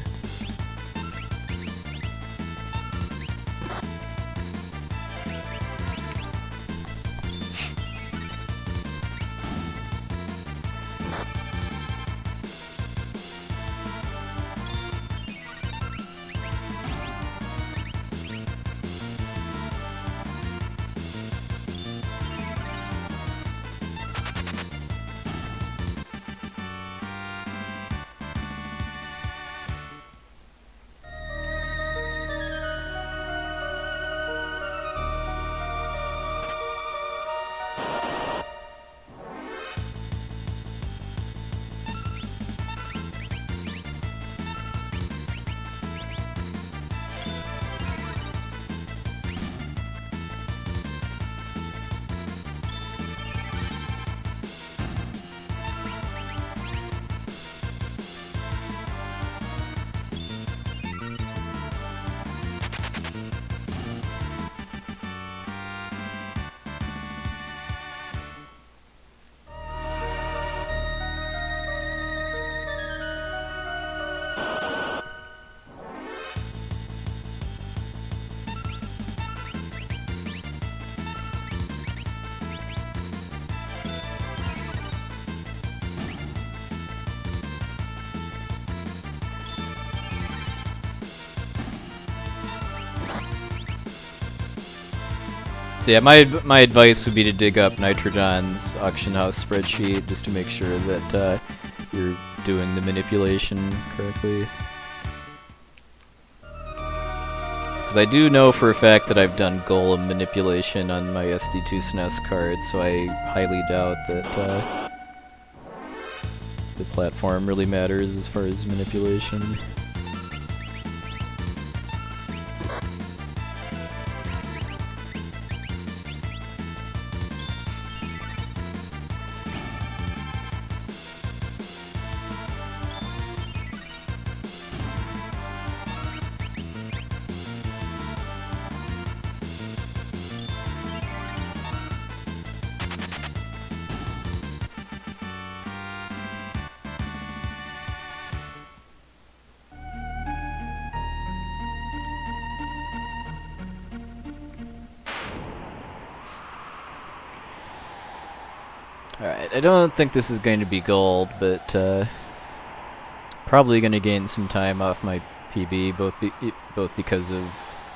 So yeah, my advice would be to dig up Nitrogen's auction house spreadsheet just to make sure that you're doing the manipulation correctly. Because I do know for a fact that I've done Golem manipulation on my SD2 SNES card, so I highly doubt that the platform really matters as far as manipulation. Alright, I don't think this is going to be gold, but probably going to gain some time off my PB, both because of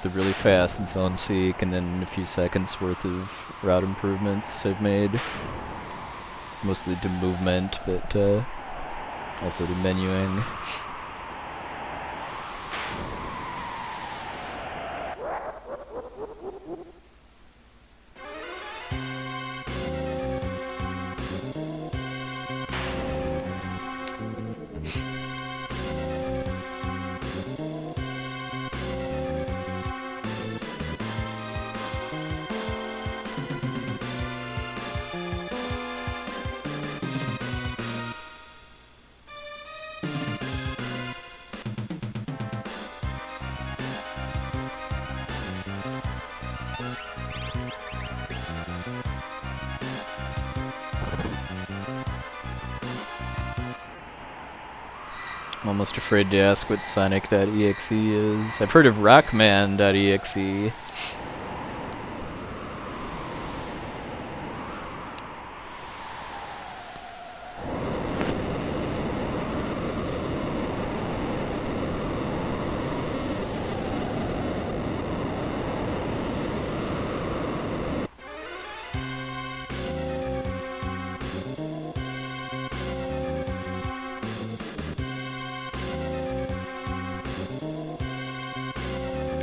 the really fast zone seek and then a few seconds worth of route improvements I've made. Mostly to movement, but also to menuing. I'm almost afraid to ask what Sonic.exe is. I've heard of Rockman.exe.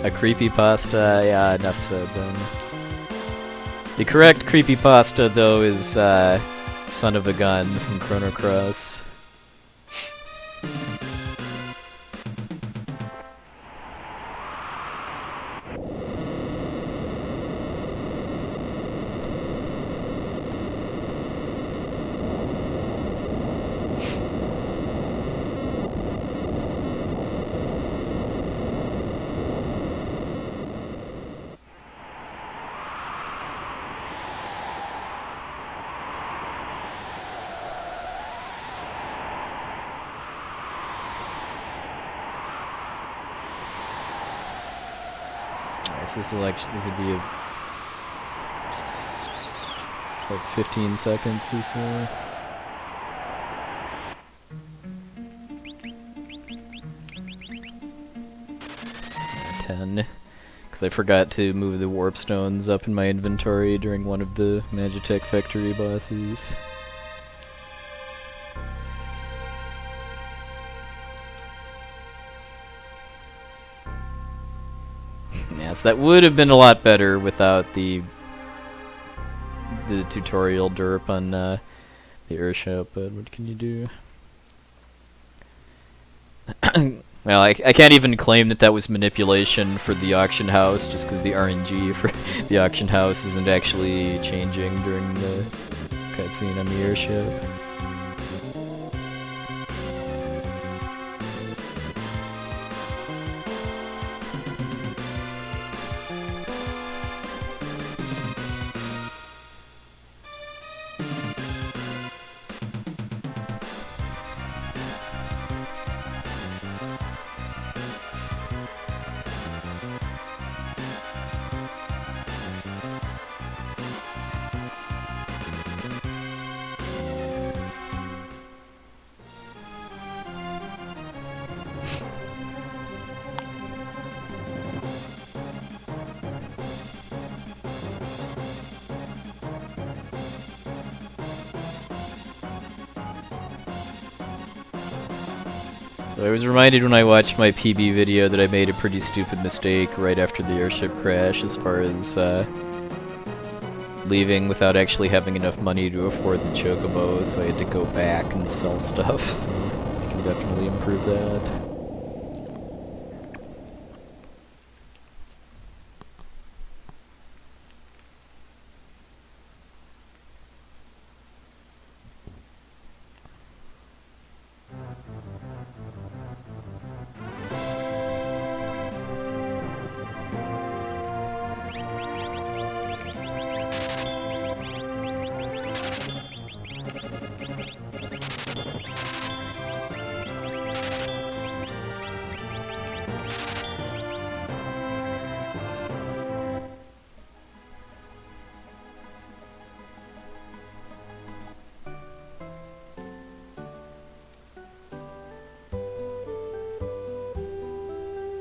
A creepypasta, yeah, enough said then. The correct creepypasta, though, is Son of a Gun from Chrono Cross. This would be like 15 seconds or so. Because I forgot to move the warp stones up in my inventory during one of the Magitech factory bosses. Yes, that would have been a lot better without the tutorial derp on the airship, but what can you do? Well, I can't even claim that was manipulation for the auction house, just because the RNG for the auction house isn't actually changing during the cutscene on the airship. So I was reminded when I watched my PB video that I made a pretty stupid mistake right after the airship crash as far as leaving without actually having enough money to afford the chocobo, so I had to go back and sell stuff, so I can definitely improve that.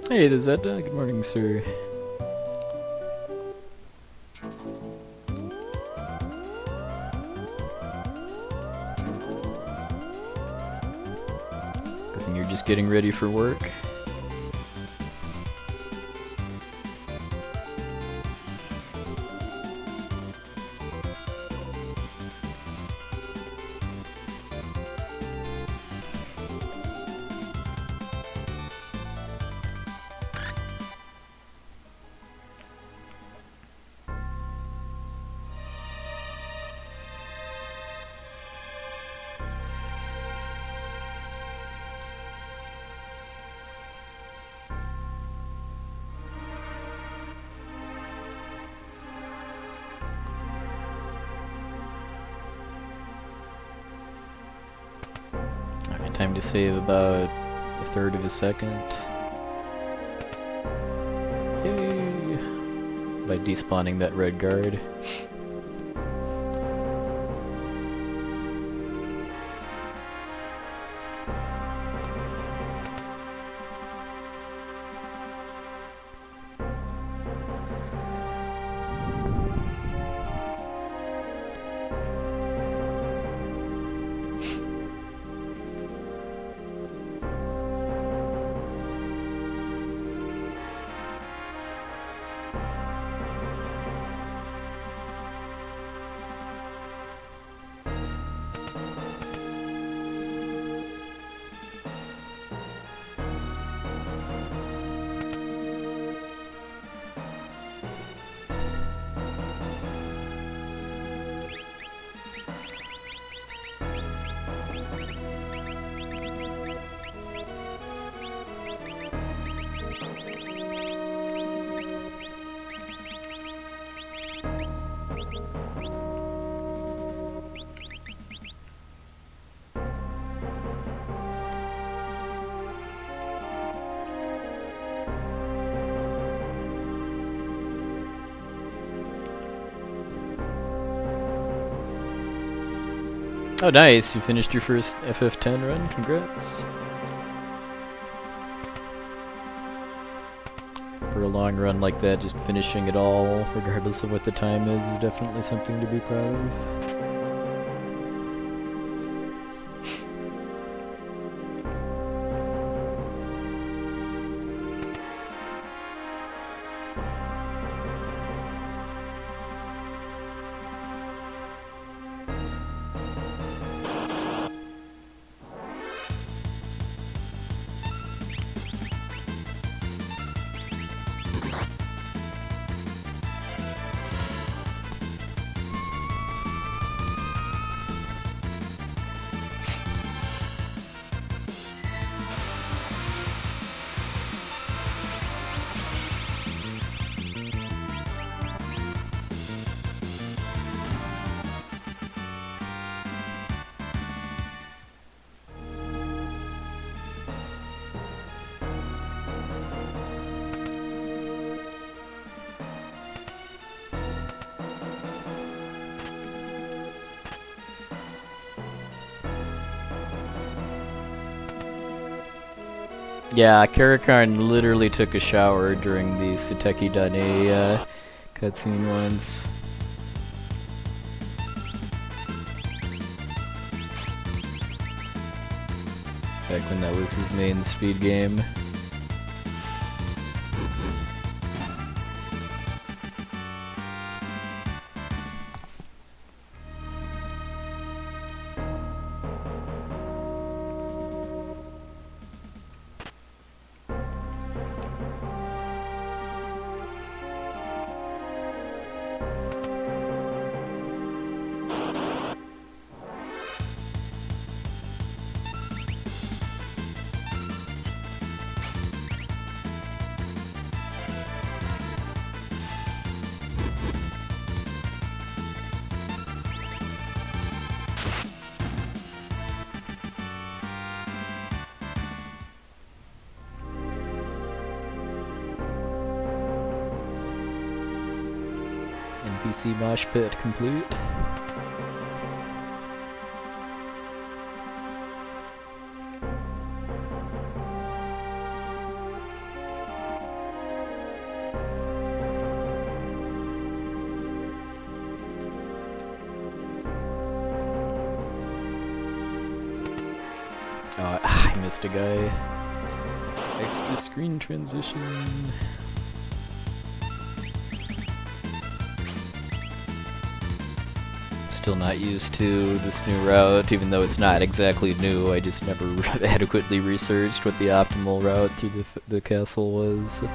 Hey, there's Zeta. Good morning, sir. Guessing you're just getting ready for work. Time to save about a third of a second. Yay! By despawning that red guard. Oh nice, you finished your first FF10 run, congrats. For a long run like that, just finishing it all, regardless of what the time is definitely something to be proud of. Yeah, Karakarn literally took a shower during the Suteki Dane cutscene once. Back when that was his main speed game. NPC mosh pit complete. Oh, I missed a guy. Extra screen transition. Still not used to this new route, even though it's not exactly new. I just never adequately researched what the optimal route through the castle was.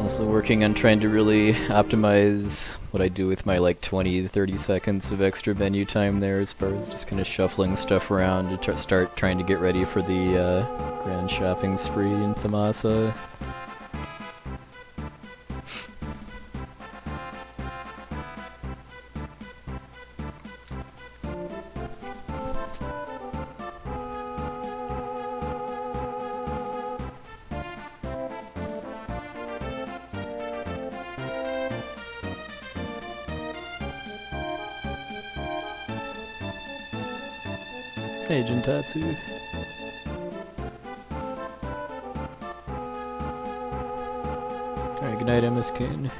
Also working on trying to really optimize what I do with my like 20 to 30 seconds of extra menu time there, as far as just kind of shuffling stuff around to start trying to get ready for the grand shopping spree in Thamasa. Hey, Jintatsu. Alright, good night, MS Kane.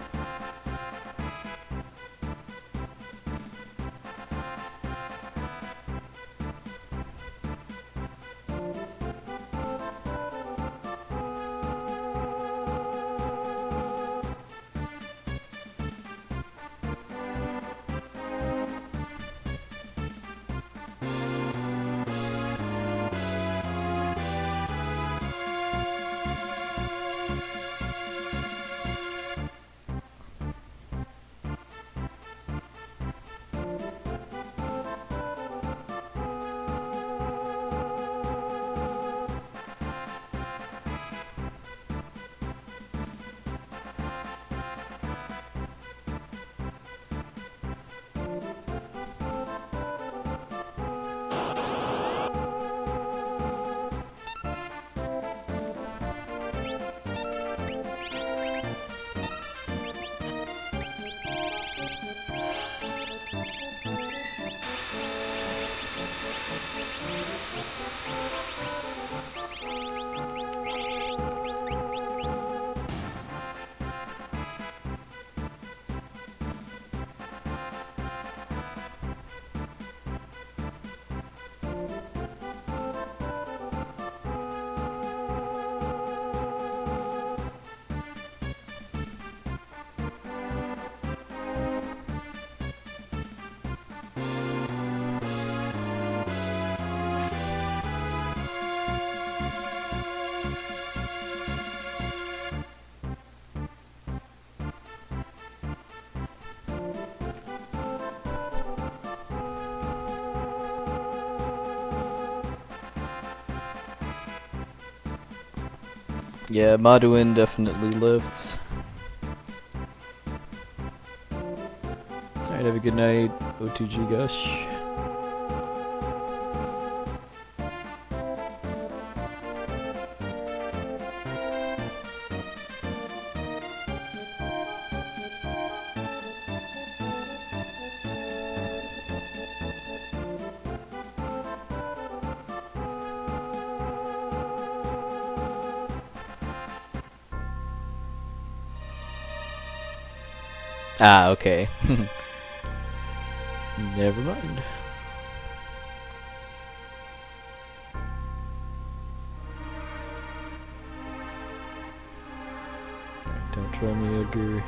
Yeah, Maduin definitely lifts. Alright, have a good night, O2G Gush. Ah, okay. Never mind. Don't try me, Edgar.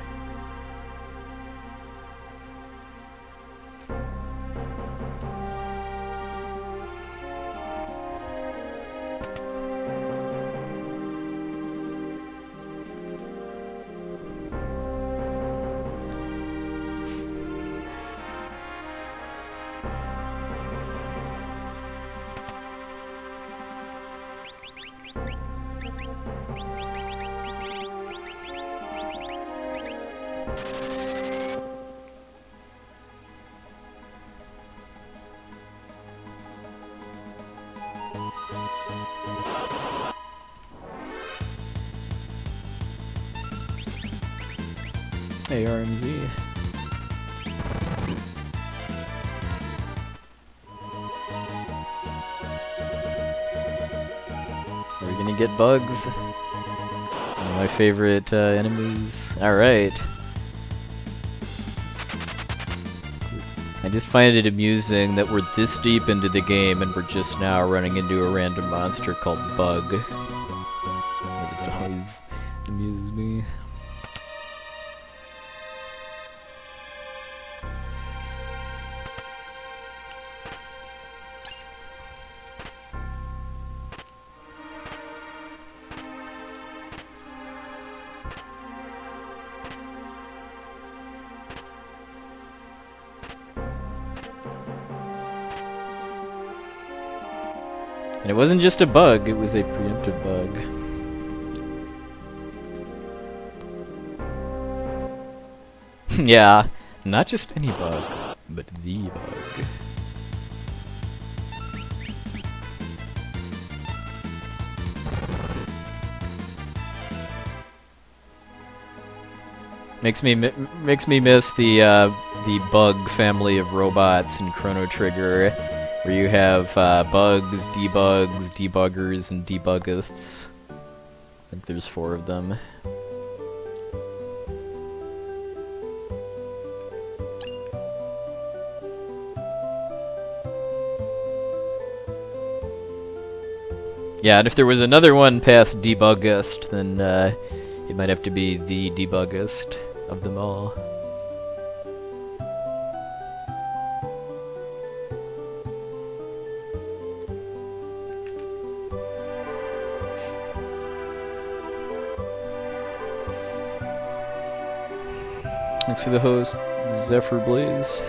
Hey, RMZ. Are we gonna get bugs? One of my favorite enemies. Alright. I just find it amusing that we're this deep into the game and we're just now running into a random monster called Bug. That just always amuses me. And it wasn't just a bug, it was a preemptive bug. Yeah, not just any bug, but the bug. Makes me miss the bug family of robots in Chrono Trigger, where you have bugs, debugs, debuggers, and debuggists. I think there's 4 of them. Yeah, and if there was another one past debuggist, then it might have to be the debuggist of them all. Thanks for the host, Zephyr Blaze.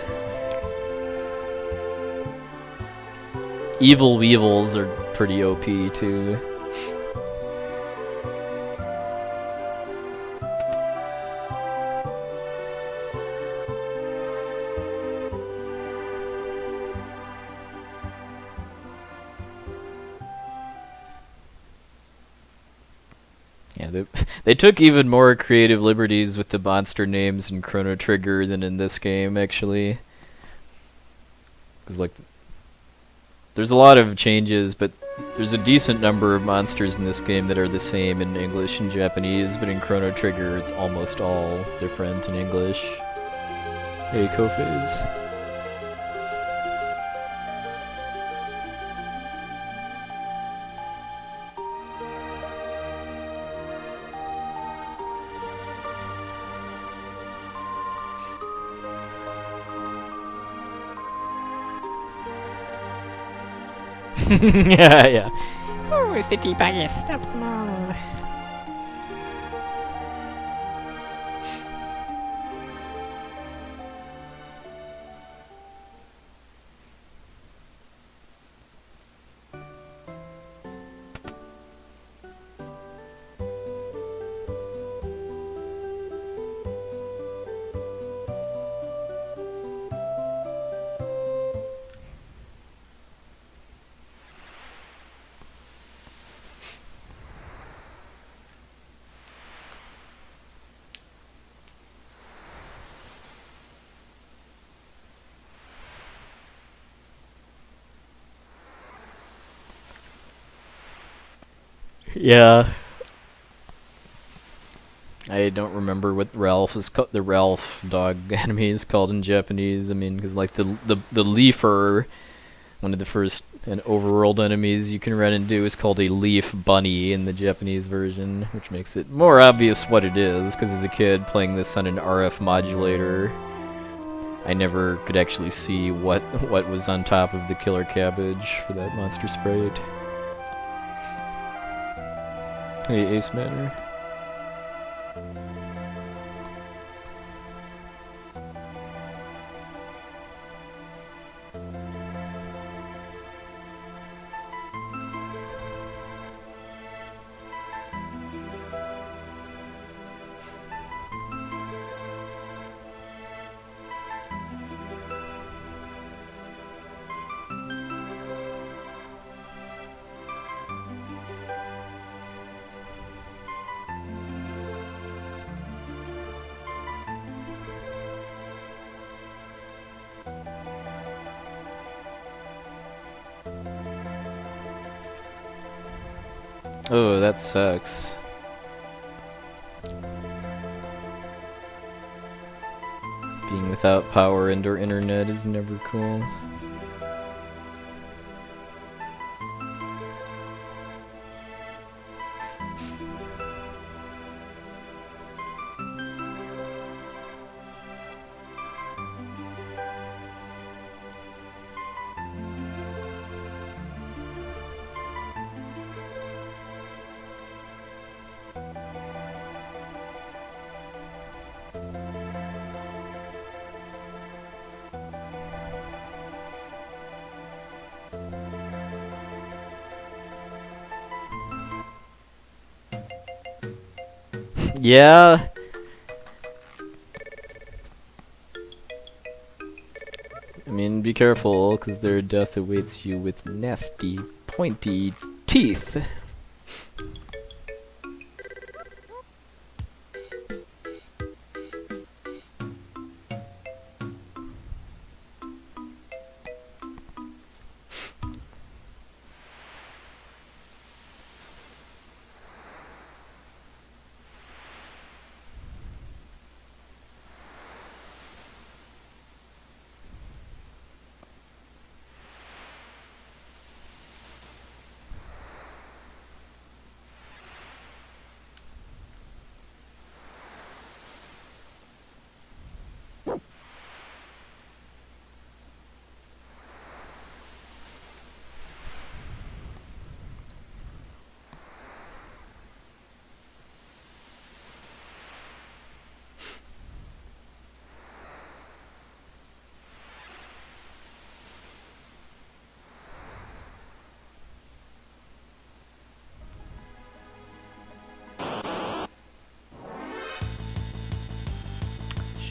Evil Weevils are pretty OP too. Yeah, they took even more creative liberties with the monster names in Chrono Trigger than in this game, actually. Because, like, there's a lot of changes, but there's a decent number of monsters in this game that are the same in English and Japanese, but in Chrono Trigger it's almost all different in English. Hey, Kophase. Yeah, yeah. Oh, it's the debuggist of them all. Yeah. I don't remember what Ralph is called. The Ralph dog enemy is called in Japanese. I mean, because like the Leafer, one of the first and overworld enemies you can run into, is called a Leaf Bunny in the Japanese version, which makes it more obvious what it is. Because as a kid playing this on an RF modulator, I never could actually see what was on top of the killer cabbage for that monster sprite. Hey, Ace Manor. Oh, that sucks. Being without power and or internet is never cool. Yeah. I mean, be careful, because their death awaits you with nasty, pointy teeth.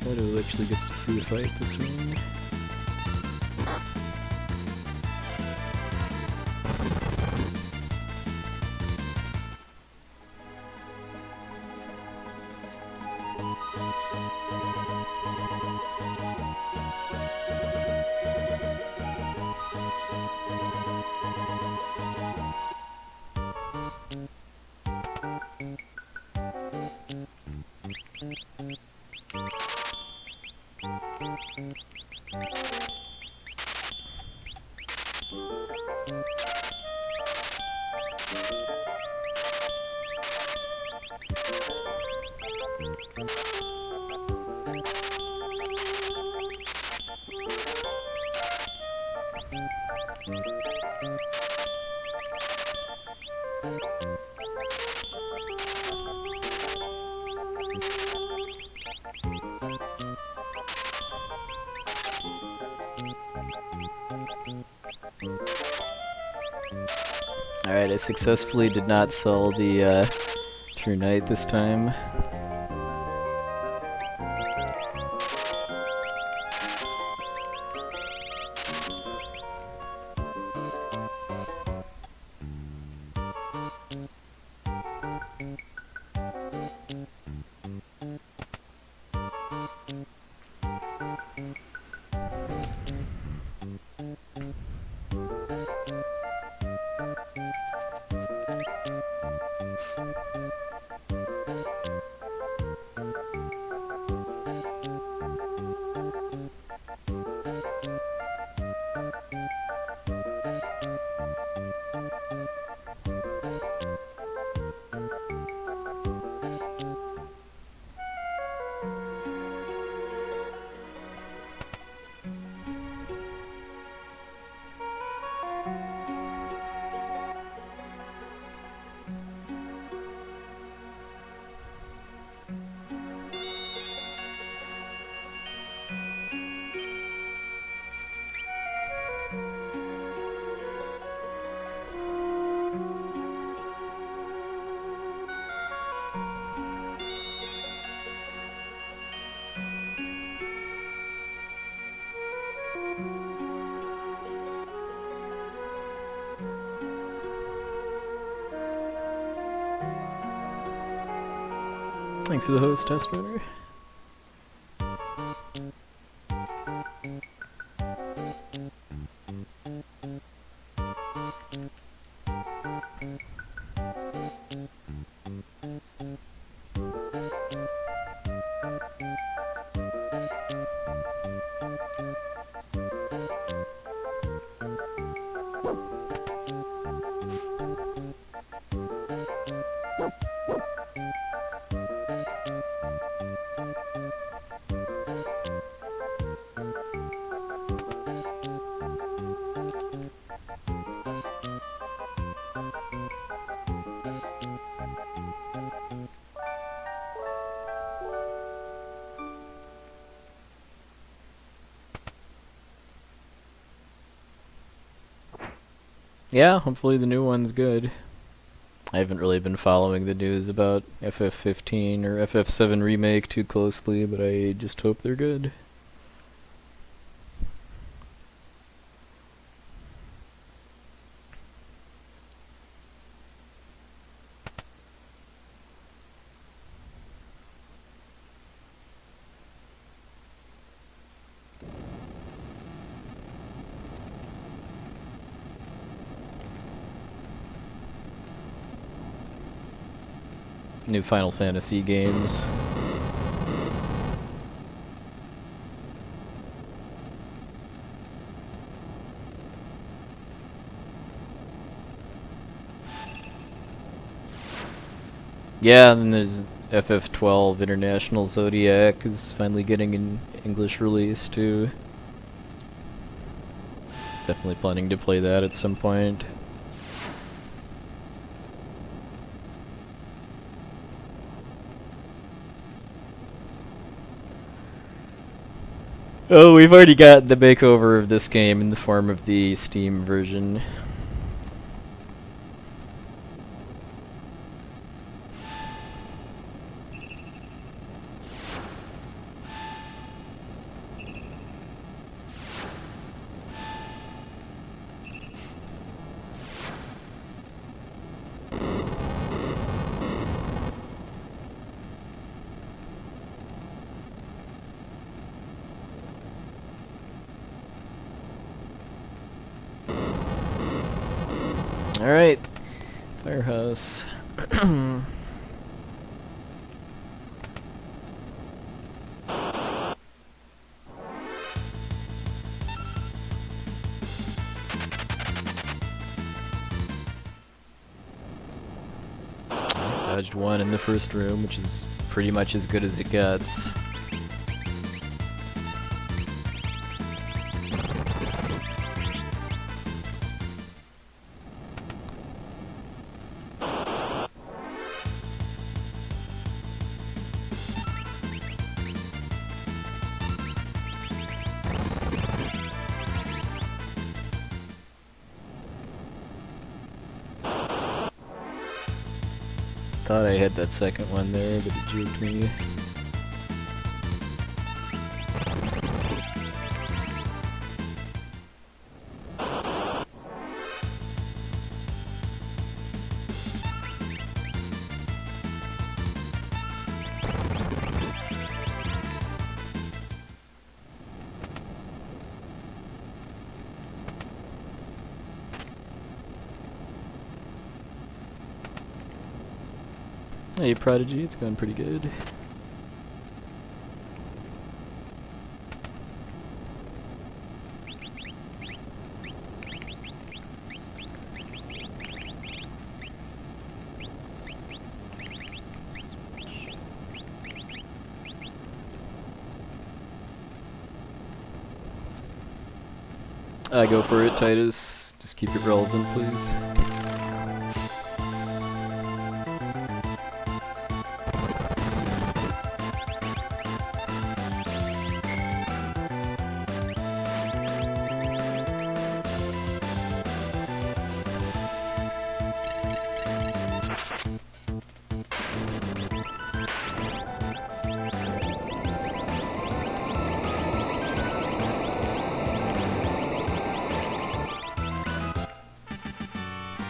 Shadow actually gets to see a fight this round. Alright, I successfully did not sell the True Knight this time. Thanks to the host, Test Runner. Yeah, hopefully the new one's good. I haven't really been following the news about FF15 or FF7 Remake too closely, but I just hope they're good. New Final Fantasy games. Yeah, and then there's FF12 International Zodiac is finally getting an English release too. Definitely planning to play that at some point. Oh, we've already got the makeover of this game in the form of the Steam version. Alright, Firehouse. Dodged one in the first room, which is pretty much as good as it gets. Thought I had that second one there, but it juked me. Hey Prodigy, it's going pretty good. Go for it, Titus. Just keep it relevant, please.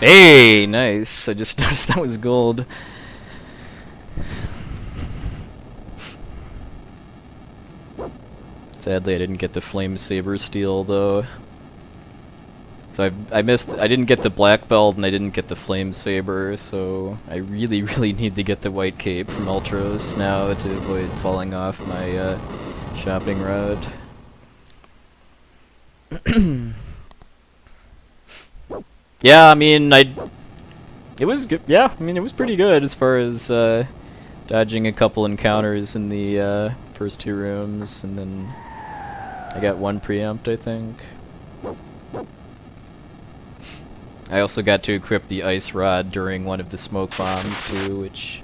Hey, nice. I just noticed that was gold. Sadly, I didn't get the Flame Saber Steel though. So I didn't get the Black Belt and I didn't get the Flame Saber, so I really need to get the White Cape from Ultros now to avoid falling off my shopping route. Yeah, I mean, it was good. Yeah, I mean, it was pretty good as far as dodging a couple encounters in the first two rooms, and then I got one preempt, I think. I also got to equip the Ice Rod during one of the smoke bombs too, which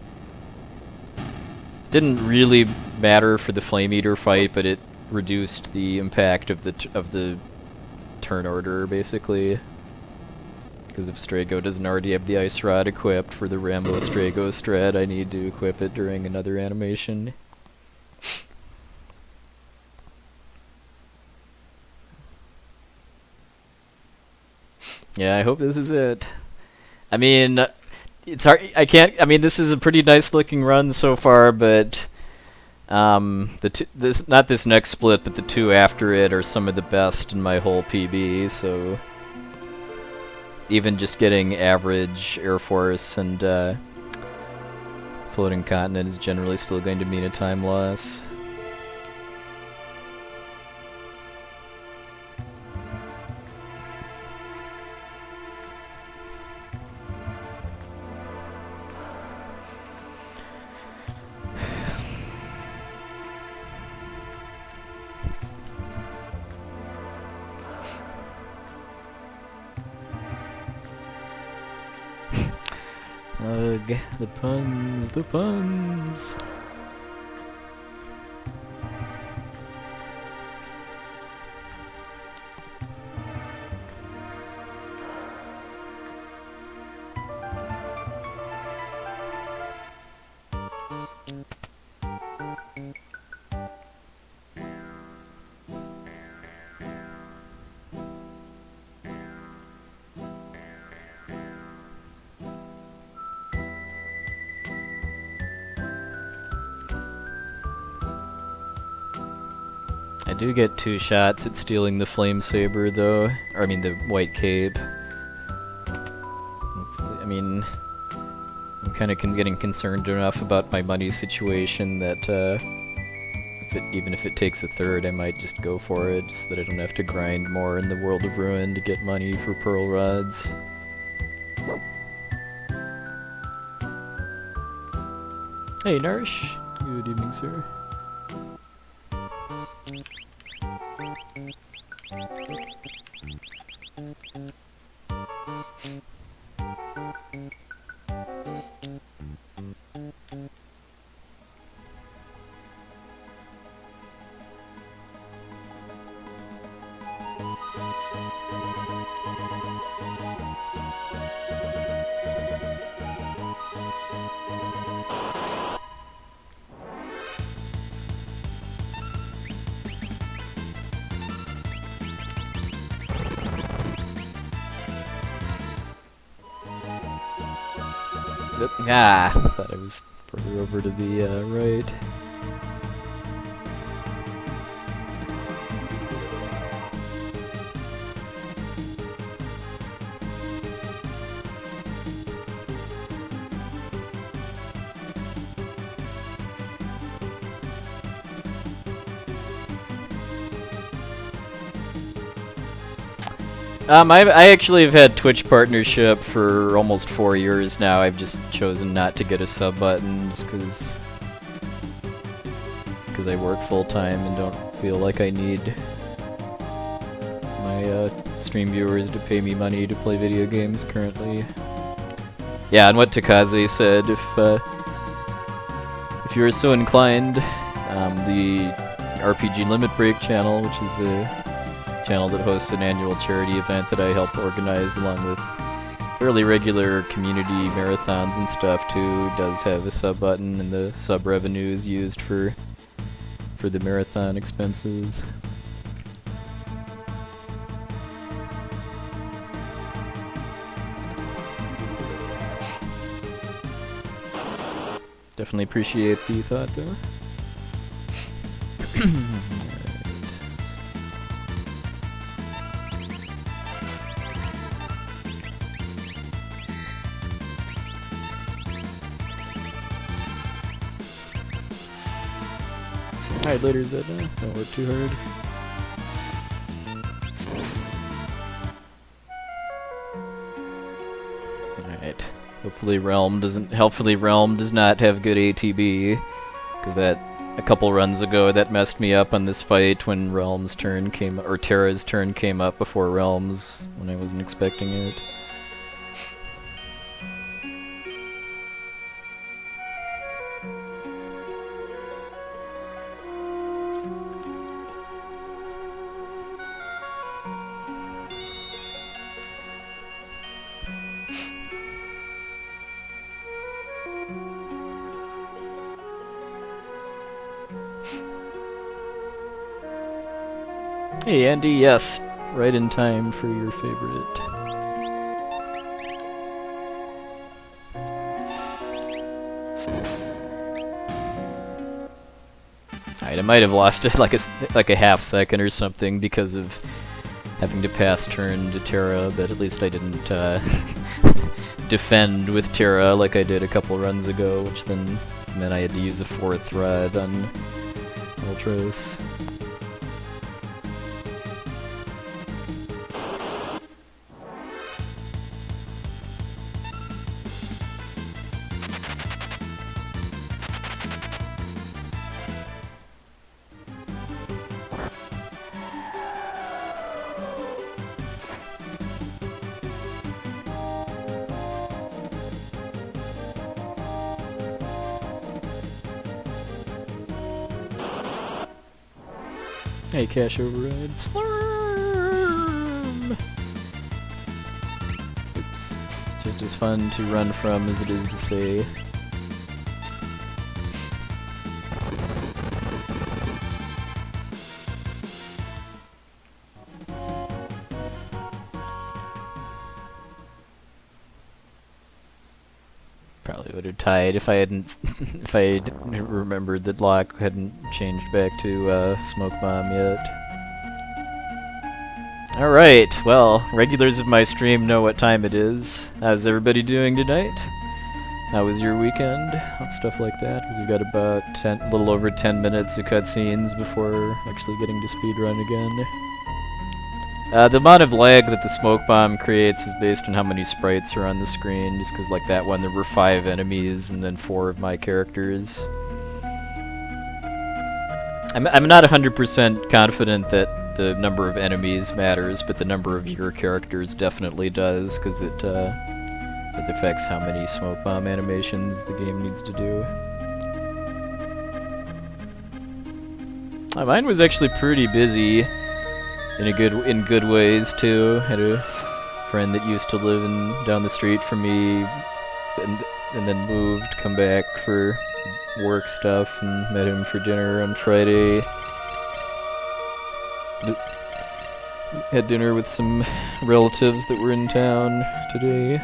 didn't really matter for the Flame Eater fight, but it reduced the impact of the turn order basically. Because if Strago doesn't already have the Ice Rod equipped for the Rambo Strago strat, I need to equip it during another animation. Yeah, I hope this is it. I mean, it's hard. I can't. I mean, this is a pretty nice looking run so far, but this not this next split, but the two after it are some of the best in my whole PB. So even just getting average Air Force and floating continent is generally still going to mean a time loss. Ugh, the puns, the puns. I do get 2 shots at stealing the Flame Saber, though. Or, I mean, the White Cape. Hopefully, I mean, I'm kind of getting concerned enough about my money situation that, even if it takes a third, I might just go for it, so that I don't have to grind more in the World of Ruin to get money for Pearl Rods. Hey, Nourish. Good evening, sir. Ah, thought I was further over to the right. I actually have had Twitch partnership for almost 4 years now. I've just chosen not to get a sub button just because I work full time and don't feel like I need my stream viewers to pay me money to play video games currently. Yeah, and what Takaze said, if you are so inclined, the RPG Limit Break channel, which is a channel that hosts an annual charity event that I help organize along with fairly regular community marathons and stuff too, does have a sub button, and the sub revenue is used for the marathon expenses. Definitely appreciate the thought though. Alright, later Zedna. Don't work too hard. Alright. Hopefully Realm does not have good ATB. Because that, a couple runs ago, that messed me up on this fight when Realm's turn came, or Terra's turn came up before Realm's, when I wasn't expecting it. Hey Andy, yes, right in time for your favorite. Alright, I might have lost it like a half second or something because of having to pass turn to Terra, but at least I didn't defend with Terra like I did a couple runs ago, which then meant I had to use a 4th rod on Ultros. Hey, Cash Override. Slurm! Oops. Just as fun to run from as it is to say. Probably would have tied if I hadn't if I had remembered that Locke hadn't changed back to Smoke Bomb yet. Alright, well, regulars of my stream know what time it is. How's everybody doing tonight? How was your weekend? Stuff like that, because we've got about a little over 10 minutes of cutscenes before actually getting to speedrun again. The amount of lag that the smoke bomb creates is based on how many sprites are on the screen, just because like that one there were 5 enemies and then 4 of my characters. I'm not 100% confident that the number of enemies matters, but the number of your characters definitely does, because it affects how many smoke bomb animations the game needs to do. Mine was actually pretty busy. In good ways too. Had a friend that used to live down the street from me, and then moved, come back for work stuff, and met him for dinner on Friday. Had dinner with some relatives that were in town today.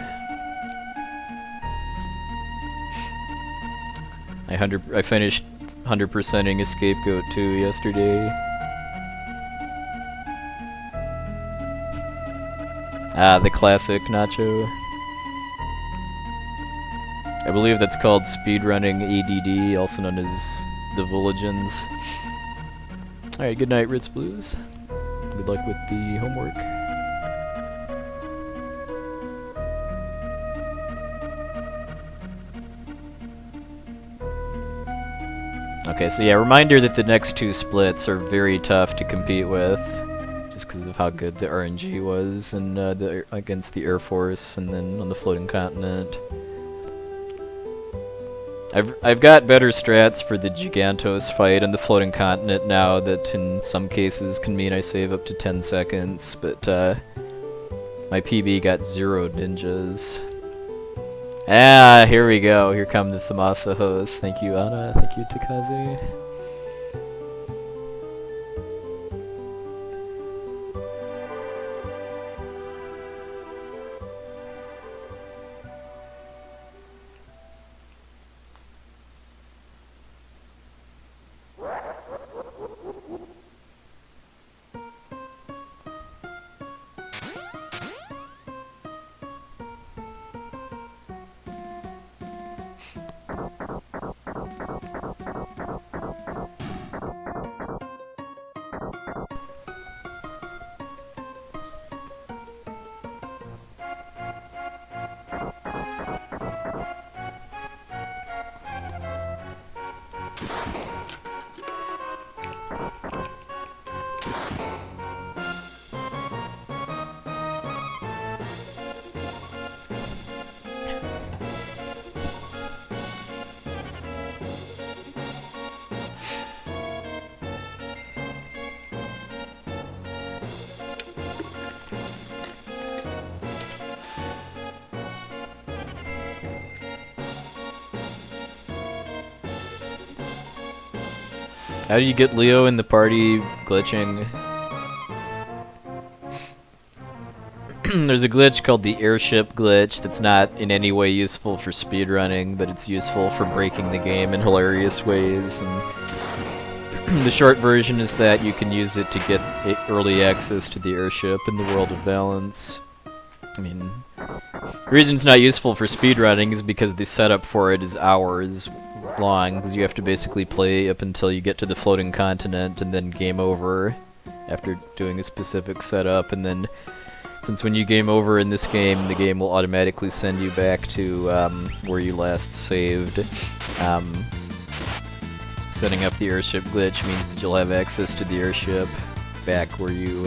I finished 100%ing a Scapegoat 2 yesterday. The classic Nacho. I believe that's called speedrunning ADD, also known as the Villagins. Alright, good night, Ritz Blues. Good luck with the homework. Okay, so yeah, reminder that the next 2 splits are very tough to compete with, just because of how good the RNG was and against the Air Force and then on the Floating Continent. I've got better strats for the Gigantos fight on the Floating Continent now that in some cases can mean I save up to 10 seconds, but my PB got 0 ninjas. Ah, here we go. Here come the Thamasa hosts. Thank you, Anna. Thank you, Takazi. How do you get Leo in the party glitching? There's a glitch called the airship glitch that's not in any way useful for speedrunning, but it's useful for breaking the game in hilarious ways. And the short version is that you can use it to get early access to the airship in the World of Balance. I mean, the reason it's not useful for speedrunning is because the setup for it is hours long, because you have to basically play up until you get to the floating continent and then game over after doing a specific setup, and then since when you game over in this game, the game will automatically send you back to where you last saved. Setting up the airship glitch means that you'll have access to the airship back where you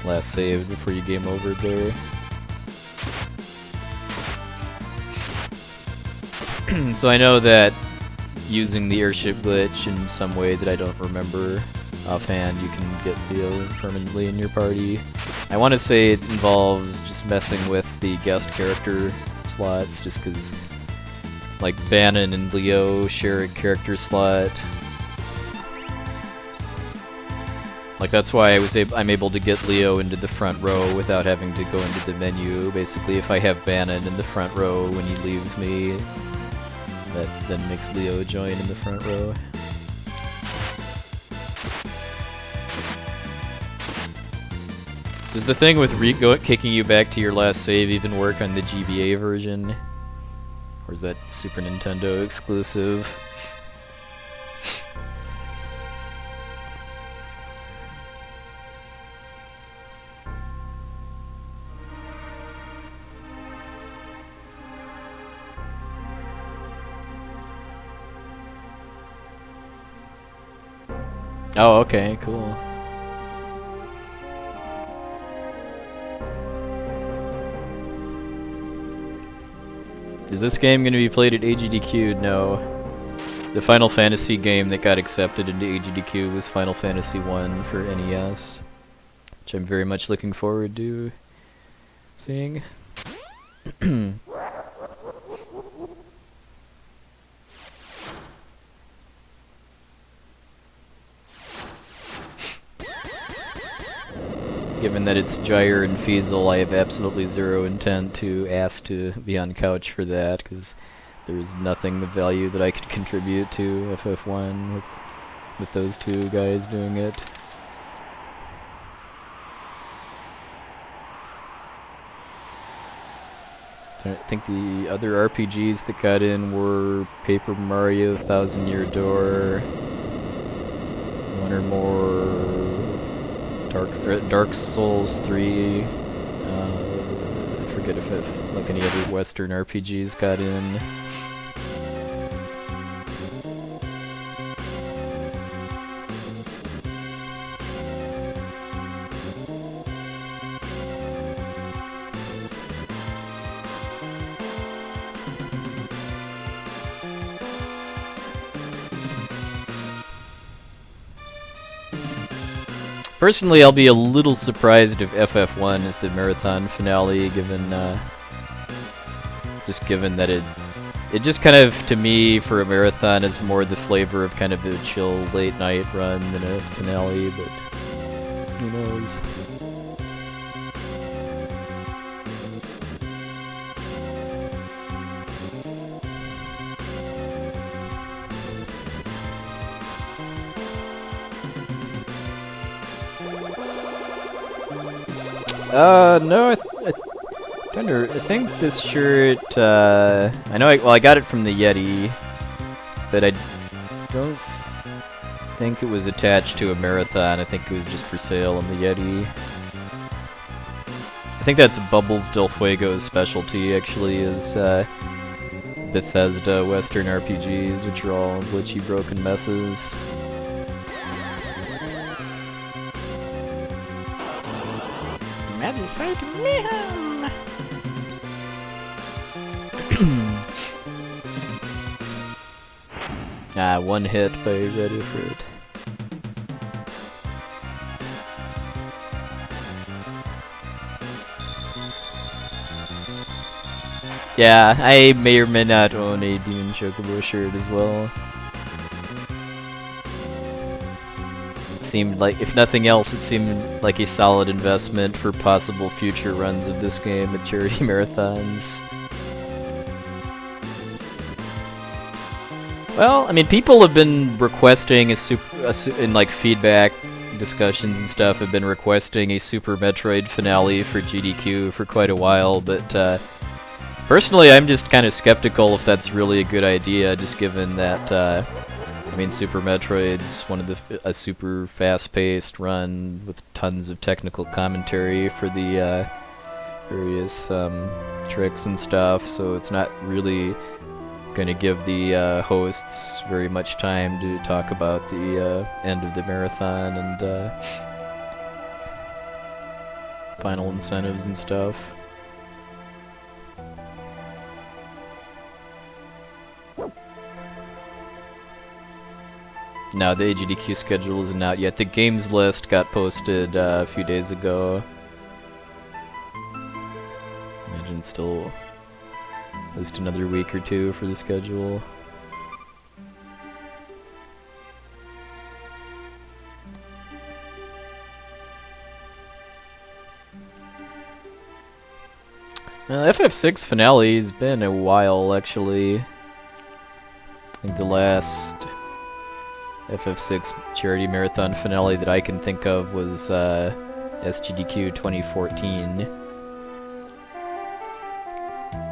last saved before you game over there. So I know that using the airship glitch in some way that I don't remember offhand, you can get Leo permanently in your party. I want to say it involves just messing with the guest character slots, just because like Bannon and Leo share a character slot. Like that's why I'm able to get Leo into the front row without having to go into the menu. Basically, if I have Bannon in the front row when he leaves me, that then makes Leo join in the front row. Does the thing with kicking you back to your last save even work on the GBA version? Or is that Super Nintendo exclusive? Oh, okay, cool. Is this game going to be played at AGDQ? No. The Final Fantasy game that got accepted into AGDQ was Final Fantasy 1 for NES, which I'm very much looking forward to seeing. Given that it's Gyre and Feasel, I have absolutely zero intent to ask to be on couch for that, because there's nothing of value that I could contribute to FF1 with those two guys doing it. I think the other RPGs that got in were Paper Mario, Thousand Year Door, one or more Dark Souls 3. I forget if like any other Western RPGs got in. Personally, I'll be a little surprised if FF1 is the marathon finale, given that it just kind of, to me, for a marathon, is more the flavor of kind of a chill late night run than a finale, but who knows. No, I think this shirt, I know I got it from the Yeti, but I don't think it was attached to a marathon. I think it was just for sale on the Yeti. I think that's Bubbles Del Fuego's specialty, actually, is Bethesda Western RPGs, which are all glitchy, broken messes. Medicite Mayhem! One hit by Rediford. Yeah, I may or may not own a Demon Chocobo shirt as well. Let's seemed like, if nothing else, it seemed like a solid investment for possible future runs of this game at charity marathons. Well, I mean, people have been requesting in like feedback discussions and stuff, have been requesting a Super Metroid finale for GDQ for quite a while, but personally, I'm just kind of skeptical if that's really a good idea, just given that, I mean, Super Metroid's a super fast-paced run with tons of technical commentary for the various tricks and stuff, so it's not really going to give the hosts very much time to talk about the end of the marathon and final incentives and stuff. No, the AGDQ schedule isn't out yet. The games list got posted a few days ago. Imagine it's still at least another week or two for the schedule. FF6 finale has been a while, actually. I think the last FF6 charity marathon finale that I can think of was SGDQ 2014.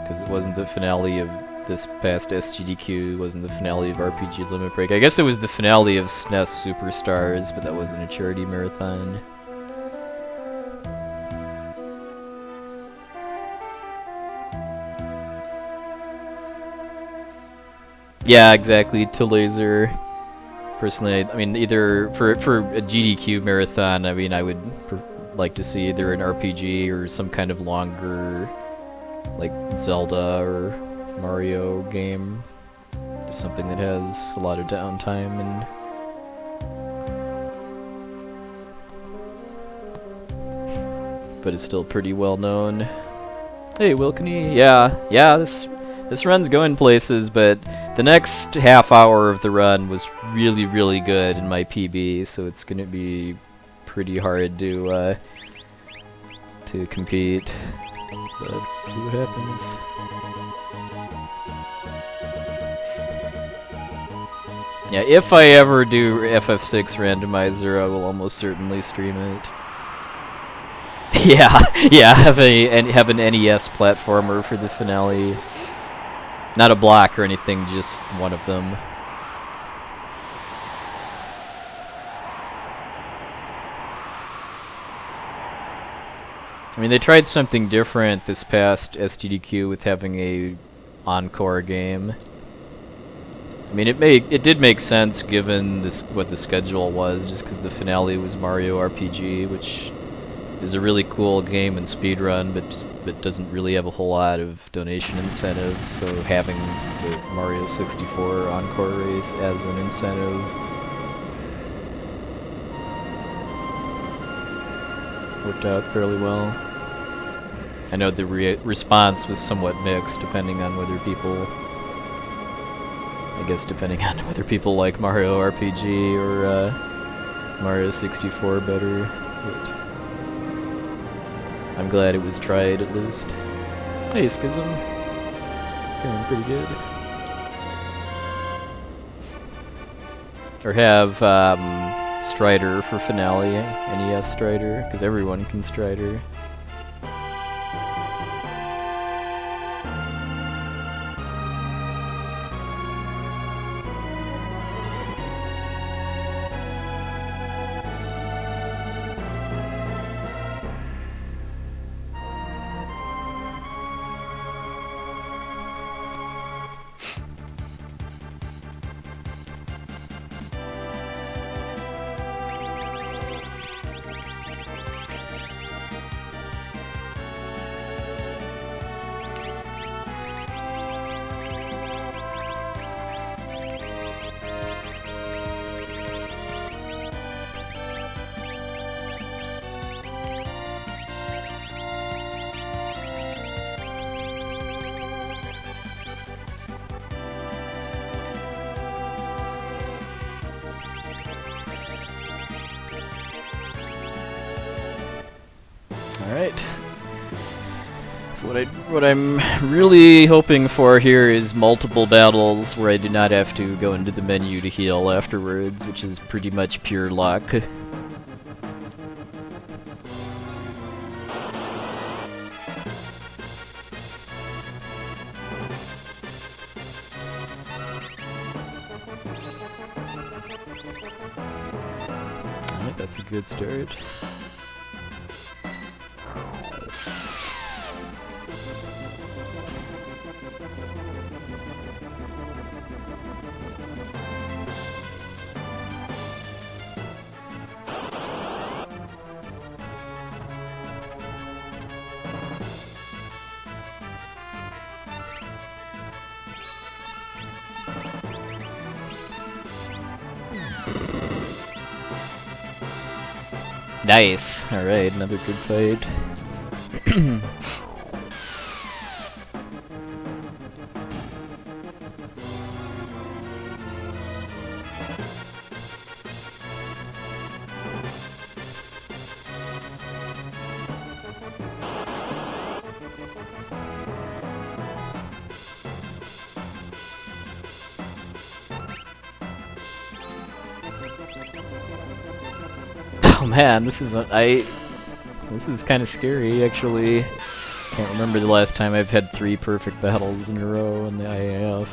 Because it wasn't the finale of this past SGDQ, it wasn't the finale of RPG Limit Break. I guess it was the finale of SNES Superstars, but that wasn't a charity marathon. Yeah, exactly, to laser. Personally, I mean, either for a GDQ marathon, I mean, I would like to see either an RPG or some kind of longer, like Zelda or Mario game, just something that has a lot of downtime and but it's still pretty well known. Hey, Wilkeny, yeah, this run's going places, but the next half hour of the run was really, really good in my PB, so it's gonna be pretty hard to compete. But see what happens. Yeah, if I ever do FF6 randomizer, I will almost certainly stream it. yeah, have an NES platformer for the finale. Not a block or anything, just one of them. I mean, they tried something different this past SGDQ with having a encore game. I mean, it did make sense given what the schedule was, just because the finale was Mario RPG, which is a really cool game and speedrun, but doesn't really have a whole lot of donation incentives. So having the Mario 64 encore race as an incentive worked out fairly well. I know the response was somewhat mixed, depending on whether people like Mario RPG or Mario 64 better. But I'm glad it was tried, at least. Hey, Schism. Feeling pretty good. Or have Strider for finale, NES Strider, because everyone can Strider. Alright. So what I'm really hoping for here is multiple battles where I do not have to go into the menu to heal afterwards, which is pretty much pure luck. Alright, that's a good start. Nice. Alright, another good fight. Oh man, this is kind of scary actually. Can't remember the last time I've had 3 perfect battles in a row in the IAF.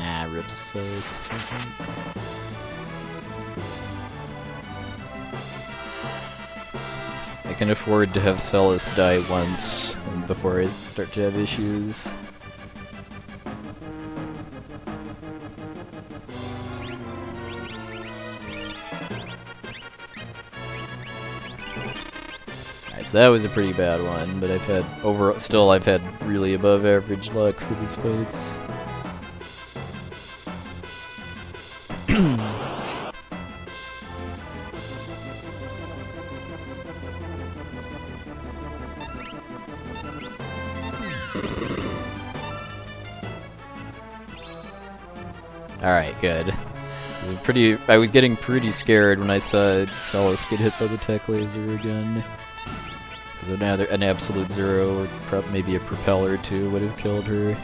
Ah, rips Celis. I can afford to have Celis die once before I start to have issues. Alright, so that was a pretty bad one, but I've had really above average luck for these fights. Alright, good. I was getting pretty scared when I saw Celis get hit by the tech laser again. Because an absolute zero, or maybe a propeller or two, would have killed her.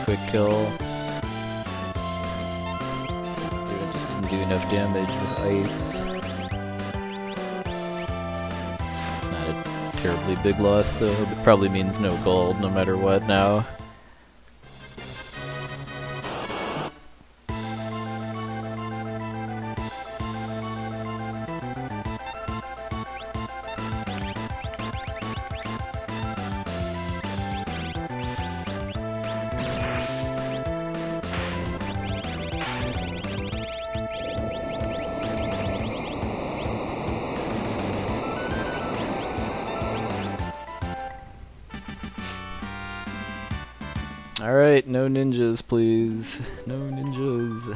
Quick kill. Dude, just didn't do enough damage with ice. It's not a terribly big loss though, but probably means no gold no matter what now. Alright, no ninjas, please. No ninjas.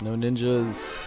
No ninjas.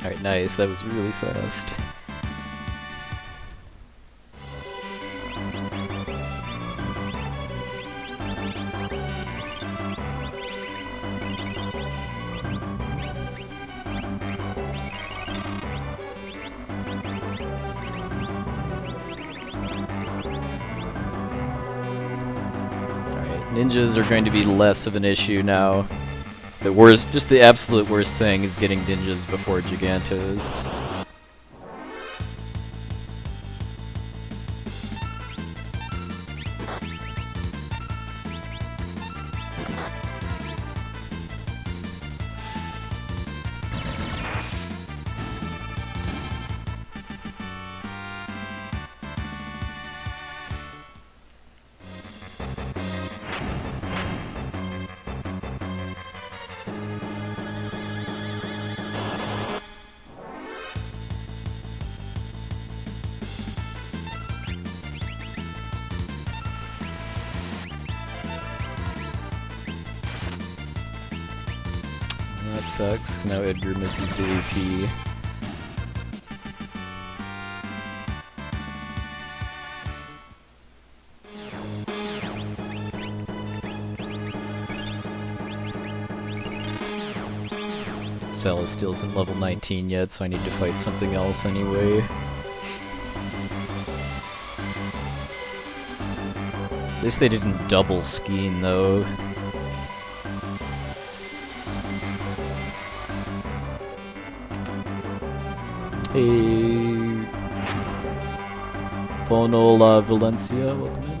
Alright, nice. That was really fast. Ninjas are going to be less of an issue now. The worst, just the absolute worst thing is getting ninjas before Gigantos. That sucks. Now Edgar misses the AP. Cell still isn't level 19 yet, so I need to fight something else anyway. At least they didn't double Skeen though. Hey, Bonola Valencia, welcome in.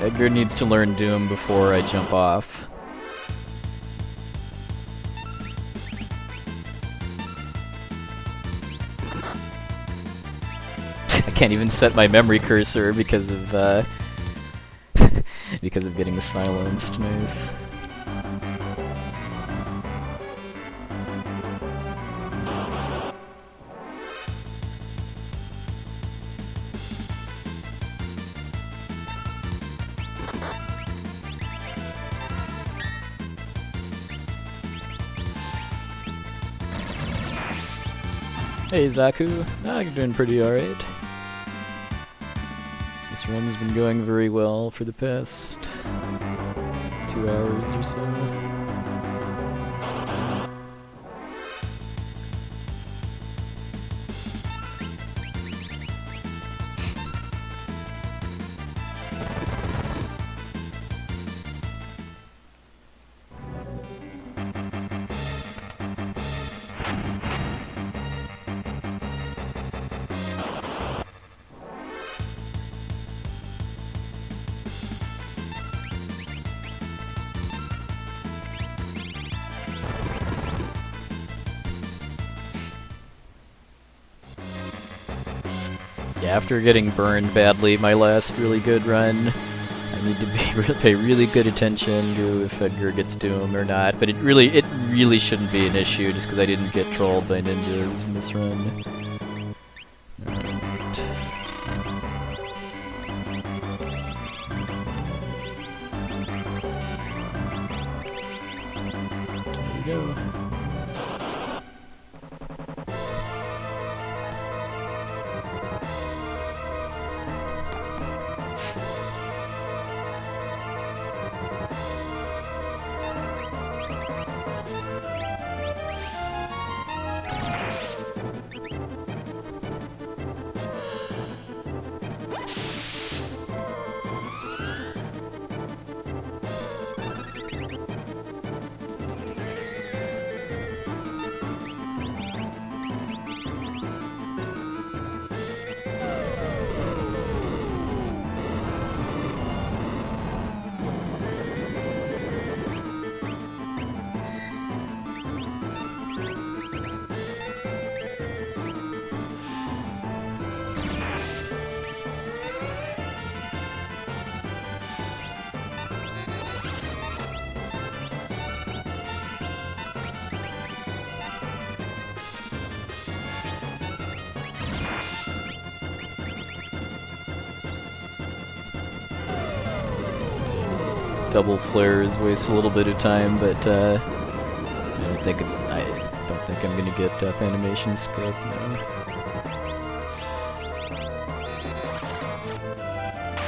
Edgar needs to learn Doom before I jump off. I can't even set my memory cursor because of because of getting silenced. Nice. Hey Zaku, you're doing pretty alright. This run's been going very well for the past 2 hours or so. after getting burned badly my last really good run, I need to pay really good attention to if Edgar gets Doom or not, but it really shouldn't be an issue just because I didn't get trolled by ninjas in this run. Alright. There we go. Double flares waste a little bit of time, but I don't think I'm gonna get death animation skip. No.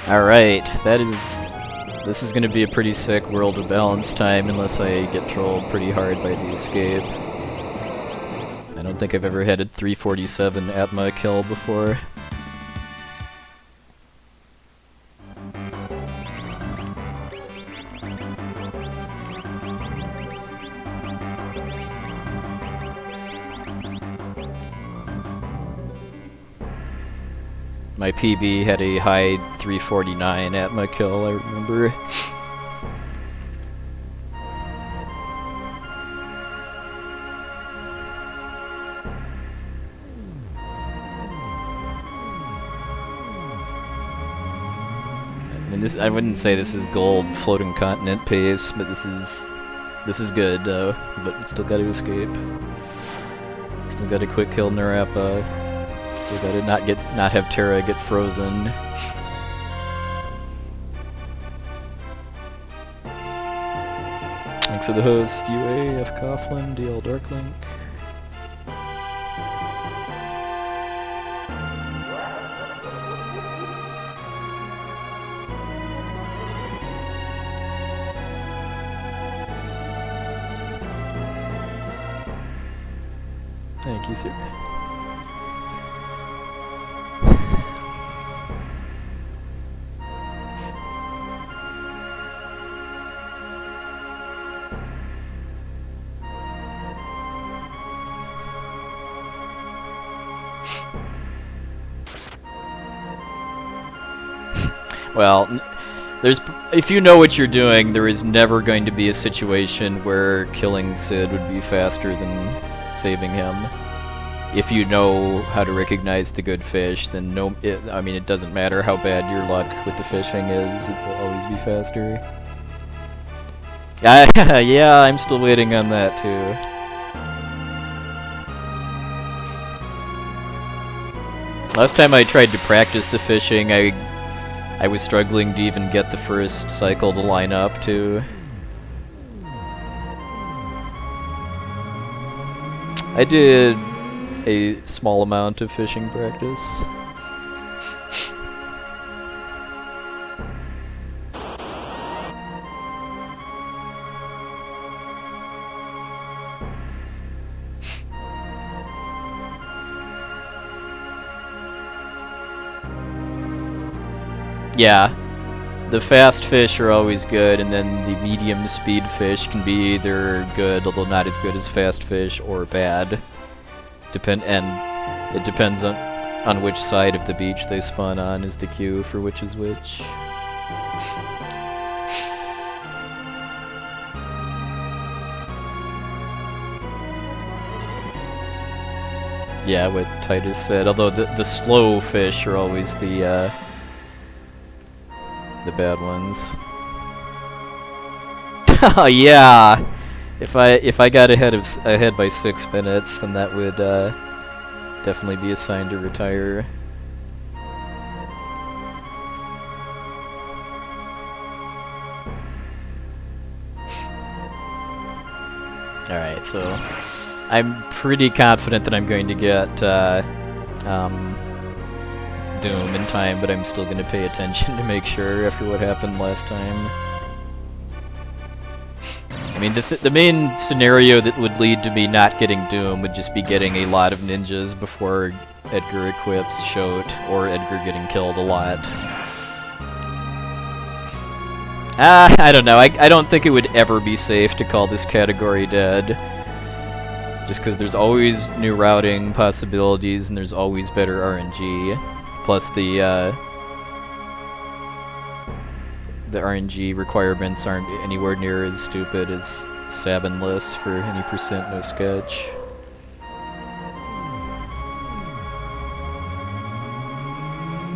All right, this is gonna be a pretty sick World of Balance time unless I get trolled pretty hard by the escape. I don't think I've ever had a 347 Atma kill before. My PB had a high 349 Atma kill, I remember. I mean, I wouldn't say this is gold floating continent pace, but this is good though. But still got to escape. Still got to quick kill Narapa. Still gotta not have Terra get frozen. Thanks to the host, UA, F. Coughlin, DL Darklink. Thank you, sir. Well, if you know what you're doing, there is never going to be a situation where killing Sid would be faster than saving him. If you know how to recognize the good fish, then I mean, it doesn't matter how bad your luck with the fishing is, it will always be faster. Yeah, I'm still waiting on that too. Last time I tried to practice the fishing, I was struggling to even get the first cycle to line up too. I did a small amount of fishing practice. Yeah, the fast fish are always good, and then the medium speed fish can be either good, although not as good as fast fish, or bad. And it depends on which side of the beach they spawn on is the cue for which is which. Yeah, what Titus said. Although the slow fish are always the bad ones. Oh yeah. If I got ahead by 6 minutes, then that would definitely be a sign to retire. Alright, so I'm pretty confident that I'm going to get Doom in time, but I'm still going to pay attention to make sure after what happened last time. I mean, the main scenario that would lead to me not getting Doom would just be getting a lot of ninjas before Edgar equips Shote, or Edgar getting killed a lot. I don't know. I don't think it would ever be safe to call this category dead. Just because there's always new routing possibilities and there's always better RNG. Plus the RNG requirements aren't anywhere near as stupid as Sabinless for any percent no sketch.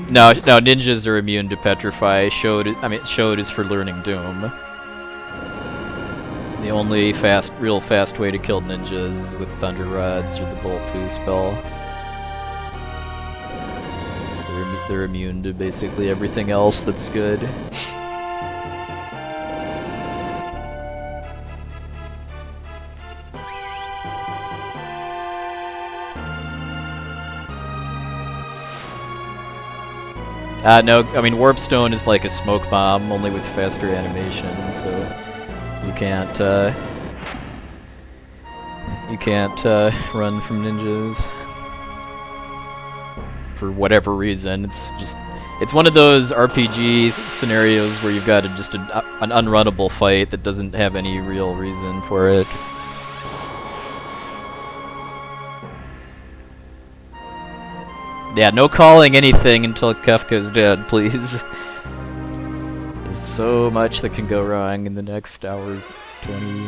No, ninjas are immune to Petrify. Shote is for learning Doom. The only real fast way to kill ninjas is with Thunder Rods or the Bolt 2 spell. They're immune to basically everything else that's good. No, I mean Warpstone is like a smoke bomb, only with faster animation, so you can't run from ninjas for whatever reason. It's one of those RPG scenarios where you've got just an unrunnable fight that doesn't have any real reason for it. Yeah, no calling anything until Kefka's dead, please. There's so much that can go wrong in the next hour 20.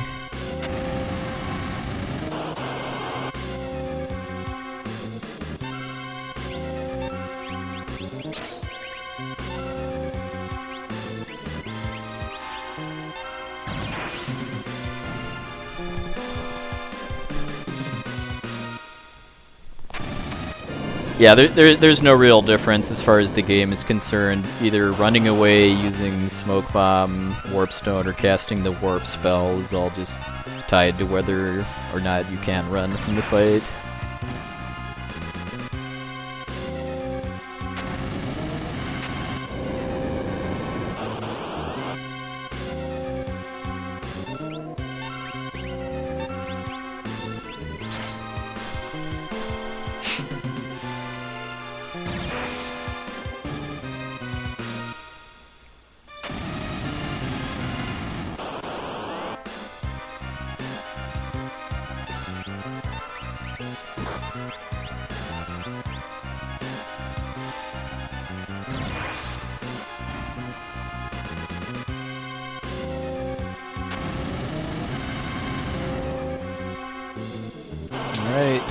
Yeah, there's no real difference as far as the game is concerned. Either running away using Smoke Bomb, Warpstone, or casting the Warp spell is all just tied to whether or not you can run from the fight. Alright.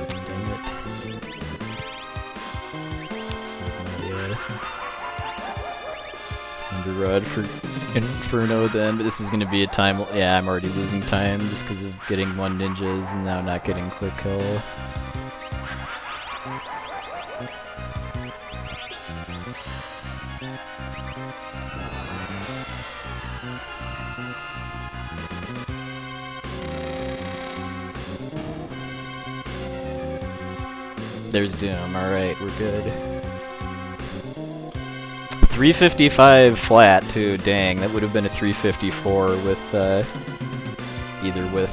Dang it. Thunder Rod for Inferno then, but this is going to be a time... Yeah, I'm already losing time just because of getting 1 ninjas and now not getting quick kill. There's Doom, alright, we're good. 355 flat too, dang, that would have been a 354 with, either with,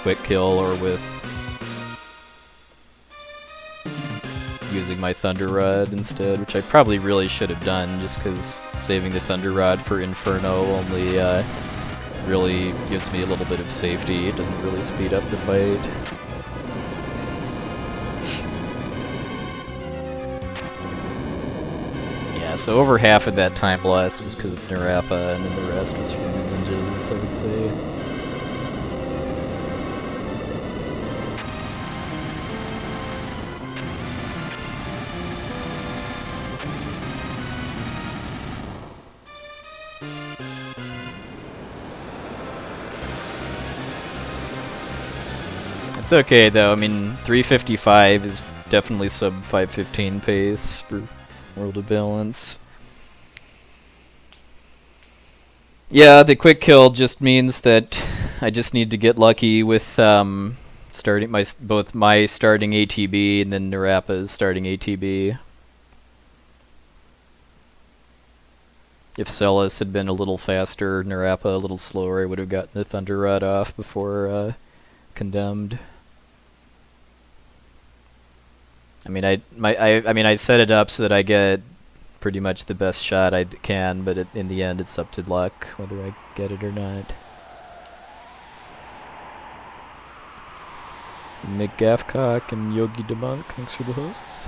quick kill or with using my Thunder Rod instead, which I probably really should have done, just because saving the Thunder Rod for Inferno only, really gives me a little bit of safety. It doesn't really speed up the fight. So over half of that time loss was because of Narapa, and then the rest was from the ninjas, I would say. It's okay though. I mean, 355 is definitely sub 515 pace for World of Balance. Yeah, the quick kill just means that I just need to get lucky with starting both my starting ATB and then Narapa's starting ATB. If Celis had been a little faster, Narapa a little slower, I would have gotten the Thunder Rod off before Condemned. I mean, I set it up so that I get pretty much the best shot I can, but in the end, it's up to luck whether I get it or not. Mick Gaffcock and Yogi DeMonk, thanks for the hosts.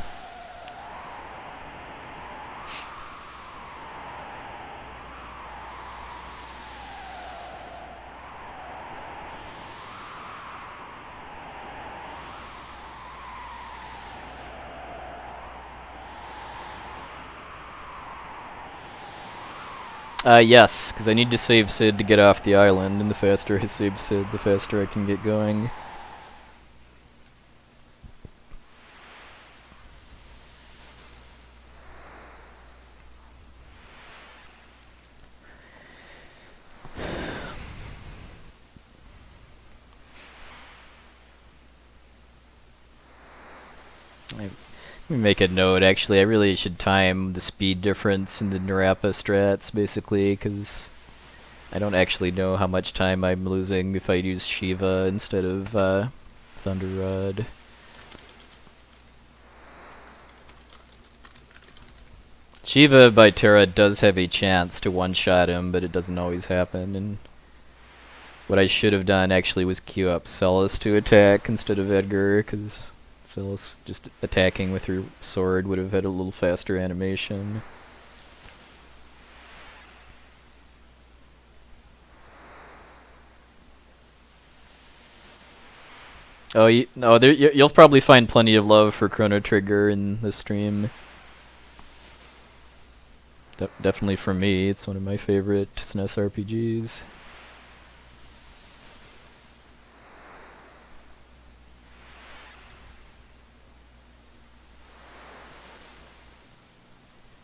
Yes, because I need to save Sid to get off the island, and the faster I save Sid, the faster I can get going. Let me make a note, actually. I really should time the speed difference in the Narapa strats, basically, because I don't actually know how much time I'm losing if I use Shiva instead of Thunder Rod. Shiva by Terra does have a chance to one-shot him, but it doesn't always happen, and what I should have done actually was queue up Celis to attack instead of Edgar, because Celis just attacking with her sword would have had a little faster animation. Oh, you'll probably find plenty of love for Chrono Trigger in the stream. Definitely for me, it's one of my favorite SNES RPGs.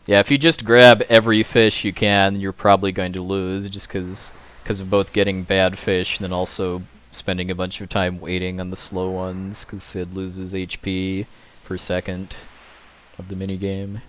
Yeah, if you just grab every fish you can, you're probably going to lose, just because of both getting bad fish and then also spending a bunch of time waiting on the slow ones, because Sid loses HP per second of the minigame.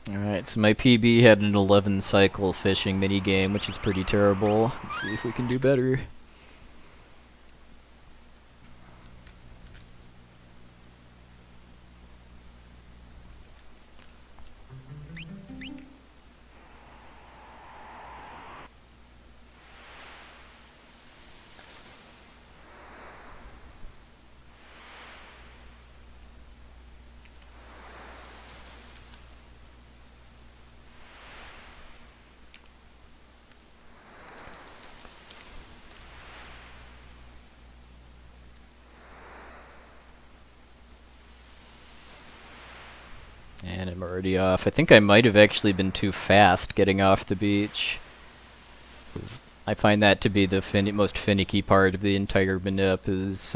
Alright, so my PB had an 11 cycle fishing minigame, which is pretty terrible. Let's see if we can do better. And I'm already off. I think I might have actually been too fast getting off the beach. 'Cause I find that to be the most finicky part of the entire manip is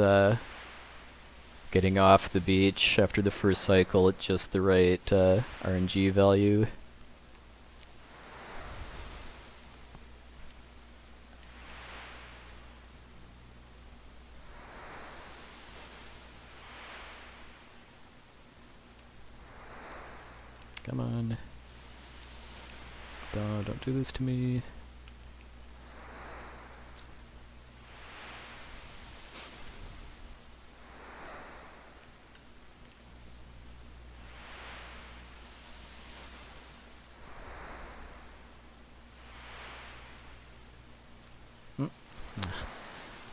getting off the beach after the first cycle at just the right RNG value. Come on. Don't do this to me.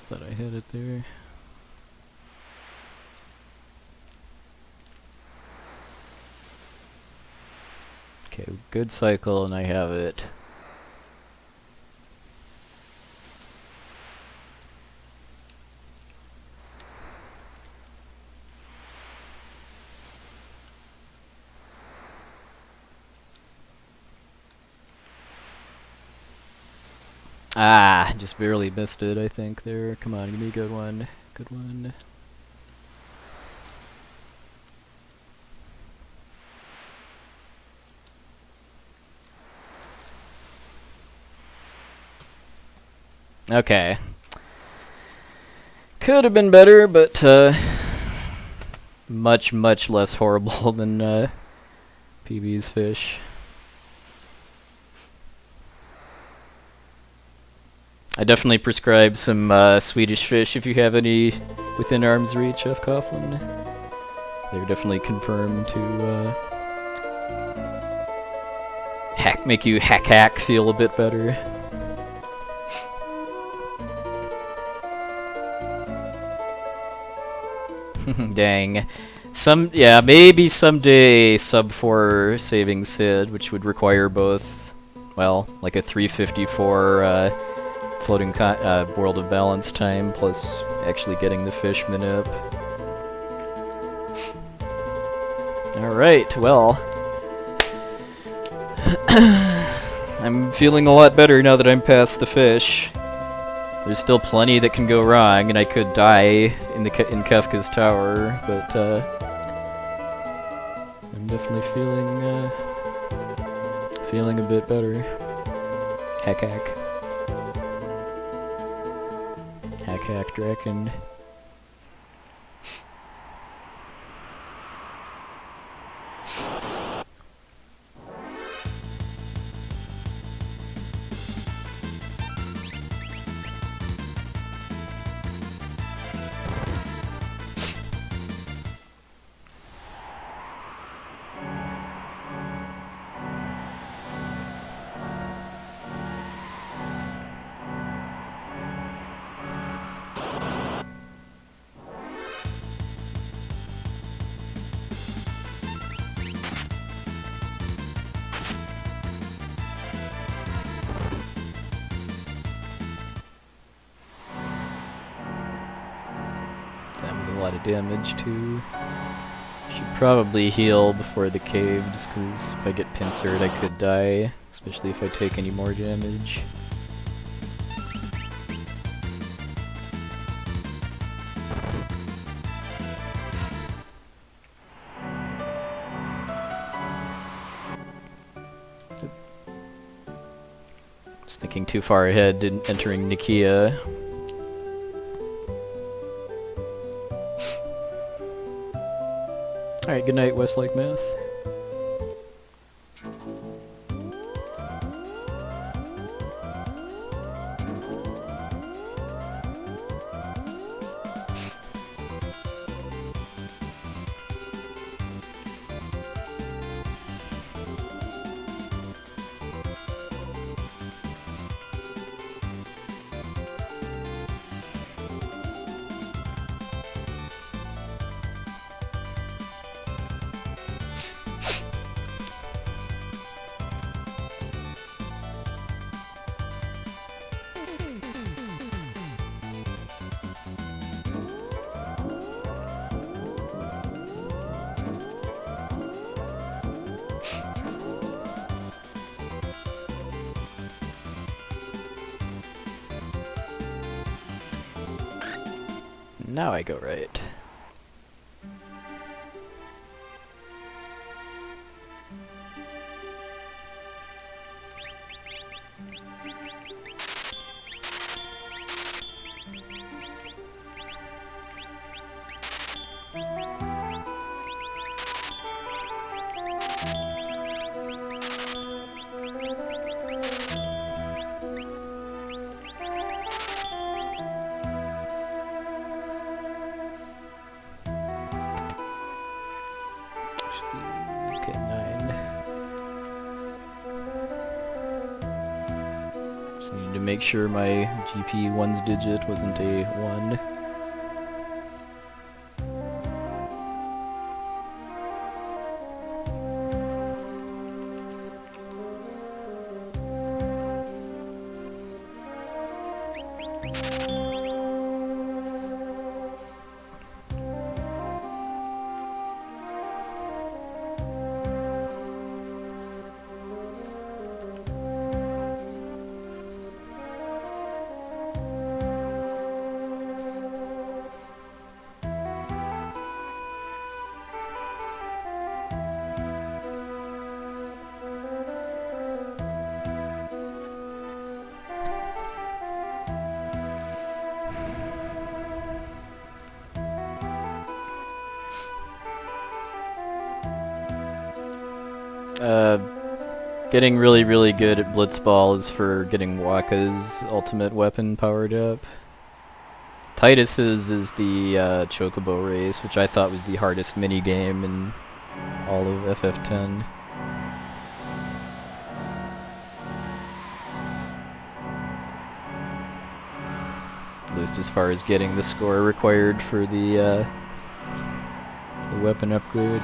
Thought I had it there. Okay, good cycle, and I have it. Ah, just barely missed it, I think, there. Come on, give me a good one. Good one. Okay. Could have been better, but much, much less horrible than PB's fish. I definitely prescribe some Swedish fish if you have any within arm's reach of Coughlin. They're definitely confirmed to make you hack feel a bit better. Dang. Yeah, maybe someday sub 4 saving Sid, which would require both, well, like a 354 floating World of Balance time plus actually getting the fish minute up. Alright, well. I'm feeling a lot better now that I'm past the fish. There's still plenty that can go wrong, and I could die in Kefka's tower, but I'm definitely feeling a bit better. Hack. Hack Draken. That was a lot of damage too. Should probably heal before the caves, because if I get pincered I could die, especially if I take any more damage. Was thinking too far ahead, entering Nikia. Alright, good night, Westlake Math. Now I go right. Okay, 9. Just needed to make sure my GP 1's digit wasn't a 1. Getting really, really good at Blitzball is for getting Waka's ultimate weapon powered up. Titus's is the Chocobo race, which I thought was the hardest minigame in all of FF10. At least as far as getting the score required for the weapon upgrade.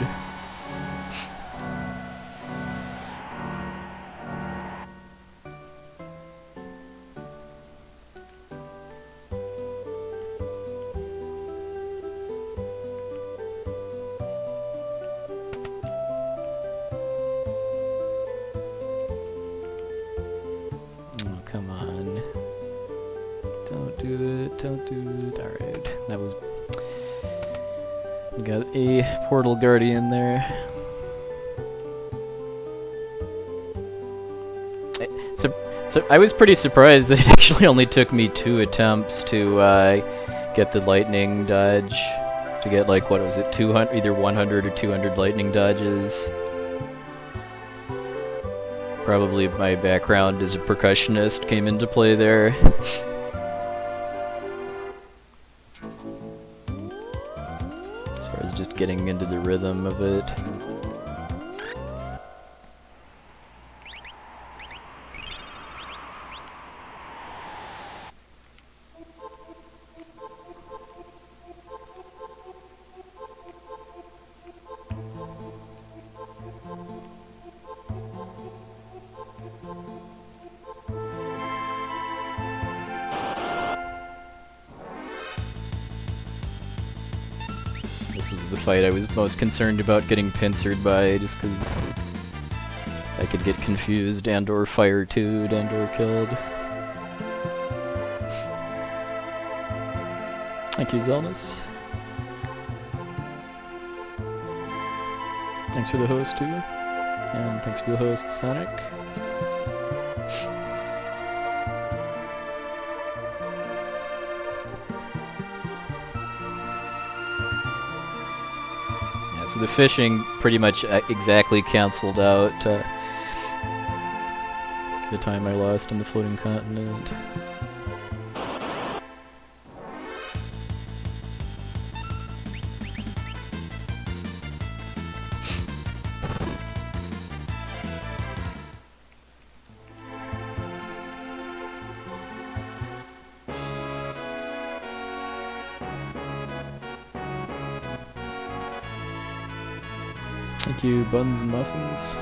Oh, come on. Don't do it, don't do it. Alright, that was... We got a Portal Guardian there. So I was pretty surprised that it actually only took me 2 attempts to get the lightning dodge. To get, like, what was it, 200, either 100 or 200 lightning dodges. Probably my background as a percussionist came into play there. As far as just getting into the rhythm of it. This was the fight I was most concerned about getting pincered by, just because I could get confused and or fire too'd and or killed. Thank you, Zelnus. Thanks for the host too. And thanks for the host, Sonic. So the fishing pretty much exactly canceled out the time I lost on the floating continent. Thank you, Buns and Muffins.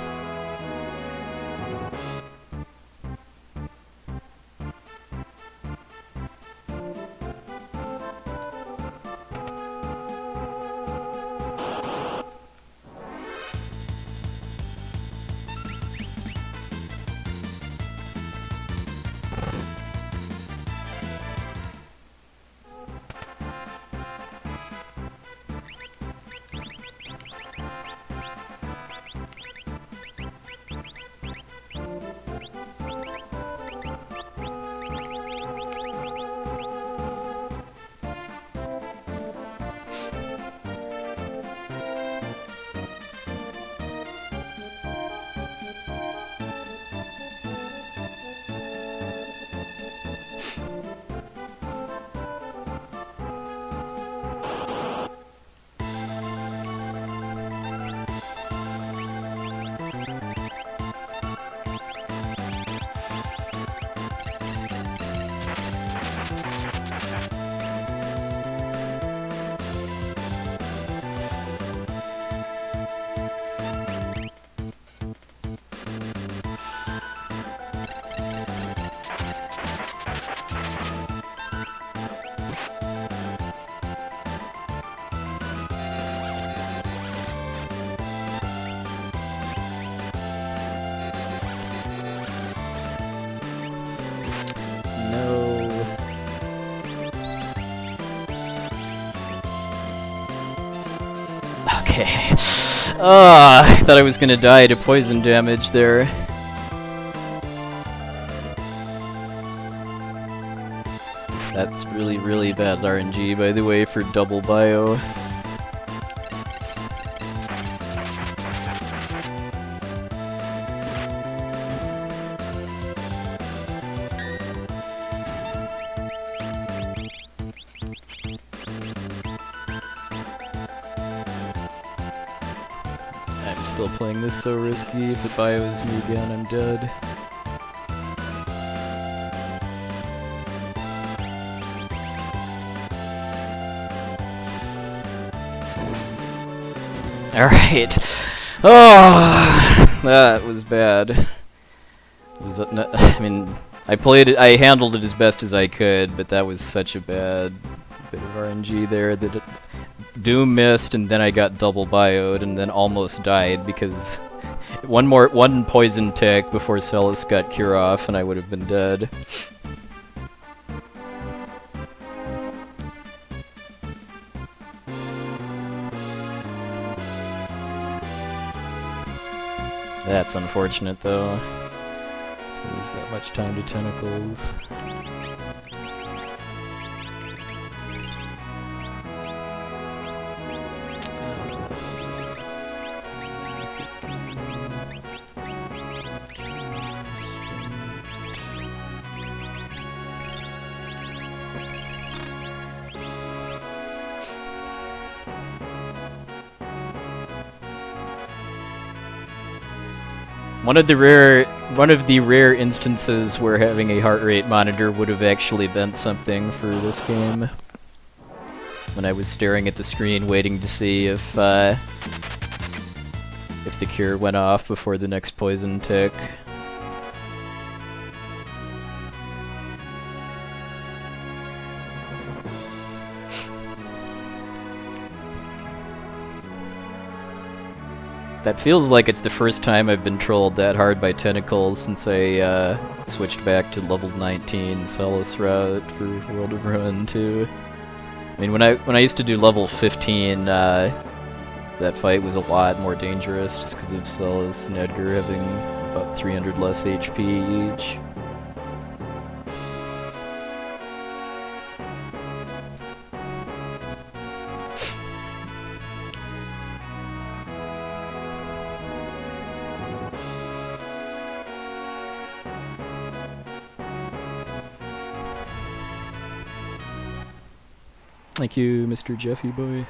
Okay. I thought I was gonna die to poison damage there. That's really, really bad RNG, by the way, for double bio. Still playing this so risky. If it bios me again, I'm dead. Alright. Oh, that was bad. It was, I mean, I played it, I handled it as best as I could, but that was such a bad bit of RNG there that Doom missed, and then I got double bioed, and then almost died because one poison tick before Celis got cure off, and I would have been dead. That's unfortunate, though. To lose that much time to tentacles. One of the rare instances where having a heart rate monitor would have actually been something for this game. When I was staring at the screen waiting to see if the cure went off before the next poison tick. That feels like it's the first time I've been trolled that hard by tentacles since I switched back to level 19 Celis route for World of Ruin 2. I mean, when I used to do level 15, that fight was a lot more dangerous just because of Celis and Edgar having about 300 less HP each. Thank you, Mr. Jeffy Boy.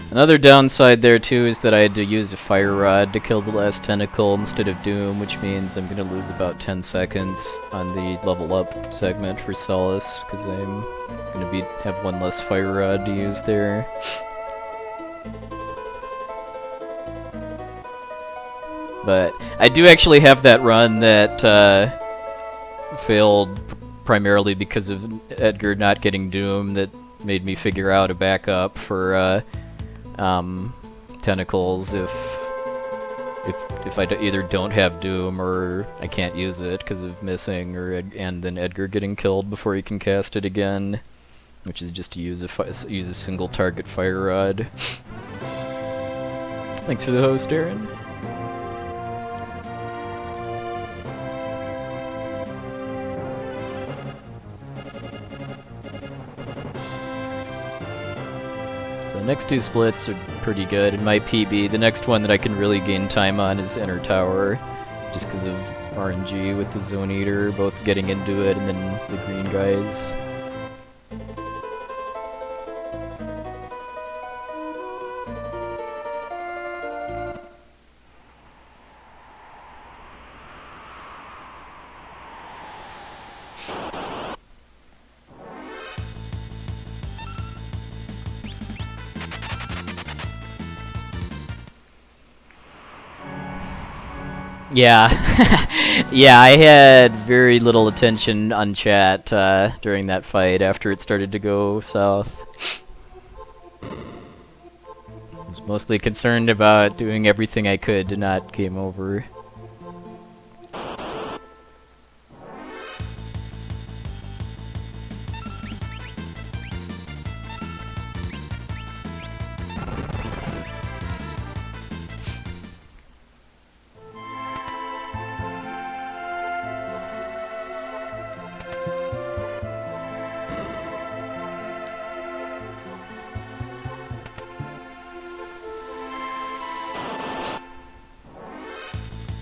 Another downside there too is that I had to use a fire rod to kill the last tentacle instead of Doom, which means I'm gonna lose about 10 seconds on the level up segment for Celis because I'm gonna have one less fire rod to use there. But I do actually have that run that failed primarily because of Edgar not getting Doom that made me figure out a backup for tentacles if I either don't have Doom or I can't use it because of missing, and then Edgar getting killed before he can cast it again, which is just to use a single target fire rod. Thanks for the host, Aaron. The next two splits are pretty good in my PB. The next one that I can really gain time on is Inner Tower, just because of RNG with the Zone Eater, both getting into it and then the green guys. Yeah, yeah, I had very little attention on chat during that fight after it started to go south. I was mostly concerned about doing everything I could to not game over.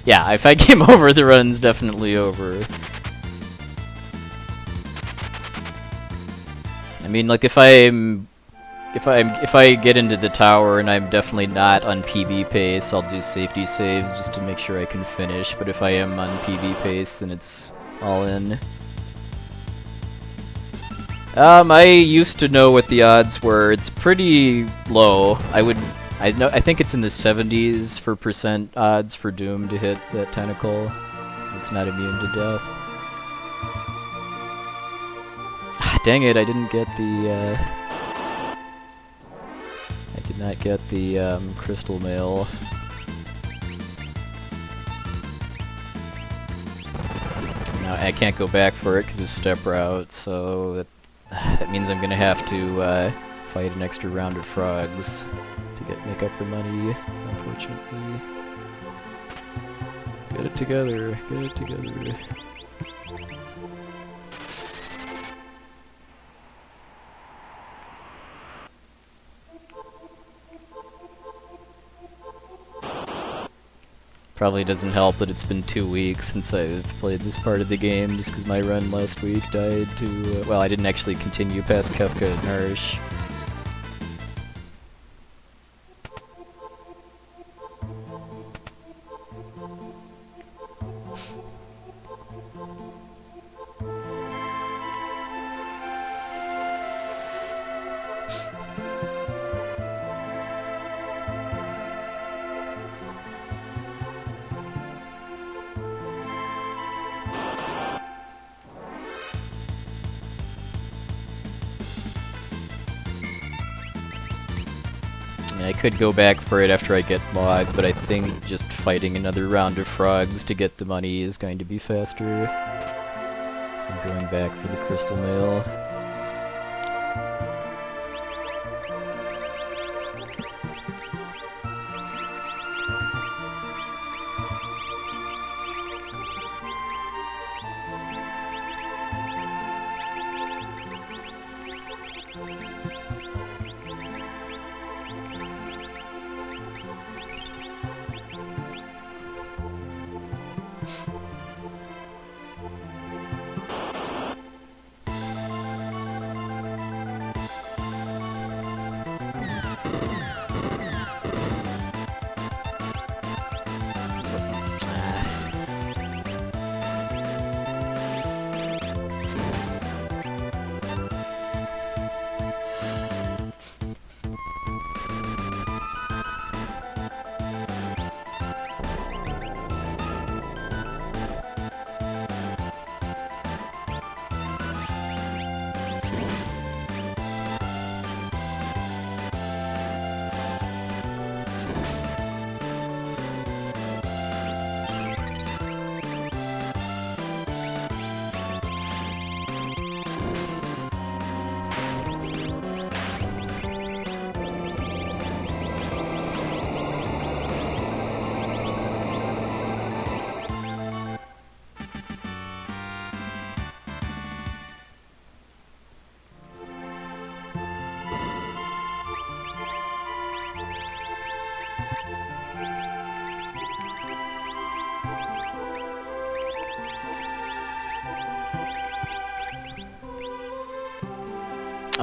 Yeah, if I game over, the run's definitely over. I mean, like if I get into the tower and I'm definitely not on PB pace, I'll do safety saves just to make sure I can finish. But if I am on PB pace, then it's all in. I used to know what the odds were. It's pretty low. I think it's in the 70s for percent odds for Doom to hit that tentacle. It's not immune to death. Dang it! I didn't get the. I did not get the crystal mail. Now I can't go back for it because of step route, so that means I'm gonna have to fight an extra round of frogs to make up the money. So unfortunately, get it together. Get it together. Probably doesn't help that it's been 2 weeks since I've played this part of the game, just because my run last week died to, well, I didn't actually continue past Kefka and Nourish. I could go back for it after I get logged, but I think just fighting another round of frogs to get the money is going to be faster than going back for the crystal mail.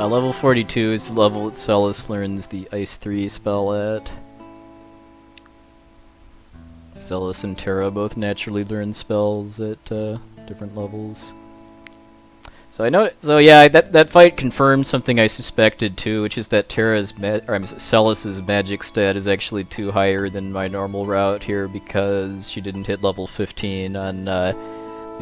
Level 42 is the level that Celis learns the Ice 3 spell at. Celis and Terra both naturally learn spells at different levels. So I know. So yeah, that fight confirmed something I suspected too, which is that Celis's magic stat is actually too higher than my normal route here because she didn't hit level 15 on the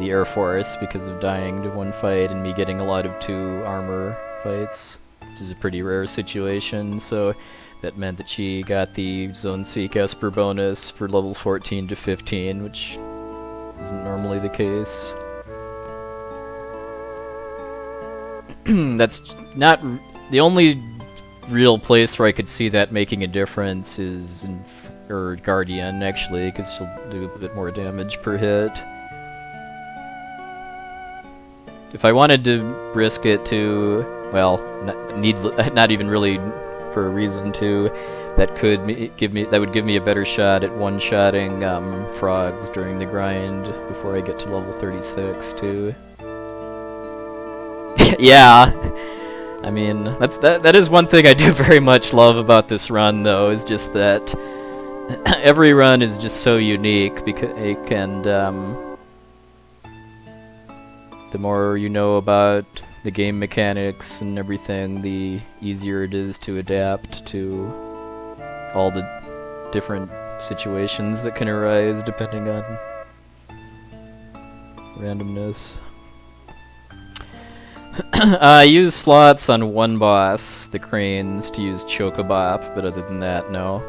Air Force because of dying to one fight and me getting a lot of 2 armor fights, which is a pretty rare situation. So that meant that she got the Zone Seek Esper bonus for level 14 to 15, which isn't normally the case. That's not the only real place where I could see that making a difference is in Guardian, actually, because she'll do a bit more damage per hit. If I wanted to risk it to, well, not even really for a reason to, that would give me a better shot at one-shotting frogs during the grind before I get to level 36 too. Yeah, I mean that is one thing I do very much love about this run, though, is just that every run is just so unique and the more you know about the game mechanics and everything, the easier it is to adapt to all the different situations that can arise depending on randomness. I use slots on one boss, the cranes, to use Chocobop, but other than that, no.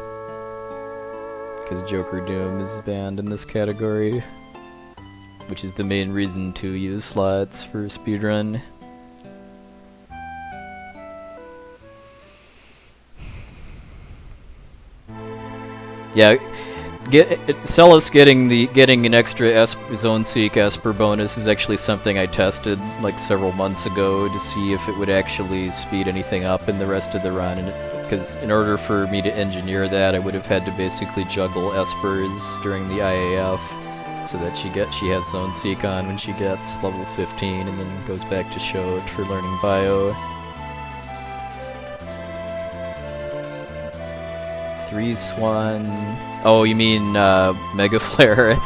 Because Joker Doom is banned in this category, which is the main reason to use slots for a speedrun. Yeah, Celis getting an extra Zone Seek Esper bonus is actually something I tested like several months ago to see if it would actually speed anything up in the rest of the run, because in order for me to engineer that, I would have had to basically juggle Espers during the IAF, so that she has Zone Seek on when she gets level 15, and then goes back to Shote for learning Bio. 3 Swan... Oh, you mean Mega Flare?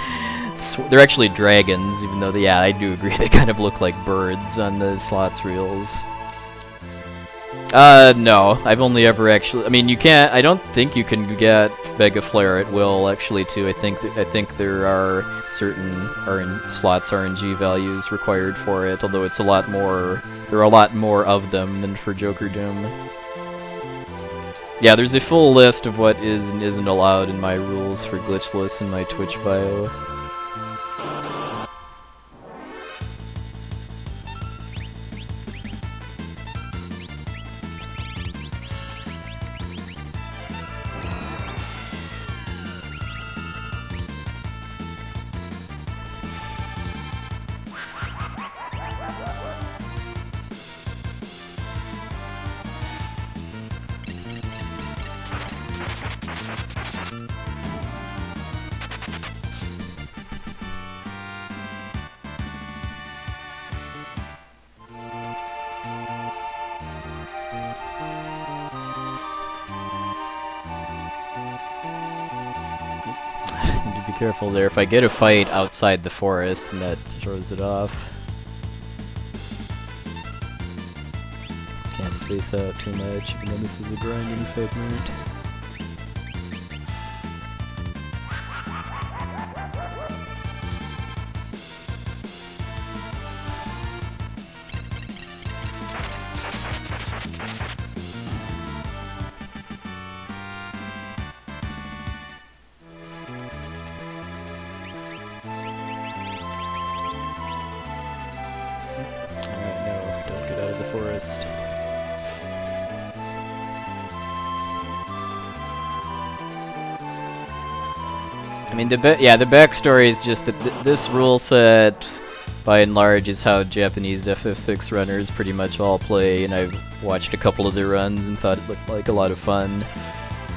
They're actually dragons, even though, yeah, I do agree they kind of look like birds on the slots reels. No, I've only ever actually... I mean, you can't... I don't think you can get Mega Flare at will, actually, too. I think there are certain slots RNG values required for it, although it's a lot more... There are a lot more of them than for Joker Doom. Yeah, there's a full list of what is and isn't allowed in my rules for glitchless in my Twitch bio. Careful there. If I get a fight outside the forest, then that throws it off. Can't space out too much, even though this is a grinding segment. I mean, the backstory is just that this rule set, by and large, is how Japanese FF6 runners pretty much all play, and I've watched a couple of their runs and thought it looked like a lot of fun.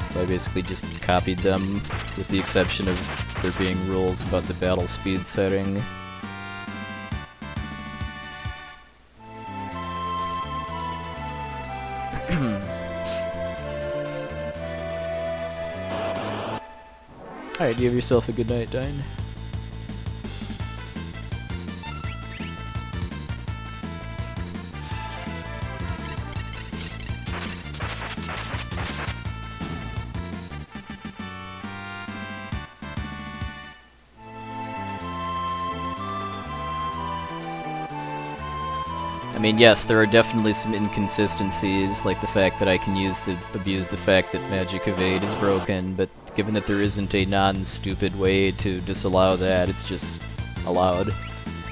So I basically just copied them, with the exception of there being rules about the battle speed setting. Alright, you have yourself a good night, Dine. I mean, yes, there are definitely some inconsistencies, like the fact that I can abuse the fact that Magic Evade is broken, but given that there isn't a non-stupid way to disallow that, it's just allowed.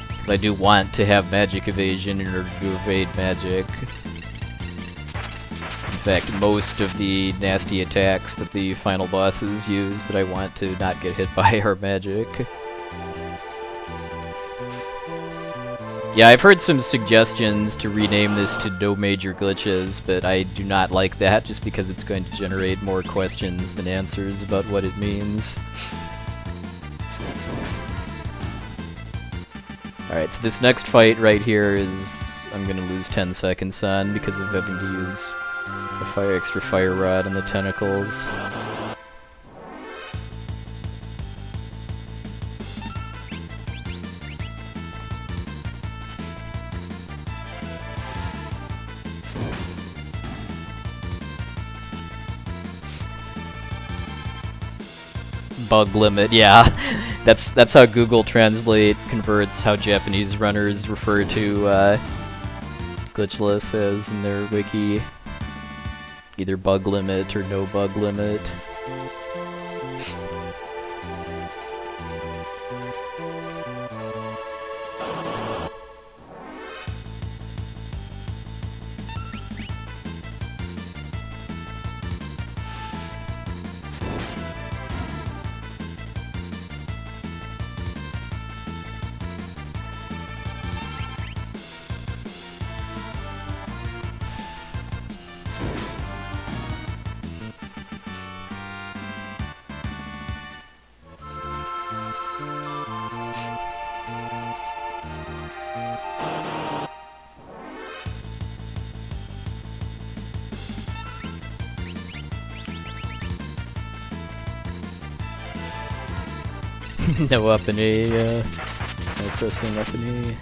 Because I do want to have Magic Evasion in order to evade magic. In fact, most of the nasty attacks that the final bosses use that I want to not get hit by are magic. Yeah, I've heard some suggestions to rename this to No Major Glitches, but I do not like that just because it's going to generate more questions than answers about what it means. Alright, so this next fight right here is I'm gonna lose 10 seconds on because of having to use a extra fire rod on the tentacles. Bug limit, yeah. That's how Google Translate converts how Japanese runners refer to glitchless as in their wiki. Either bug limit or no bug limit. No up and A, no pressing up and A.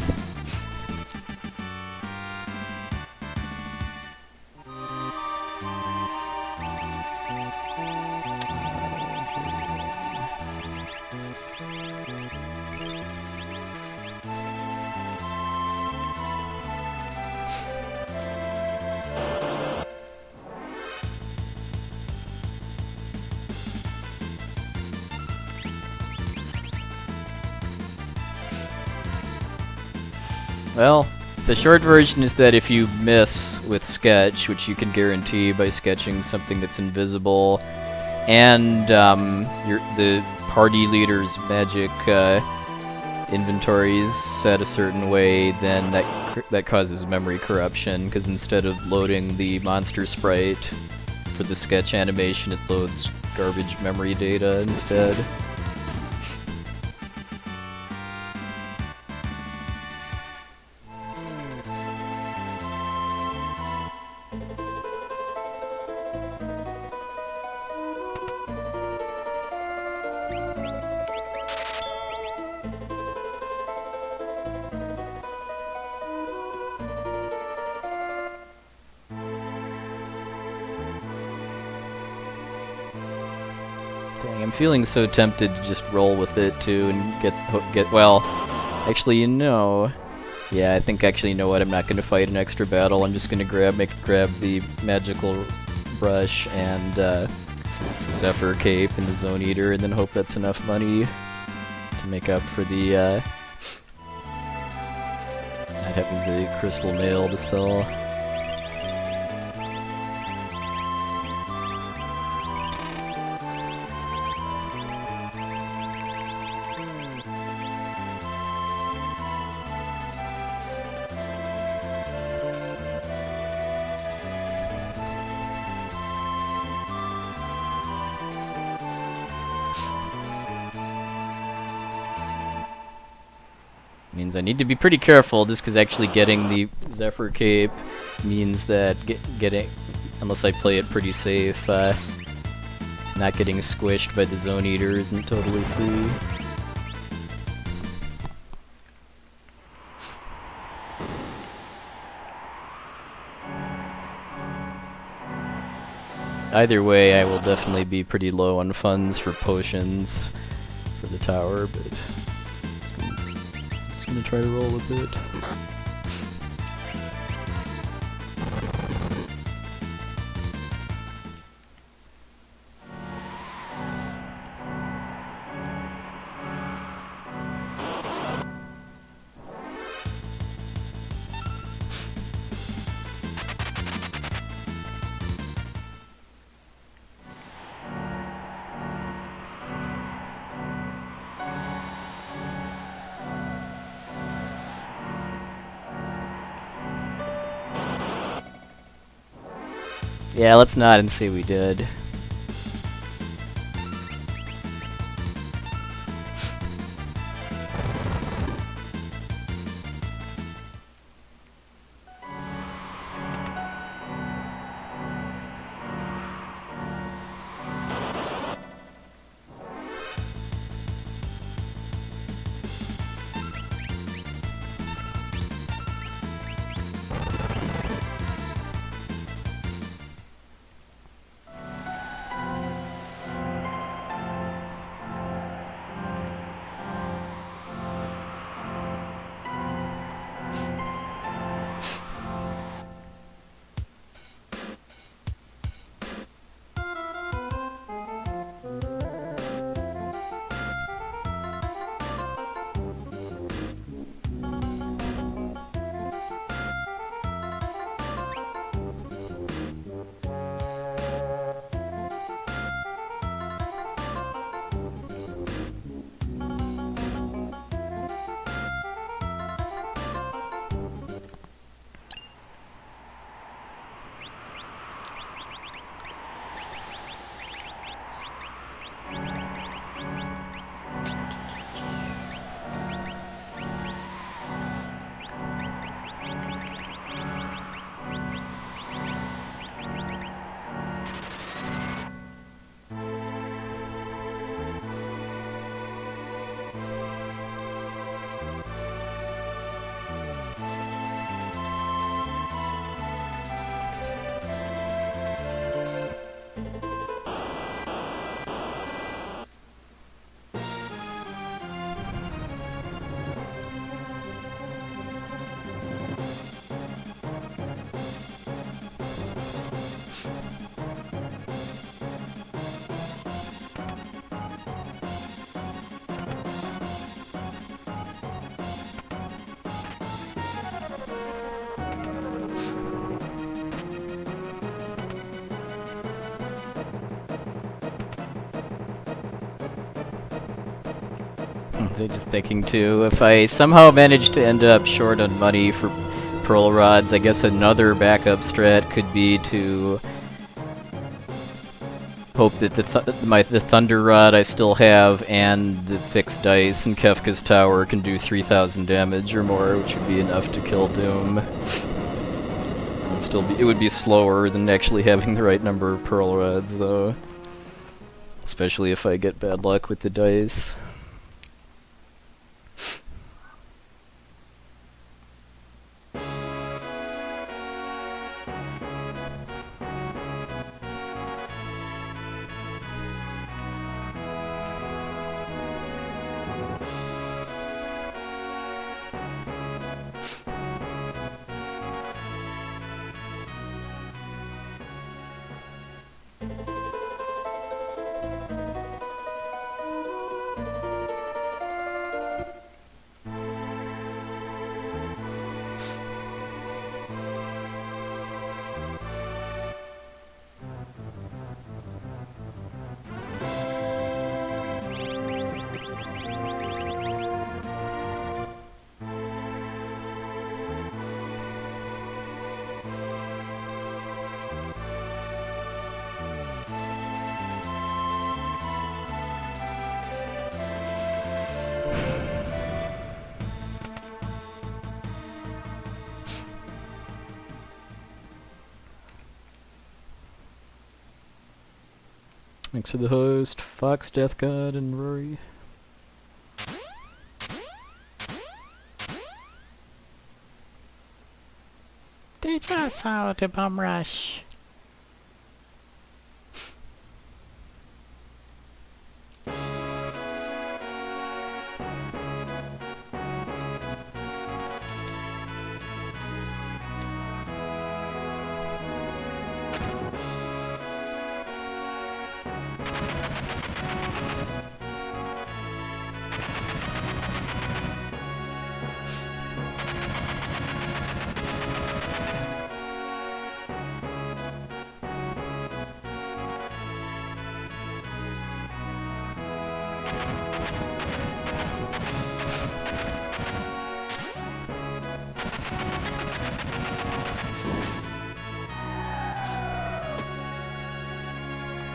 Well, the short version is that if you miss with sketch, which you can guarantee by sketching something that's invisible, and the party leader's magic inventory is set a certain way, then that causes memory corruption, because instead of loading the monster sprite for the sketch animation, it loads garbage memory data instead. Dang, I'm feeling so tempted to just roll with it too and get well. Actually, you know, yeah, I think actually, you know what? I'm not going to fight an extra battle. I'm just going to grab the magical brush and Zephyr Cape and the Zone Eater, and then hope that's enough money to make up for the not having the crystal mail to sell. Means I need to be pretty careful, just because actually getting the Zephyr Cape means that getting, unless I play it pretty safe, not getting squished by the Zone Eater isn't totally free. Either way, I will definitely be pretty low on funds for potions for the tower, but just gonna try to roll with it. Yeah, let's nod and say we did. I'm just thinking too, if I somehow manage to end up short on money for pearl rods, I guess another backup strat could be to hope that the thunder rod I still have and the fixed dice and Kefka's tower can do 3,000 damage or more, which would be enough to kill Doom. It would be slower than actually having the right number of pearl rods, though. Especially if I get bad luck with the dice. Thanks for the host, Fox, Death God, and Rory. Teach us how to bum rush.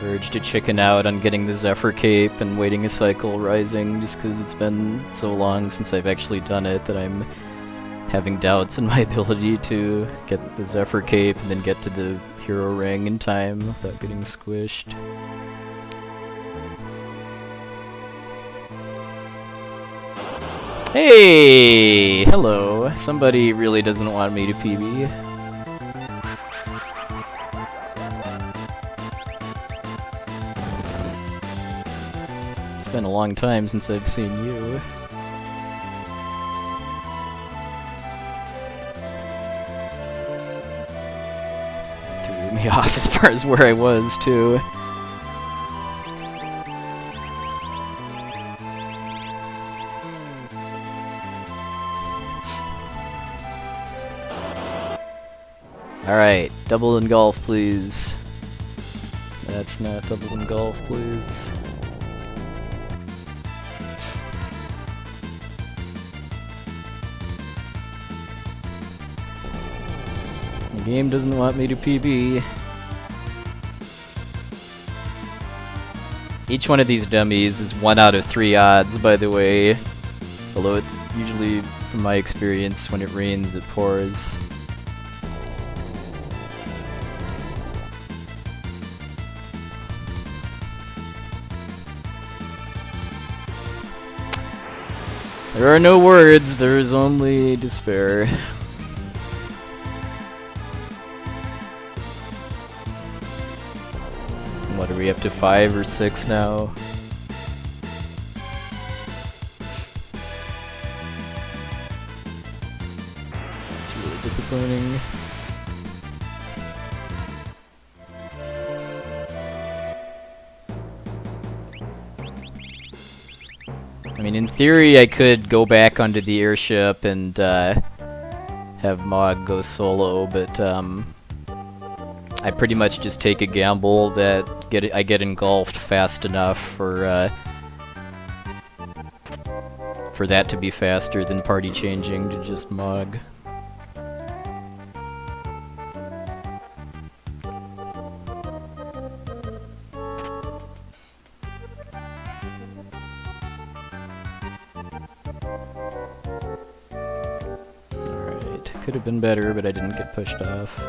urge to chicken out on getting the Zephyr Cape and waiting a cycle rising just because it's been so long since I've actually done it that I'm having doubts in my ability to get the Zephyr Cape and then get to the Hero Ring in time without getting squished. Hey! Hello. Somebody really doesn't want me to PB. It's been a long time since I've seen you. Threw me off as far as where I was, too. Alright, double engulf, please. That's not double engulf, please. The game doesn't want me to PB. Each one of these dummies is 1 out of 3 odds, by the way. Although it usually, from my experience, when it rains, it pours. There are no words, there is only despair. What are we up to, 5 or 6 now? It's really disappointing. I mean, in theory, I could go back onto the airship and have Mog go solo, but I pretty much just take a gamble that I get engulfed fast enough for that to be faster than party changing to just Mog. Could have been better, but I didn't get pushed off.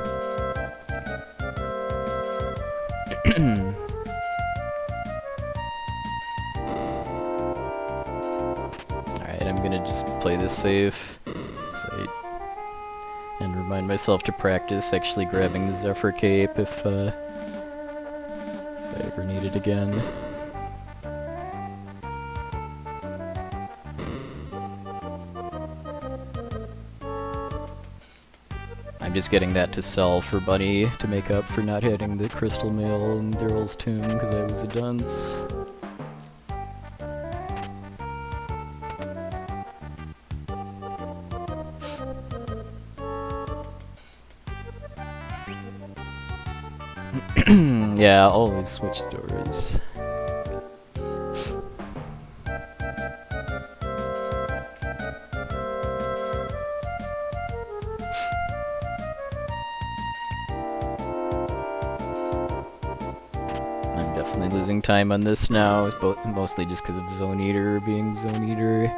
Alright, I'm gonna just play this safe. And remind myself to practice actually grabbing the Zephyr Cape if I ever need it again. I'm just getting that to sell for Bunny to make up for not hitting the Crystal Mail in Daryl's tomb because I was a dunce. Yeah, always switch stories. Definitely losing time on this now, mostly just because of Zone Eater being Zone Eater.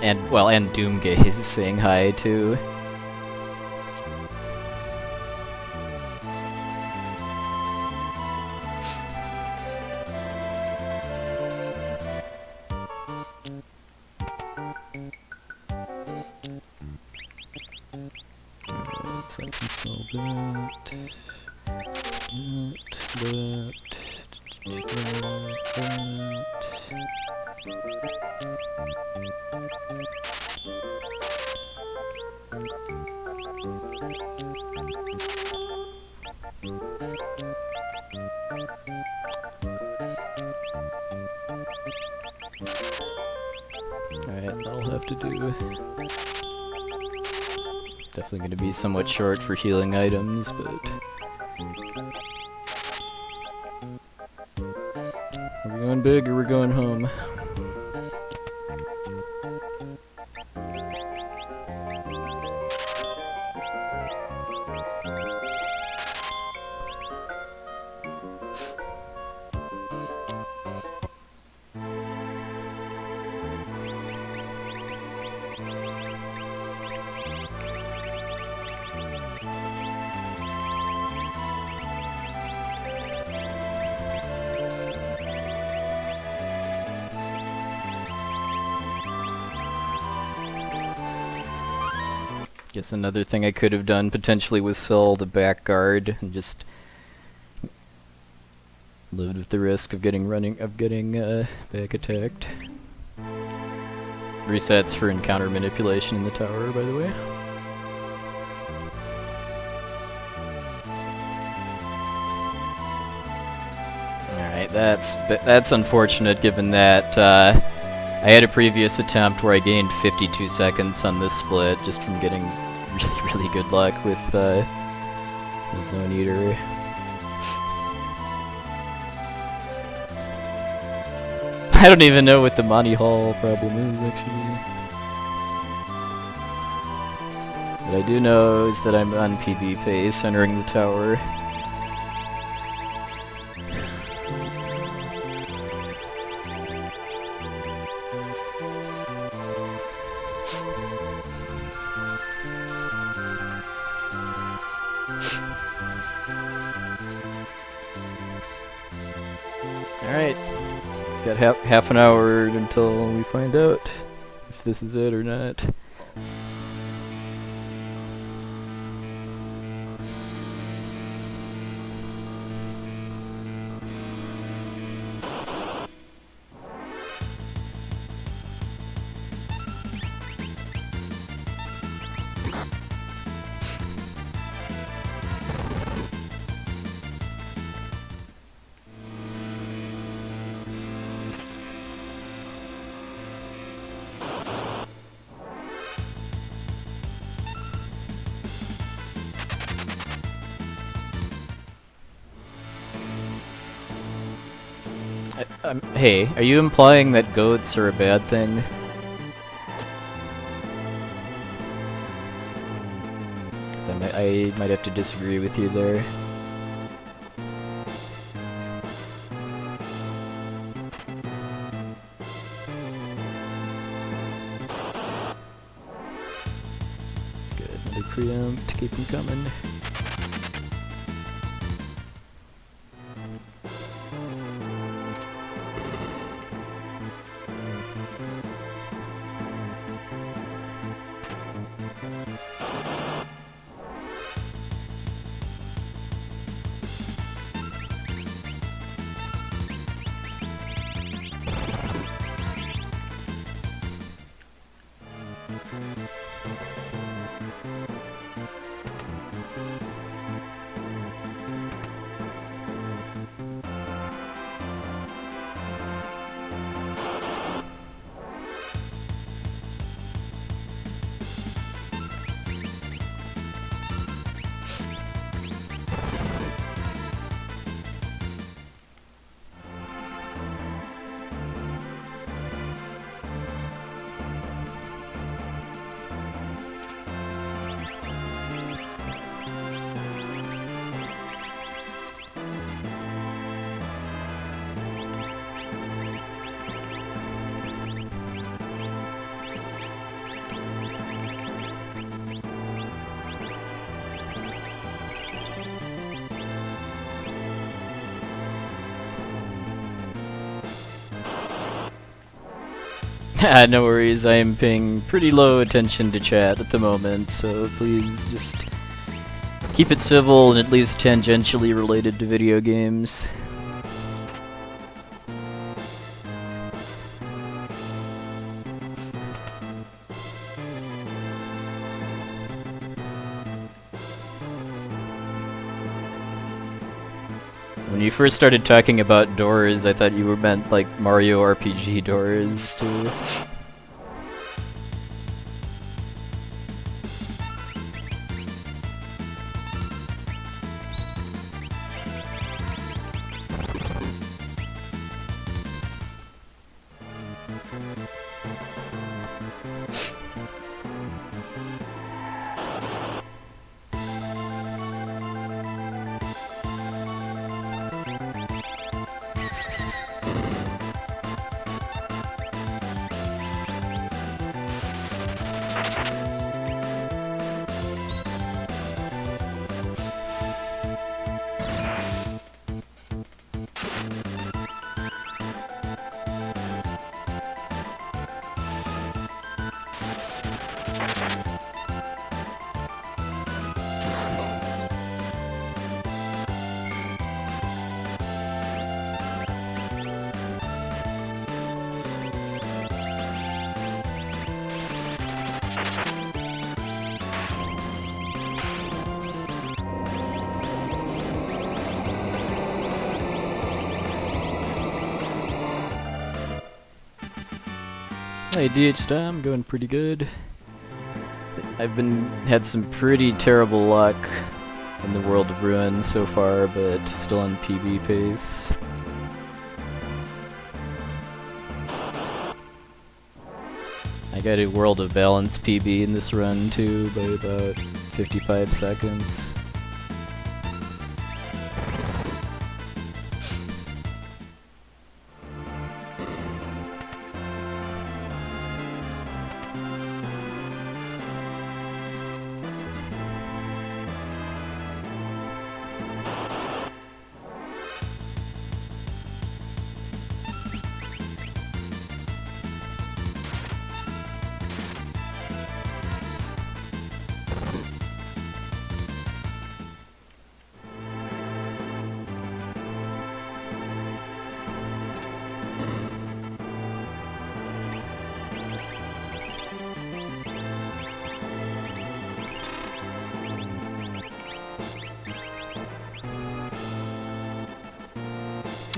And, well, and Doomgaze is saying hi, too. Alright, so I can solve that. Alright, that'll have to do. Definitely going to be somewhat short for healing items, but... Are we going big or we're going home? Guess another thing I could have done potentially was sell the back guard and just lived with the risk of getting back attacked. Resets for encounter manipulation in the tower, by the way. Alright, that's unfortunate given that I had a previous attempt where I gained 52 seconds on this split just from getting really good luck with the Zone Eater. I don't even know what the Monty Hall problem is, actually. What I do know is that I'm on PB pace, entering the tower. Alright. Got half an hour until we find out if this is it or not. Hey, are you implying that goats are a bad thing? Because I might have to disagree with you there. Good, another preempt to keep them coming. No worries, I am paying pretty low attention to chat at the moment, so please just keep it civil and at least tangentially related to video games. When you first started talking about doors, I thought you were meant like Mario RPG doors too. Hey DH, I'm going pretty good. I've had some pretty terrible luck in the World of Ruin so far, but still on PB pace. I got a World of Balance PB in this run too by about 55 seconds.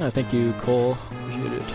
Oh, thank you, Cole. Appreciate it.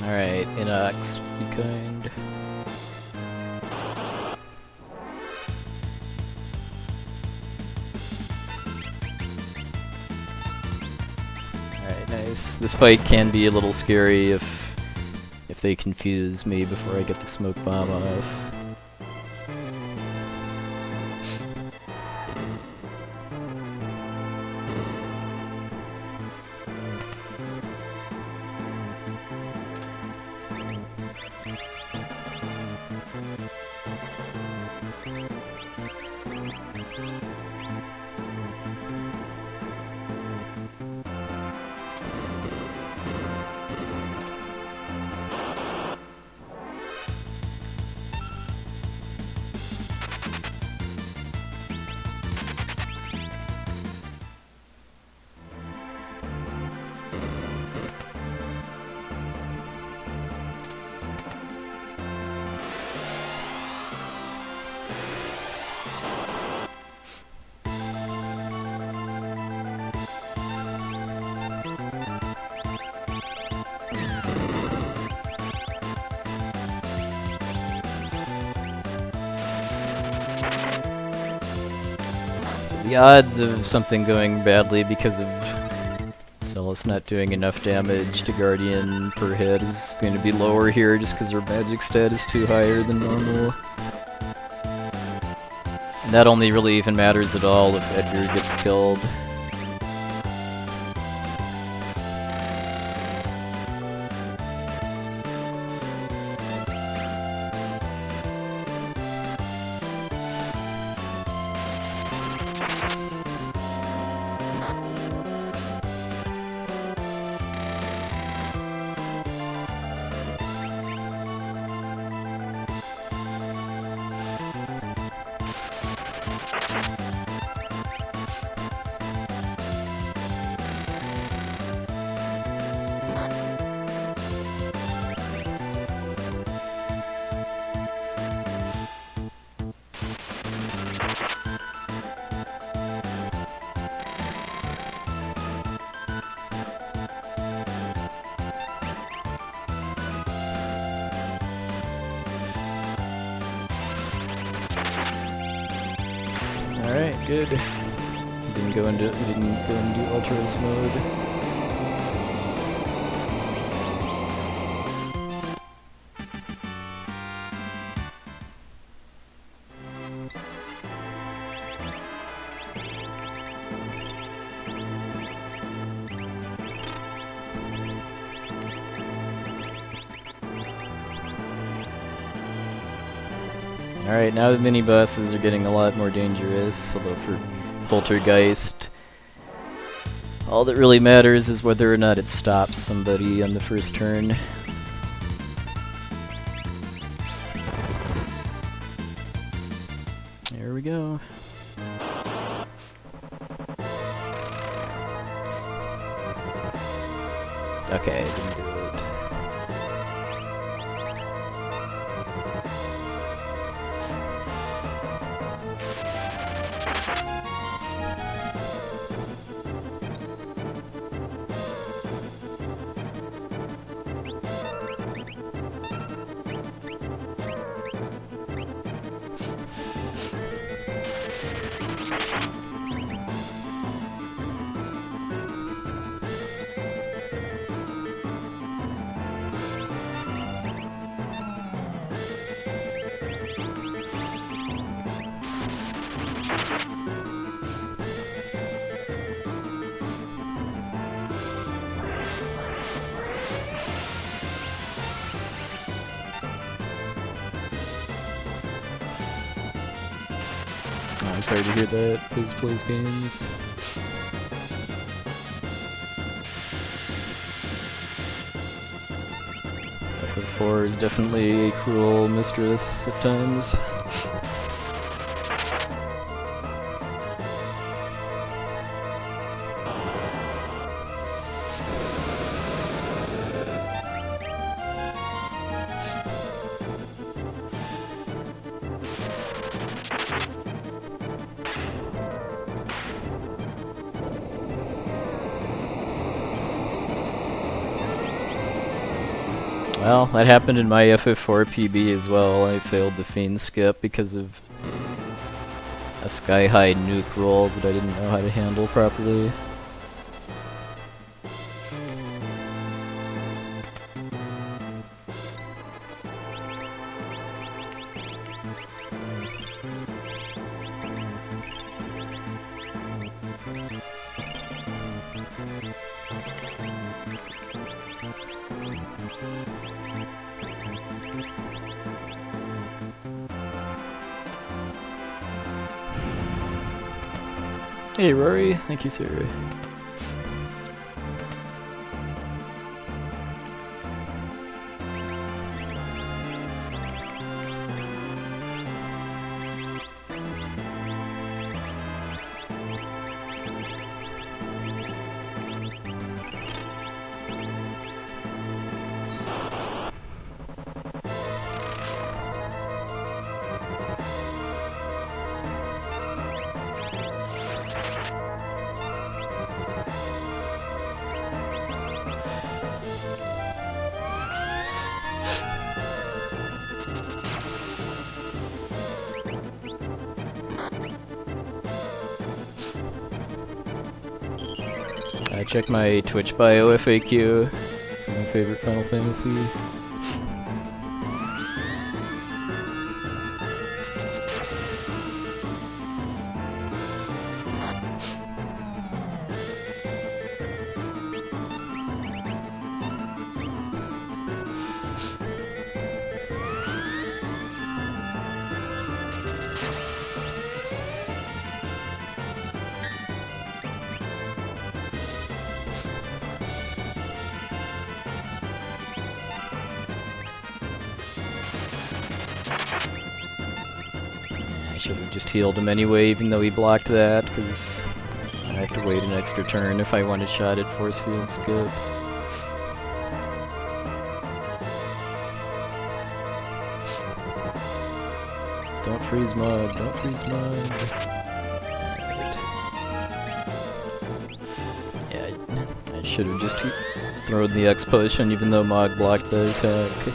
Alright, Inox, be kind. Alright, nice. This fight can be a little scary if they confuse me before I get the smoke bomb off. The odds of something going badly because of Celes not doing enough damage to Guardian per hit is going to be lower here just because her magic stat is too higher than normal. And that only really even matters at all if Edgar gets killed. Alright, good. Didn't go into Ultras mode. Alright, now the mini bosses are getting a lot more dangerous, although for Poltergeist, all that really matters is whether or not it stops somebody on the first turn. There we go. Okay, I didn't do it. Oh, sorry to hear that. Fizz plays games. FF4 is definitely a cruel mistress at times. Well, that happened in my FF4 PB as well. I failed the Fiend skip because of a sky-high nuke roll that I didn't know how to handle properly. Hey Rory, thank you sir. Check my Twitch bio FAQ for my favorite Final Fantasy. Should have just healed him anyway, even though he blocked that, because I have to wait an extra turn if I want a shot at Force Field skip. Don't freeze Mog, don't freeze Mog. Right. Yeah, I should have just thrown the X potion, even though Mog blocked the attack.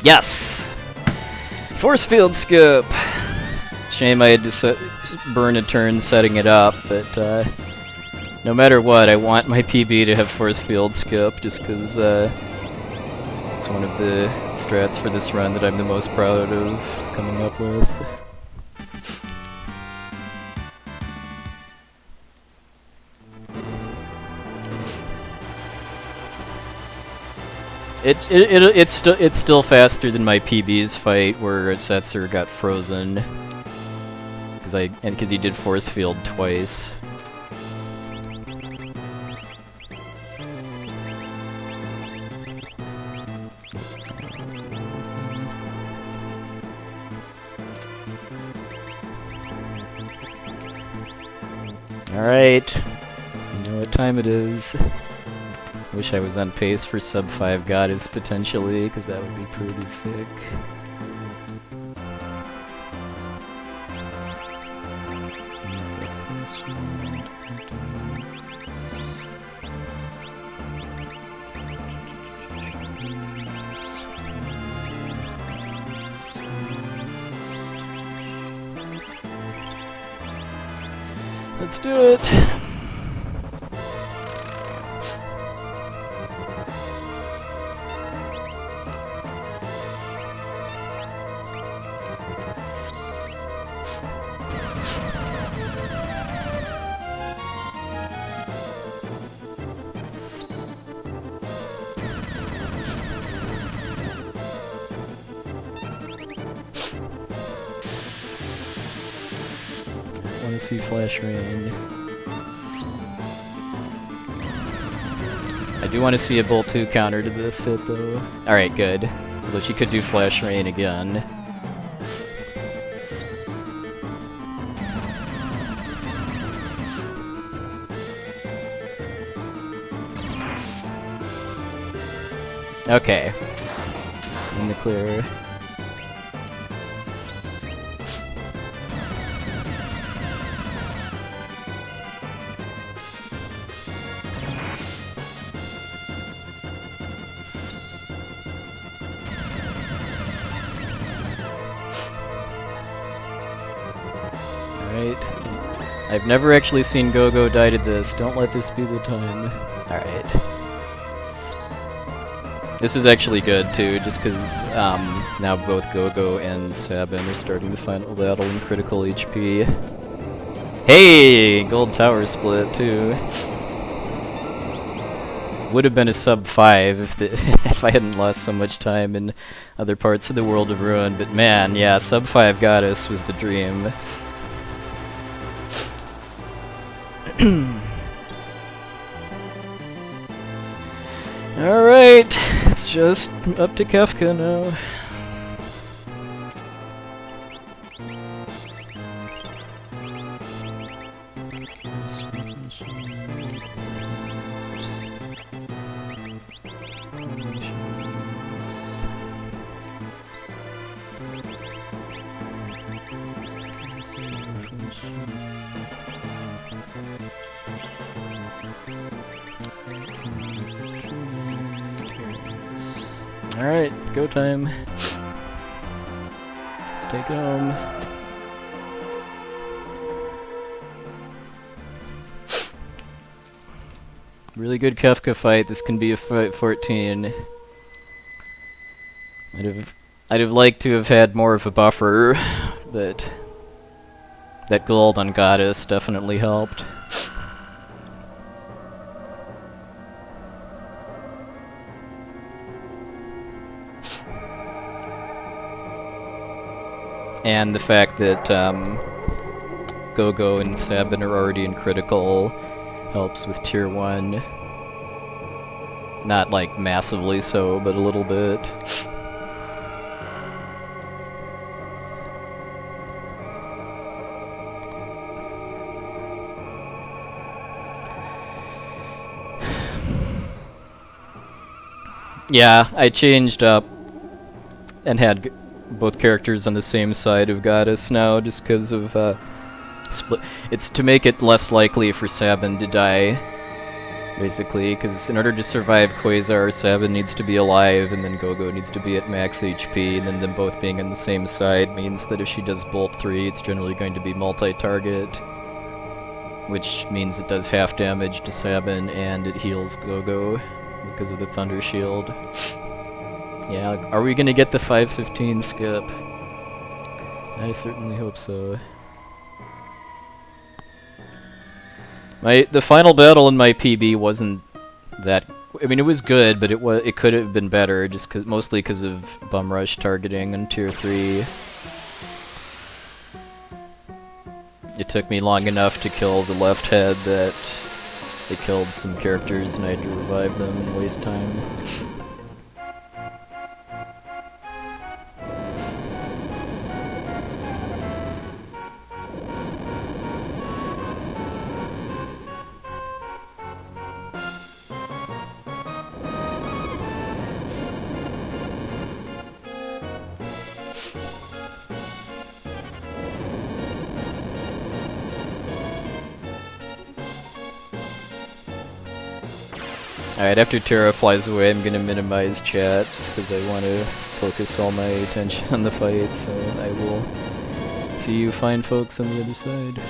Yes! Force field skip! Shame I had to burn a turn setting it up, but no matter what, I want my PB to have force field skip, just because it's one of the strats for this run that I'm the most proud of coming up with. It's still faster than my PB's fight where Setzer got frozen because he did force field twice. All right, you know what time it is. Wish I was on pace for sub 5 goddess potentially, because that would be pretty sick. Let's do it! I want to see Flash Rain. I do want to see a Bolt 2 counter to this hit though. Alright, good. Although she could do Flash Rain again. Okay. In the clear. Alright. I've never actually seen Gogo die to this. Don't let this be the time. Alright. This is actually good too, just because now both Gogo and Sabin are starting the final battle in critical HP. Hey! Gold tower split too. Would have been a sub 5 if I hadn't lost so much time in other parts of the World of Ruin, but man, yeah, sub 5 goddess was the dream. Alright, it's just up to Kefka now. Alright, go time. Let's take it home. Really good Kefka fight. This can be a fight 14. I'd have liked to have had more of a buffer, but that gold on Goddess definitely helped. And the fact that Gogo and Sabin are already in critical helps with tier 1. Not like massively so, but a little bit. Yeah, I changed up and had both characters on the same side of Goddess now, just because of split. It's to make it less likely for Sabin to die Basically, because in order to survive Quasar, Sabin needs to be alive, and then Gogo needs to be at max HP, and then them both being on the same side means that if she does Bolt 3, it's generally going to be multi-target, which means it does half damage to Sabin, and it heals Gogo because of the Thunder Shield. Yeah, are we gonna get the 515 skip? I certainly hope so. The final battle in my PB wasn't that. I mean, it was good, but it could have been better, just mostly because of Bum Rush targeting in Tier 3. It took me long enough to kill the left head that they killed some characters, and I had to revive them and waste time. Alright, after Terra flies away, I'm gonna minimize chat, just because I want to focus all my attention on the fight, so I will see you fine folks on the other side.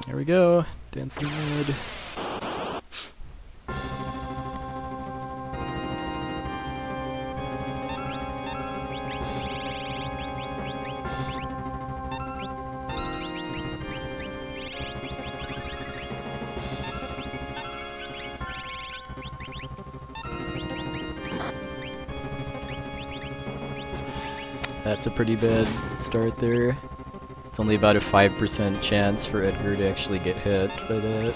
Here we go, dancing red. That's a pretty bad start there. It's only about a 5% chance for Edgar to actually get hit by that.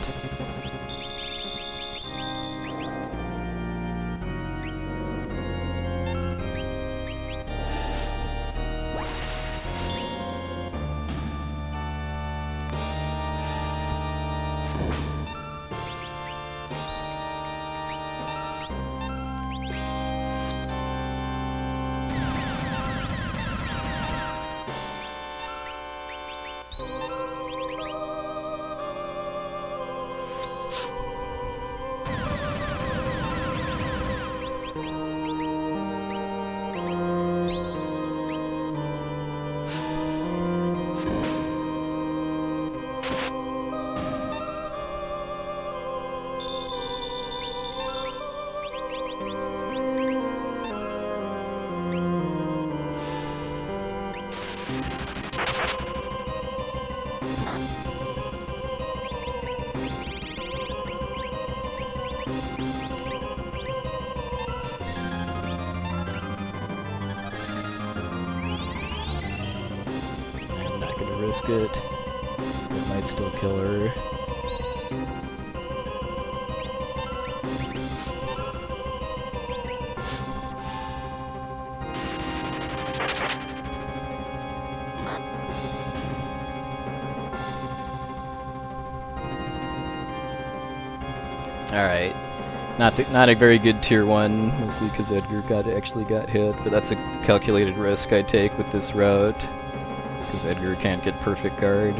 Risk it. It might still kill her. Alright. Not a very good tier 1, mostly because Edgar actually got hit, but that's a calculated risk I take with this route. Because Edgar can't get perfect guard.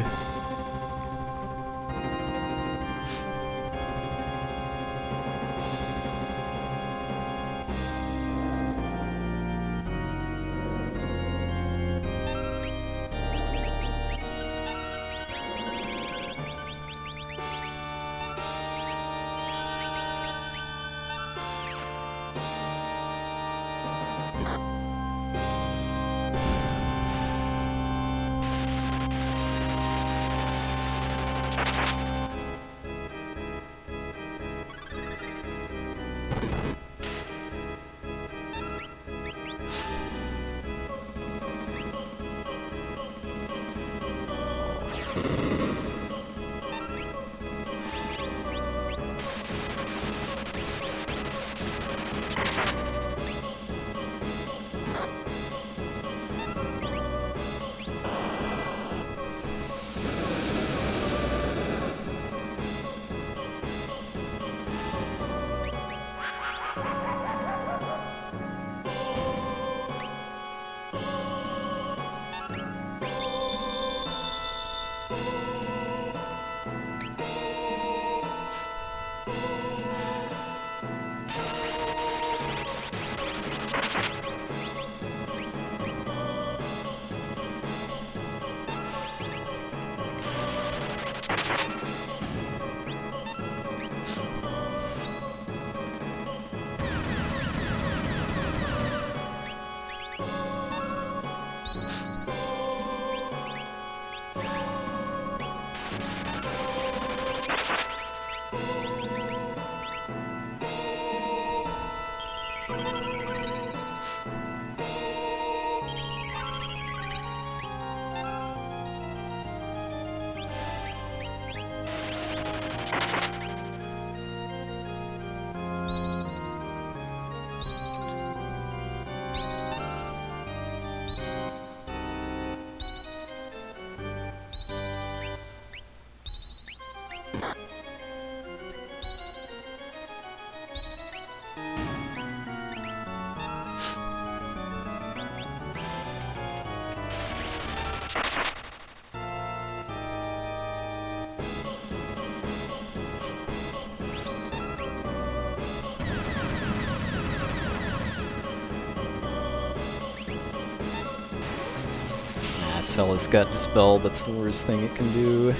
Celis got dispelled, that's the worst thing it can do. I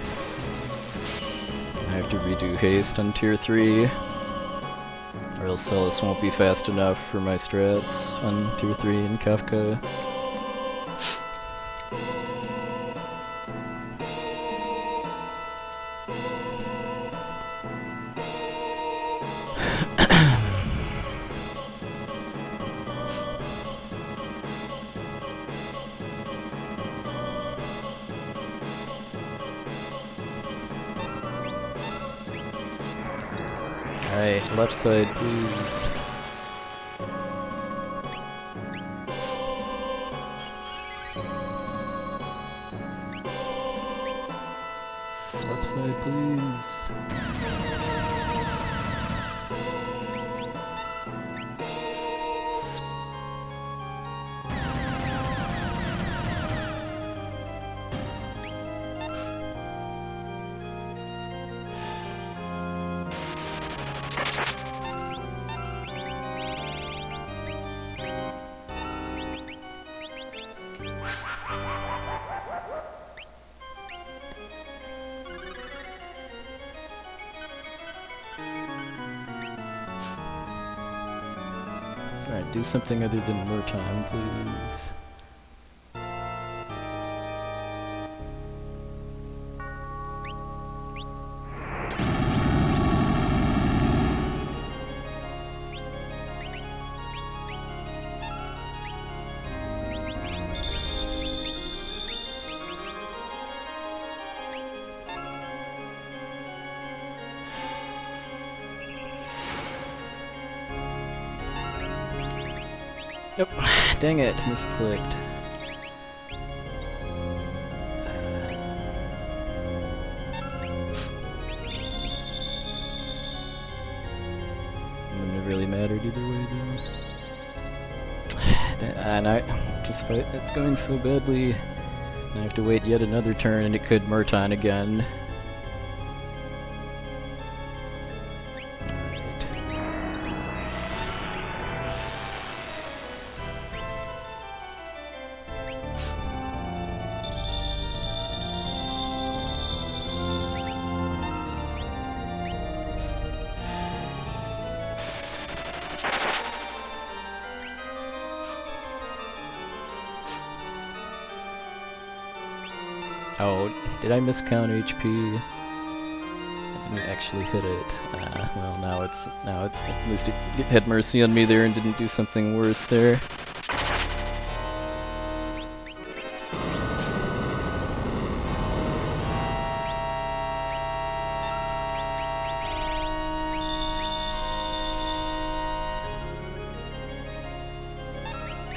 have to redo haste on tier 3. Or else Celis won't be fast enough for my strats on tier 3 in Kafka. Alright, left side please. Left side please. Alright, do something other than Murton, please. Yep, dang it, misclicked. Wouldn't have really mattered either way though. And despite it's going so badly, I have to wait yet another turn and it could Murton again. Oh, did I miscount HP? I didn't actually hit it. Well, now it's at least it had mercy on me there and didn't do something worse there.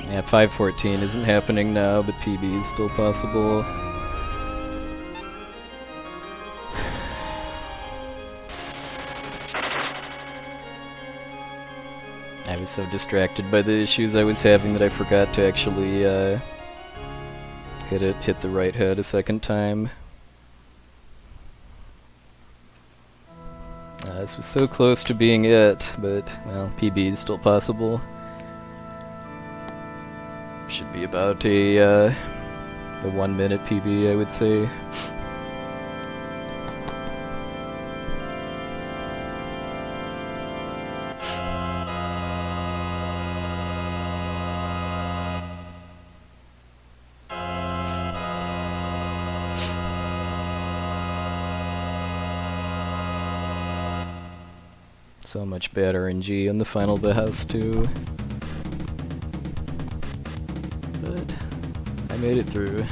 Yeah, 514 isn't happening now, but PB is still possible. I was so distracted by the issues I was having that I forgot to actually hit the right head a second time. This was so close to being it, but well, PB is still possible. Should be about the 1 minute PB, I would say. So much bad RNG on the final Behouse too. But I made it through.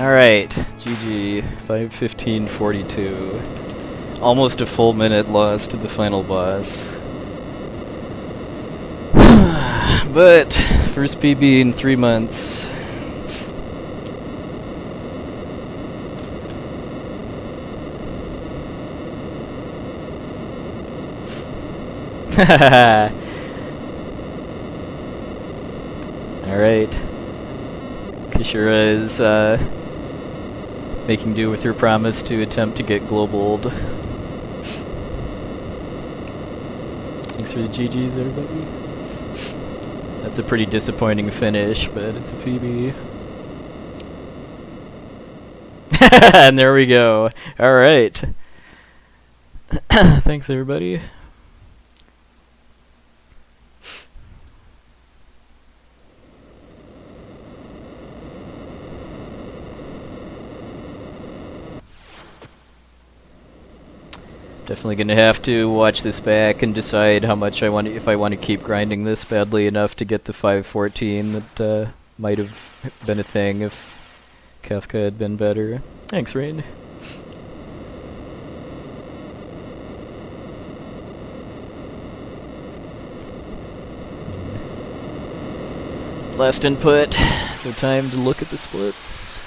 Alright, GG, 5:15:42. Almost a full minute loss to the final boss. But, first PB in 3 months. Alright. Kishira is making do with her promise to attempt to get globaled. Thanks for the GGs, everybody. That's a pretty disappointing finish, but it's a PB. And there we go. Alright. Thanks, everybody. Definitely gonna have to watch this back and decide how much if I want to keep grinding this badly enough to get the 514 that might have been a thing if Kefka had been better. Thanks, Rain. Last input, so time to look at the splits.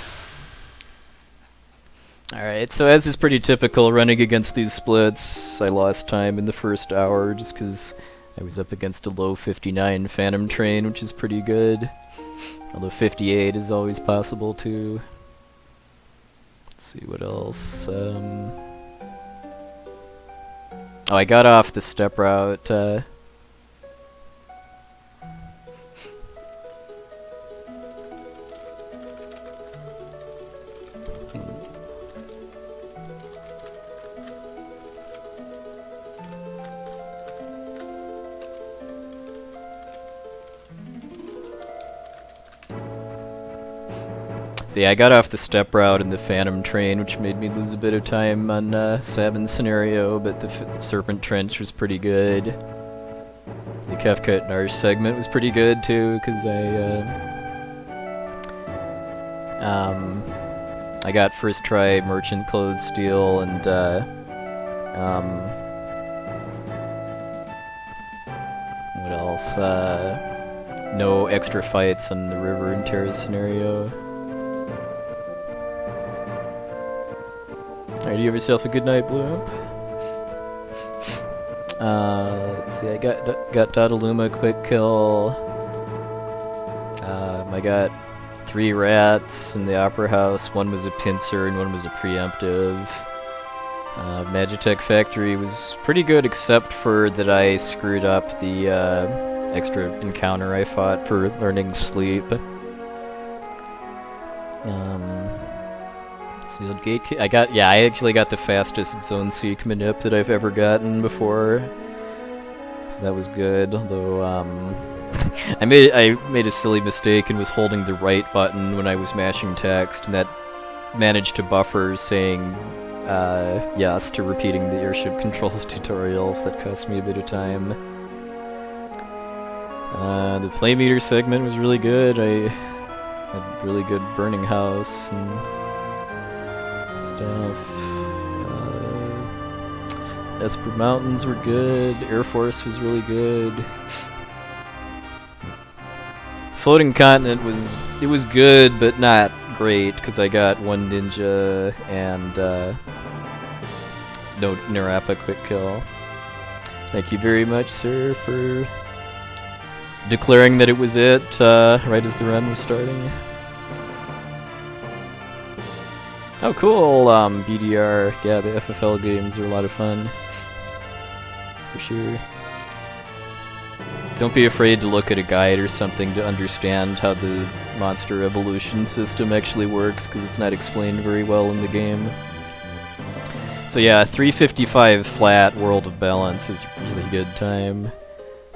Alright, so as is pretty typical running against these splits, I lost time in the first hour just because I was up against a low 59 Phantom Train, which is pretty good. Although 58 is always possible too. Let's see what else. Oh, I got off the step route. So yeah, I got off the step route in the Phantom Train, which made me lose a bit of time on Sabin's scenario, but the Serpent Trench was pretty good. The Kefka at Narsh segment was pretty good too, because I got first try Merchant Clothes Steal and what else? No extra fights on the River and Terrace scenario. Alright, you have yourself a good night, Blue Imp. Let's see, I got Dodaluma quick kill. I got 3 rats in the Opera House. One was a pincer and one was a preemptive. Magitech Factory was pretty good, except for that I screwed up the extra encounter I fought for learning sleep. Sealed gate key. I actually got the fastest zone seek manip that I've ever gotten before, so that was good. Although I made a silly mistake and was holding the right button when I was mashing text, and that managed to buffer saying yes to repeating the airship controls tutorials. That cost me a bit of time. The Flame Eater segment was really good. I had really good Burning House and stuff. Esper Mountains were good. Air Force was really good. Floating Continent was good, but not great because I got 1 ninja and no Narapa quick kill. Thank you very much, sir, for declaring that it was it right as the run was starting. Oh, cool, BDR. Yeah, the FFL games are a lot of fun. For sure. Don't be afraid to look at a guide or something to understand how the monster evolution system actually works, because it's not explained very well in the game. So yeah, 355 flat World of Balance is a really good time.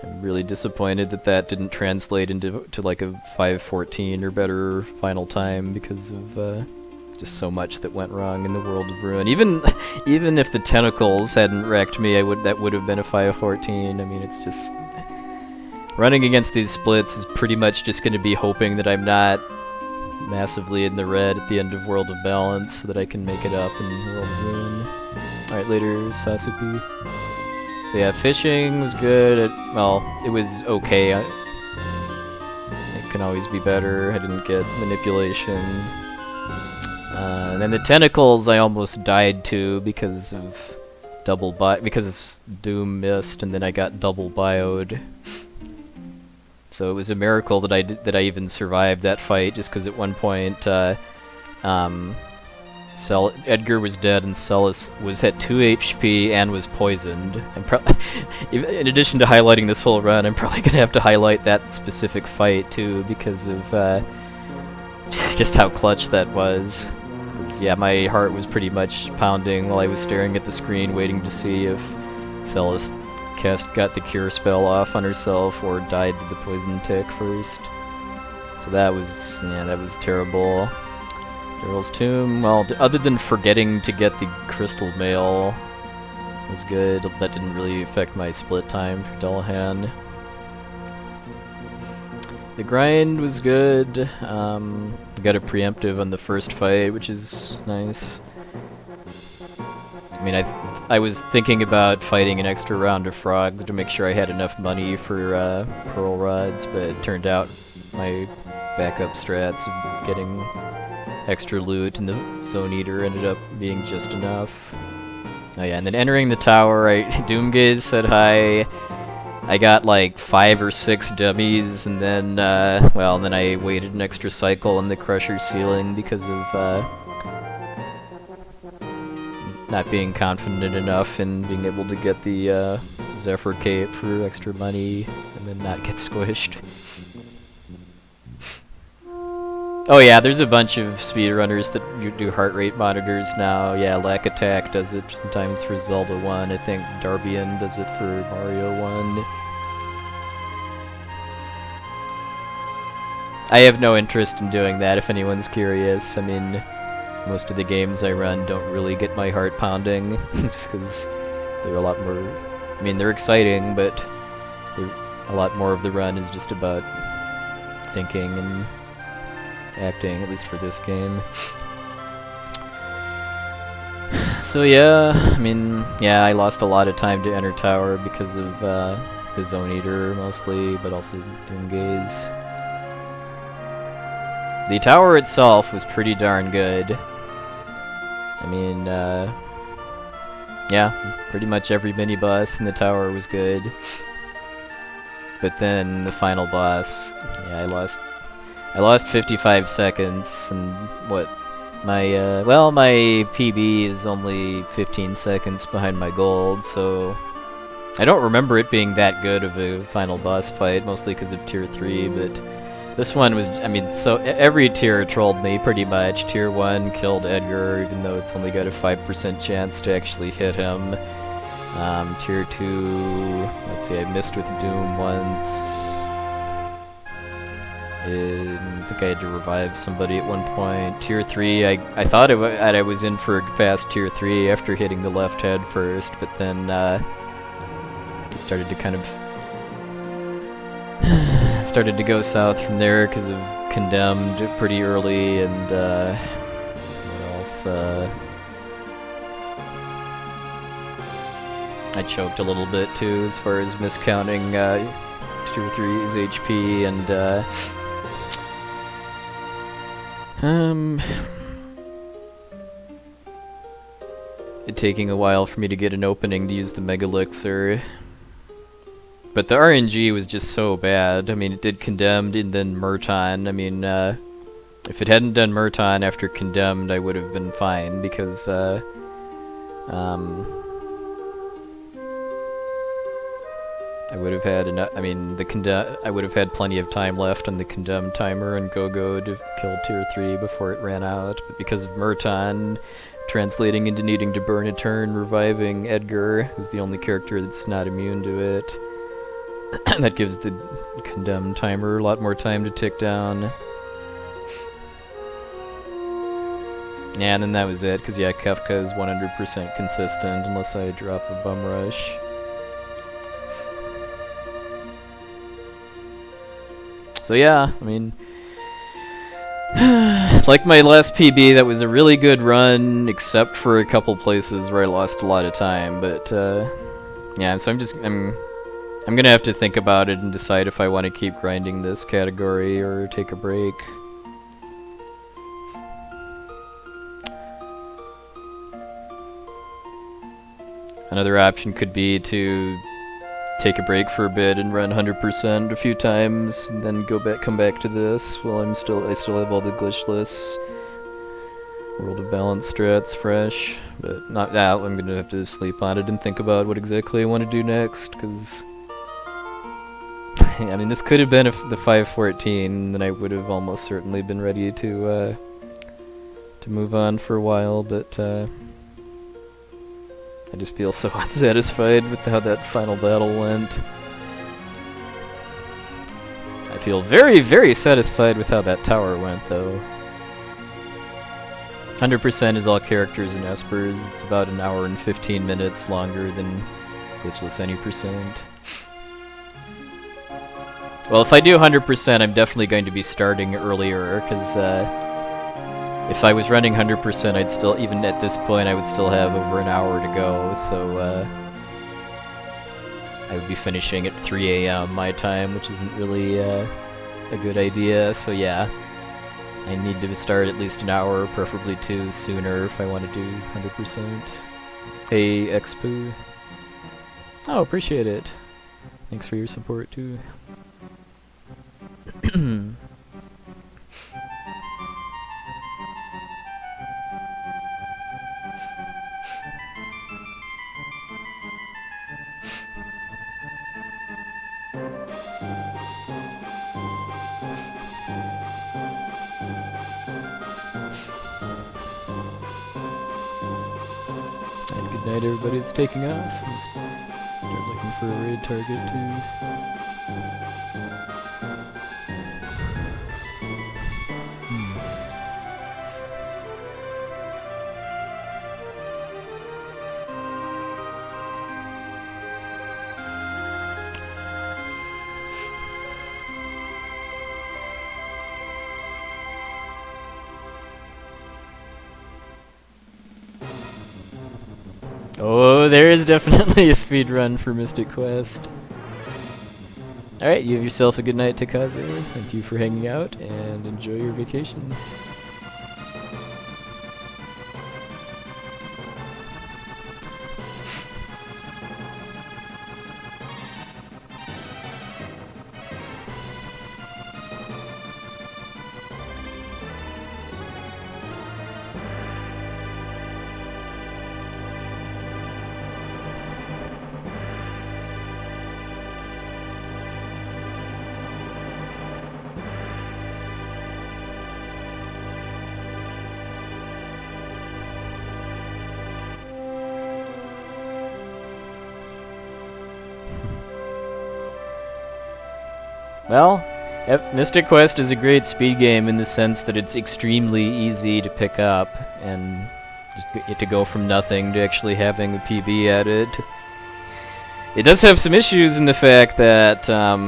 I'm really disappointed that that didn't translate into like a 514 or better final time because of just so much that went wrong in the World of Ruin. Even if the tentacles hadn't wrecked me, that would have been a 514. I mean, it's just running against these splits is pretty much just going to be hoping that I'm not massively in the red at the end of World of Balance so that I can make it up in World of Ruin. Alright, later, Sasuke. So yeah, fishing was good. Well, it was okay. It can always be better. I didn't get manipulation. And then the tentacles I almost died to because of because Doom missed and then I got double bioed. So it was a miracle that I even survived that fight, just because at one point Edgar was dead and Celis was at 2 HP and was poisoned. In addition to highlighting this whole run, I'm probably gonna have to highlight that specific fight too, because of just how clutch that was. Yeah, my heart was pretty much pounding while I was staring at the screen, waiting to see if Celis got the cure spell off on herself or died to the poison tick first. So that was terrible. Daryl's Tomb, well, other than forgetting to get the crystal mail, was good. That didn't really affect my split time for Dullahan. The grind was good. Got a preemptive on the first fight, which is nice. I mean, I was thinking about fighting an extra round of frogs to make sure I had enough money for pearl rods, but it turned out my backup strats of getting extra loot and the Zone Eater ended up being just enough. Oh yeah, and then entering the tower, Doomgaze said hi. I got like 5 or 6 dummies, and then, then I waited an extra cycle on the Crusher ceiling because of, not being confident enough in being able to get the, Zephyr Cape for extra money, and then not get squished. Oh yeah, there's a bunch of speedrunners that do heart rate monitors now. Yeah, Lack Attack does it sometimes for Zelda 1. I think Darbian does it for Mario 1. I have no interest in doing that if anyone's curious. I mean, most of the games I run don't really get my heart pounding, just because they're a lot more... I mean, they're exciting, but a lot more of the run is just about thinking and acting, at least for this game. So yeah, I mean, yeah, I lost a lot of time to enter tower because of the Zone Eater mostly, but also Doomgaze. The tower itself was pretty darn good. I mean, yeah, pretty much every mini-boss in the tower was good. But then the final boss, yeah, I lost 55 seconds, and what, my PB is only 15 seconds behind my gold, so I don't remember it being that good of a final boss fight, mostly because of Tier 3, but this one was, I mean, so every tier trolled me pretty much. Tier 1 killed Edgar, even though it's only got a 5% chance to actually hit him. Tier 2, let's see, I missed with Doom once. I think I had to revive somebody at one point. Tier 3, I thought I was in for past Tier 3 after hitting the left head first, but then it started to kind of started to go south from there because of Condemned pretty early, and what else? I choked a little bit too as far as miscounting Tier 3's HP, and it taking a while for me to get an opening to use the Mega Elixir. But the RNG was just so bad. I mean, it did Condemned and then Murton. I mean, if it hadn't done Murton after Condemned, I would have been fine, because I would have had enough. I mean, I would have had plenty of time left on the Condemned timer and Go-Go to kill Tier 3 before it ran out. But because of Murton translating into needing to burn a turn, reviving Edgar, who's the only character that's not immune to it, that gives the Condemned timer a lot more time to tick down. Yeah, and then that was it, because yeah, Kefka is 100% consistent unless I drop a Bum Rush. So yeah, I mean... like my last PB, that was a really good run, except for a couple places where I lost a lot of time. But yeah, so I'm gonna have to think about it and decide if I want to keep grinding this category or take a break. Another option could be to take a break for a bit and run 100% a few times, and then come back to this while I still have all the glitchless World of Balance strats fresh. But not that. I'm gonna have to sleep on it and think about what exactly I want to do next, because I mean, this could have been the 514, then I would have almost certainly been ready to move on for a while, but I just feel so unsatisfied with how that final battle went. I feel very, very satisfied with how that tower went, though. 100% is all characters and espers. It's about an hour and 15 minutes longer than glitchless any percent. Well, if I do 100%, I'm definitely going to be starting earlier, because if I was running 100%, I'd still, even at this point, I would still have over an hour to go, so I would be finishing at 3 AM my time, which isn't really a good idea, so yeah. I need to start at least an hour, preferably 2 sooner if I want to do 100%. Hey, Expo. Oh, appreciate it. Thanks for your support, too. And good night, everybody that's taking off. Let's start looking for a raid target, too. Oh, there is definitely a speed run for Mystic Quest. Alright, you have yourself a good night, Takaze. Thank you for hanging out, and enjoy your vacation. Well, Mystic Quest is a great speed game in the sense that it's extremely easy to pick up, and just to go from nothing to actually having a PB added. It does have some issues in the fact that the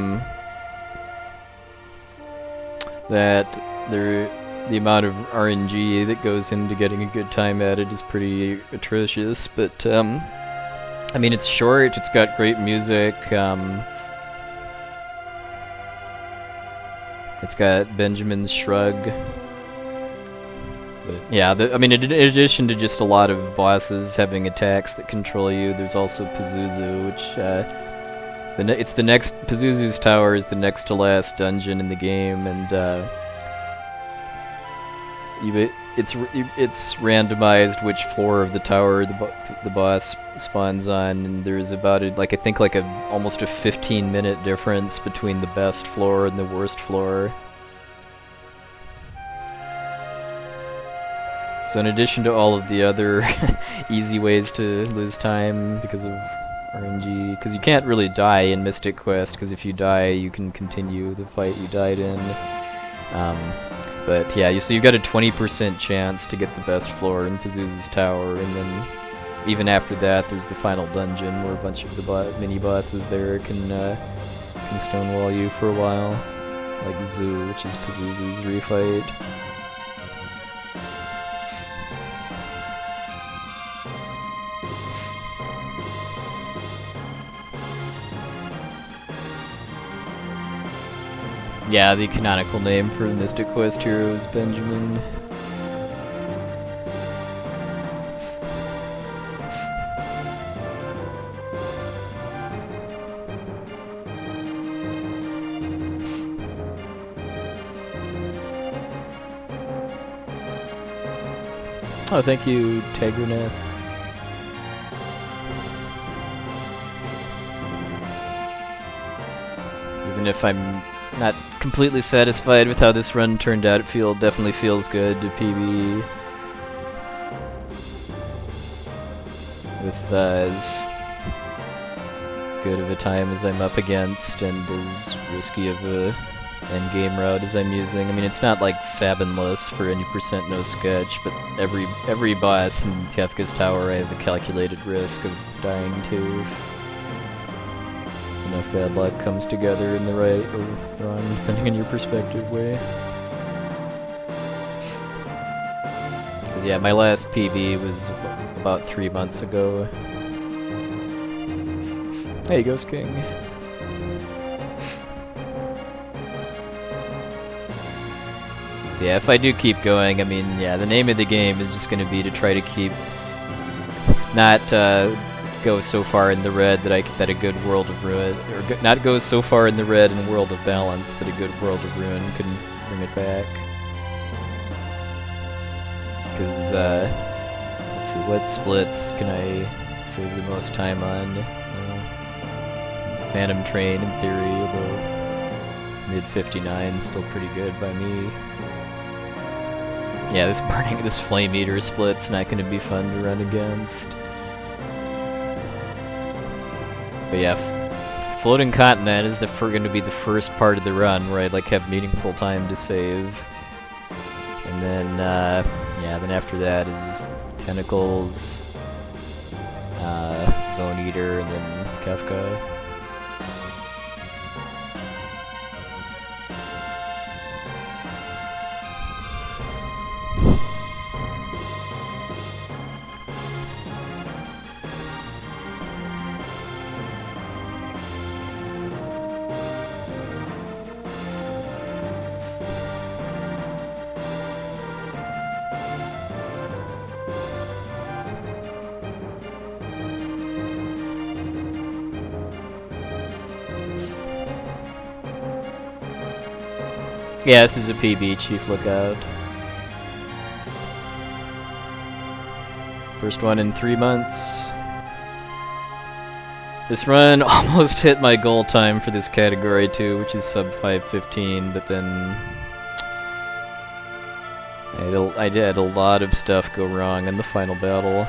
amount of RNG that goes into getting a good time added is pretty atrocious, but I mean, it's short, it's got great music, it's got Benjamin's Shrug. But yeah, I mean, in addition to just a lot of bosses having attacks that control you, there's also Pazuzu, which it's the next Pazuzu's tower is the next to last dungeon in the game, and it's randomized which floor of the tower the boss spawns on, and there's about I think almost a 15-minute difference between the best floor and the worst floor. So in addition to all of the other easy ways to lose time because of RNG, because you can't really die in Mystic Quest, because if you die you can continue the fight you died in. But yeah, so you've got a 20% chance to get the best floor in Pazuzu's tower, and then even after that there's the final dungeon where a bunch of the mini-bosses there can stonewall you for a while, like Zoo, which is Pazuzu's refight. Yeah, the canonical name for the Mystic Quest hero is Benjamin. Oh, thank you, Tegraneth. Even if I'm not completely satisfied with how this run turned out, it definitely feels good to PB with as good of a time as I'm up against and as risky of a endgame route as I'm using. I mean, it's not like Sabinless for any % no sketch, but every boss in Kefka's Tower I have a calculated risk of dying to if enough bad luck comes together in the right or wrong, depending on your perspective way. Cause yeah, my last PB was about 3 months ago. Hey, Ghost King. So yeah, if I do keep going, I mean, yeah, the name of the game is just going to be to try to keep not go so far in the red that a good World of Ruin, or not go so far in the red in World of Balance that a good World of Ruin can bring it back. Because let's see, what splits can I save the most time on? Phantom Train, in theory, although mid 59 still pretty good by me. Yeah, this Flame Eater split's not going to be fun to run against. But yeah, Floating Continent is going to be the first part of the run where I like have meaningful time to save. And then yeah, then after that is Tentacles, Zone Eater, and then Kefka. Yeah, this is a PB, Chief, look out. First one in 3 months. This run almost hit my goal time for this category too, which is sub 5:15, but then I had a lot of stuff go wrong in the final battle.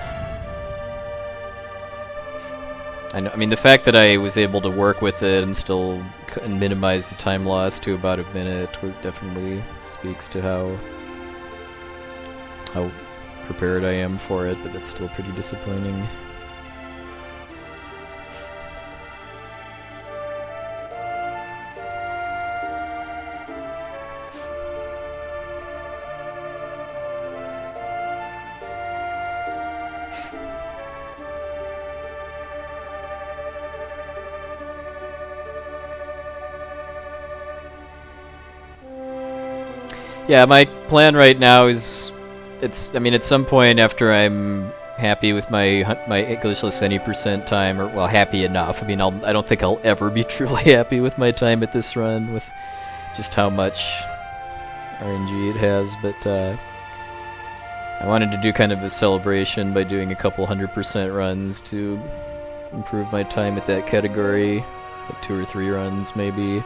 I mean, the fact that I was able to work with it and still minimize the time loss to about a minute definitely speaks to how prepared I am for it, but that's still pretty disappointing. Yeah, my plan right now is, I mean, at some point after I'm happy with my Englishless any % time, or well, happy enough. I mean, I don't think I'll ever be truly happy with my time at this run, with just how much RNG it has. But I wanted to do kind of a celebration by doing a couple 100% runs to improve my time at that category, like 2 or 3 runs maybe.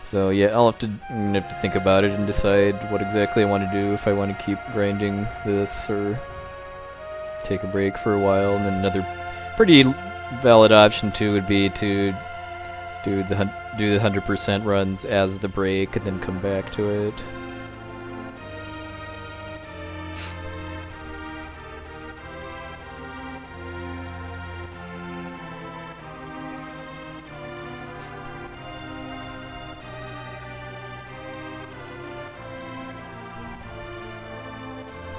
So yeah, I'm gonna have to think about it and decide what exactly I want to do, if I want to keep grinding this or take a break for a while. And then another pretty valid option too would be to do the 100% runs as the break and then come back to it.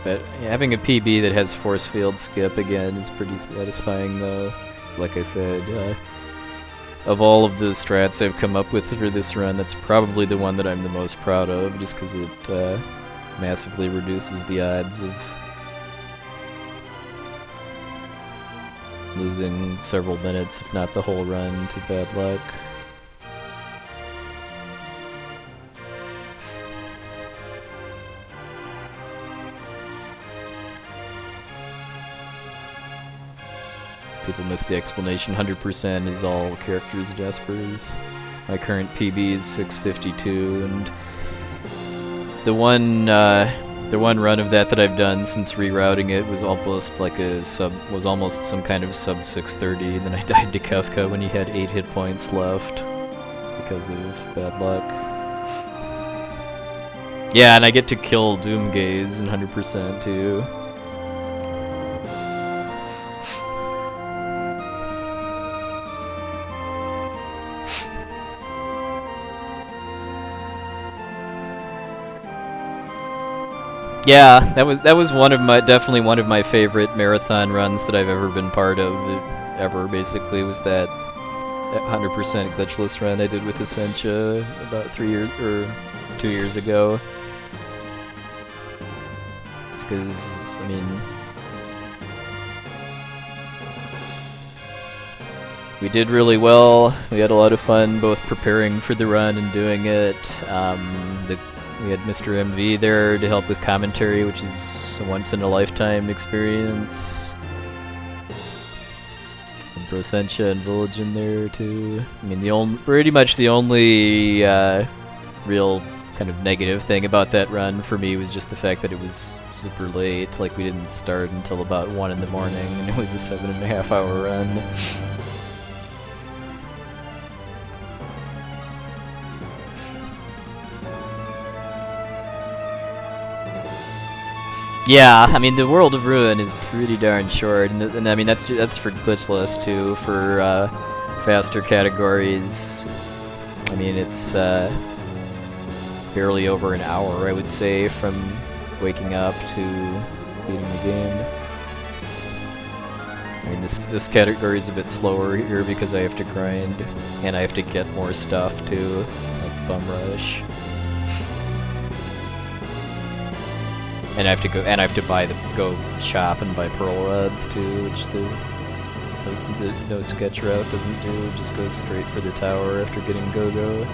But yeah, having a PB that has force field skip again is pretty satisfying though. Like I said, of all of the strats I've come up with for this run, that's probably the one that I'm the most proud of, just because it massively reduces the odds of losing several minutes, if not the whole run, to bad luck. People miss the explanation. 100% is all characters Jaspers. My current PB is 652, and the one run of that I've done since rerouting it was almost like almost some kind of sub 630, and then I died to Kefka when he had 8 hit points left because of bad luck. Yeah, and I get to kill Doomgaze in 100% too. Yeah, that was definitely one of my favorite marathon runs that I've ever been part of. Basically was that 100% glitchless run I did with Essentia about 2 years ago. Just because, I mean, we did really well. We had a lot of fun both preparing for the run and doing it. We had Mr. MV there to help with commentary, which is a once-in-a-lifetime experience. And Brosentia and Village in there too. I mean, pretty much the only real kind of negative thing about that run for me was just the fact that it was super late. Like, we didn't start until about 1 in the morning, and it was a 7.5 hour run. Yeah, I mean, the World of Ruin is pretty darn short, and I mean that's for glitchless too. For faster categories, I mean it's barely over an hour, I would say, from waking up to beating the game. I mean, this category is a bit slower here because I have to grind and I have to get more stuff too, like Bum Rush. And I have to go shop and buy pearl rods too, which the no sketch route doesn't do. It just goes straight for the tower after getting Go-Go.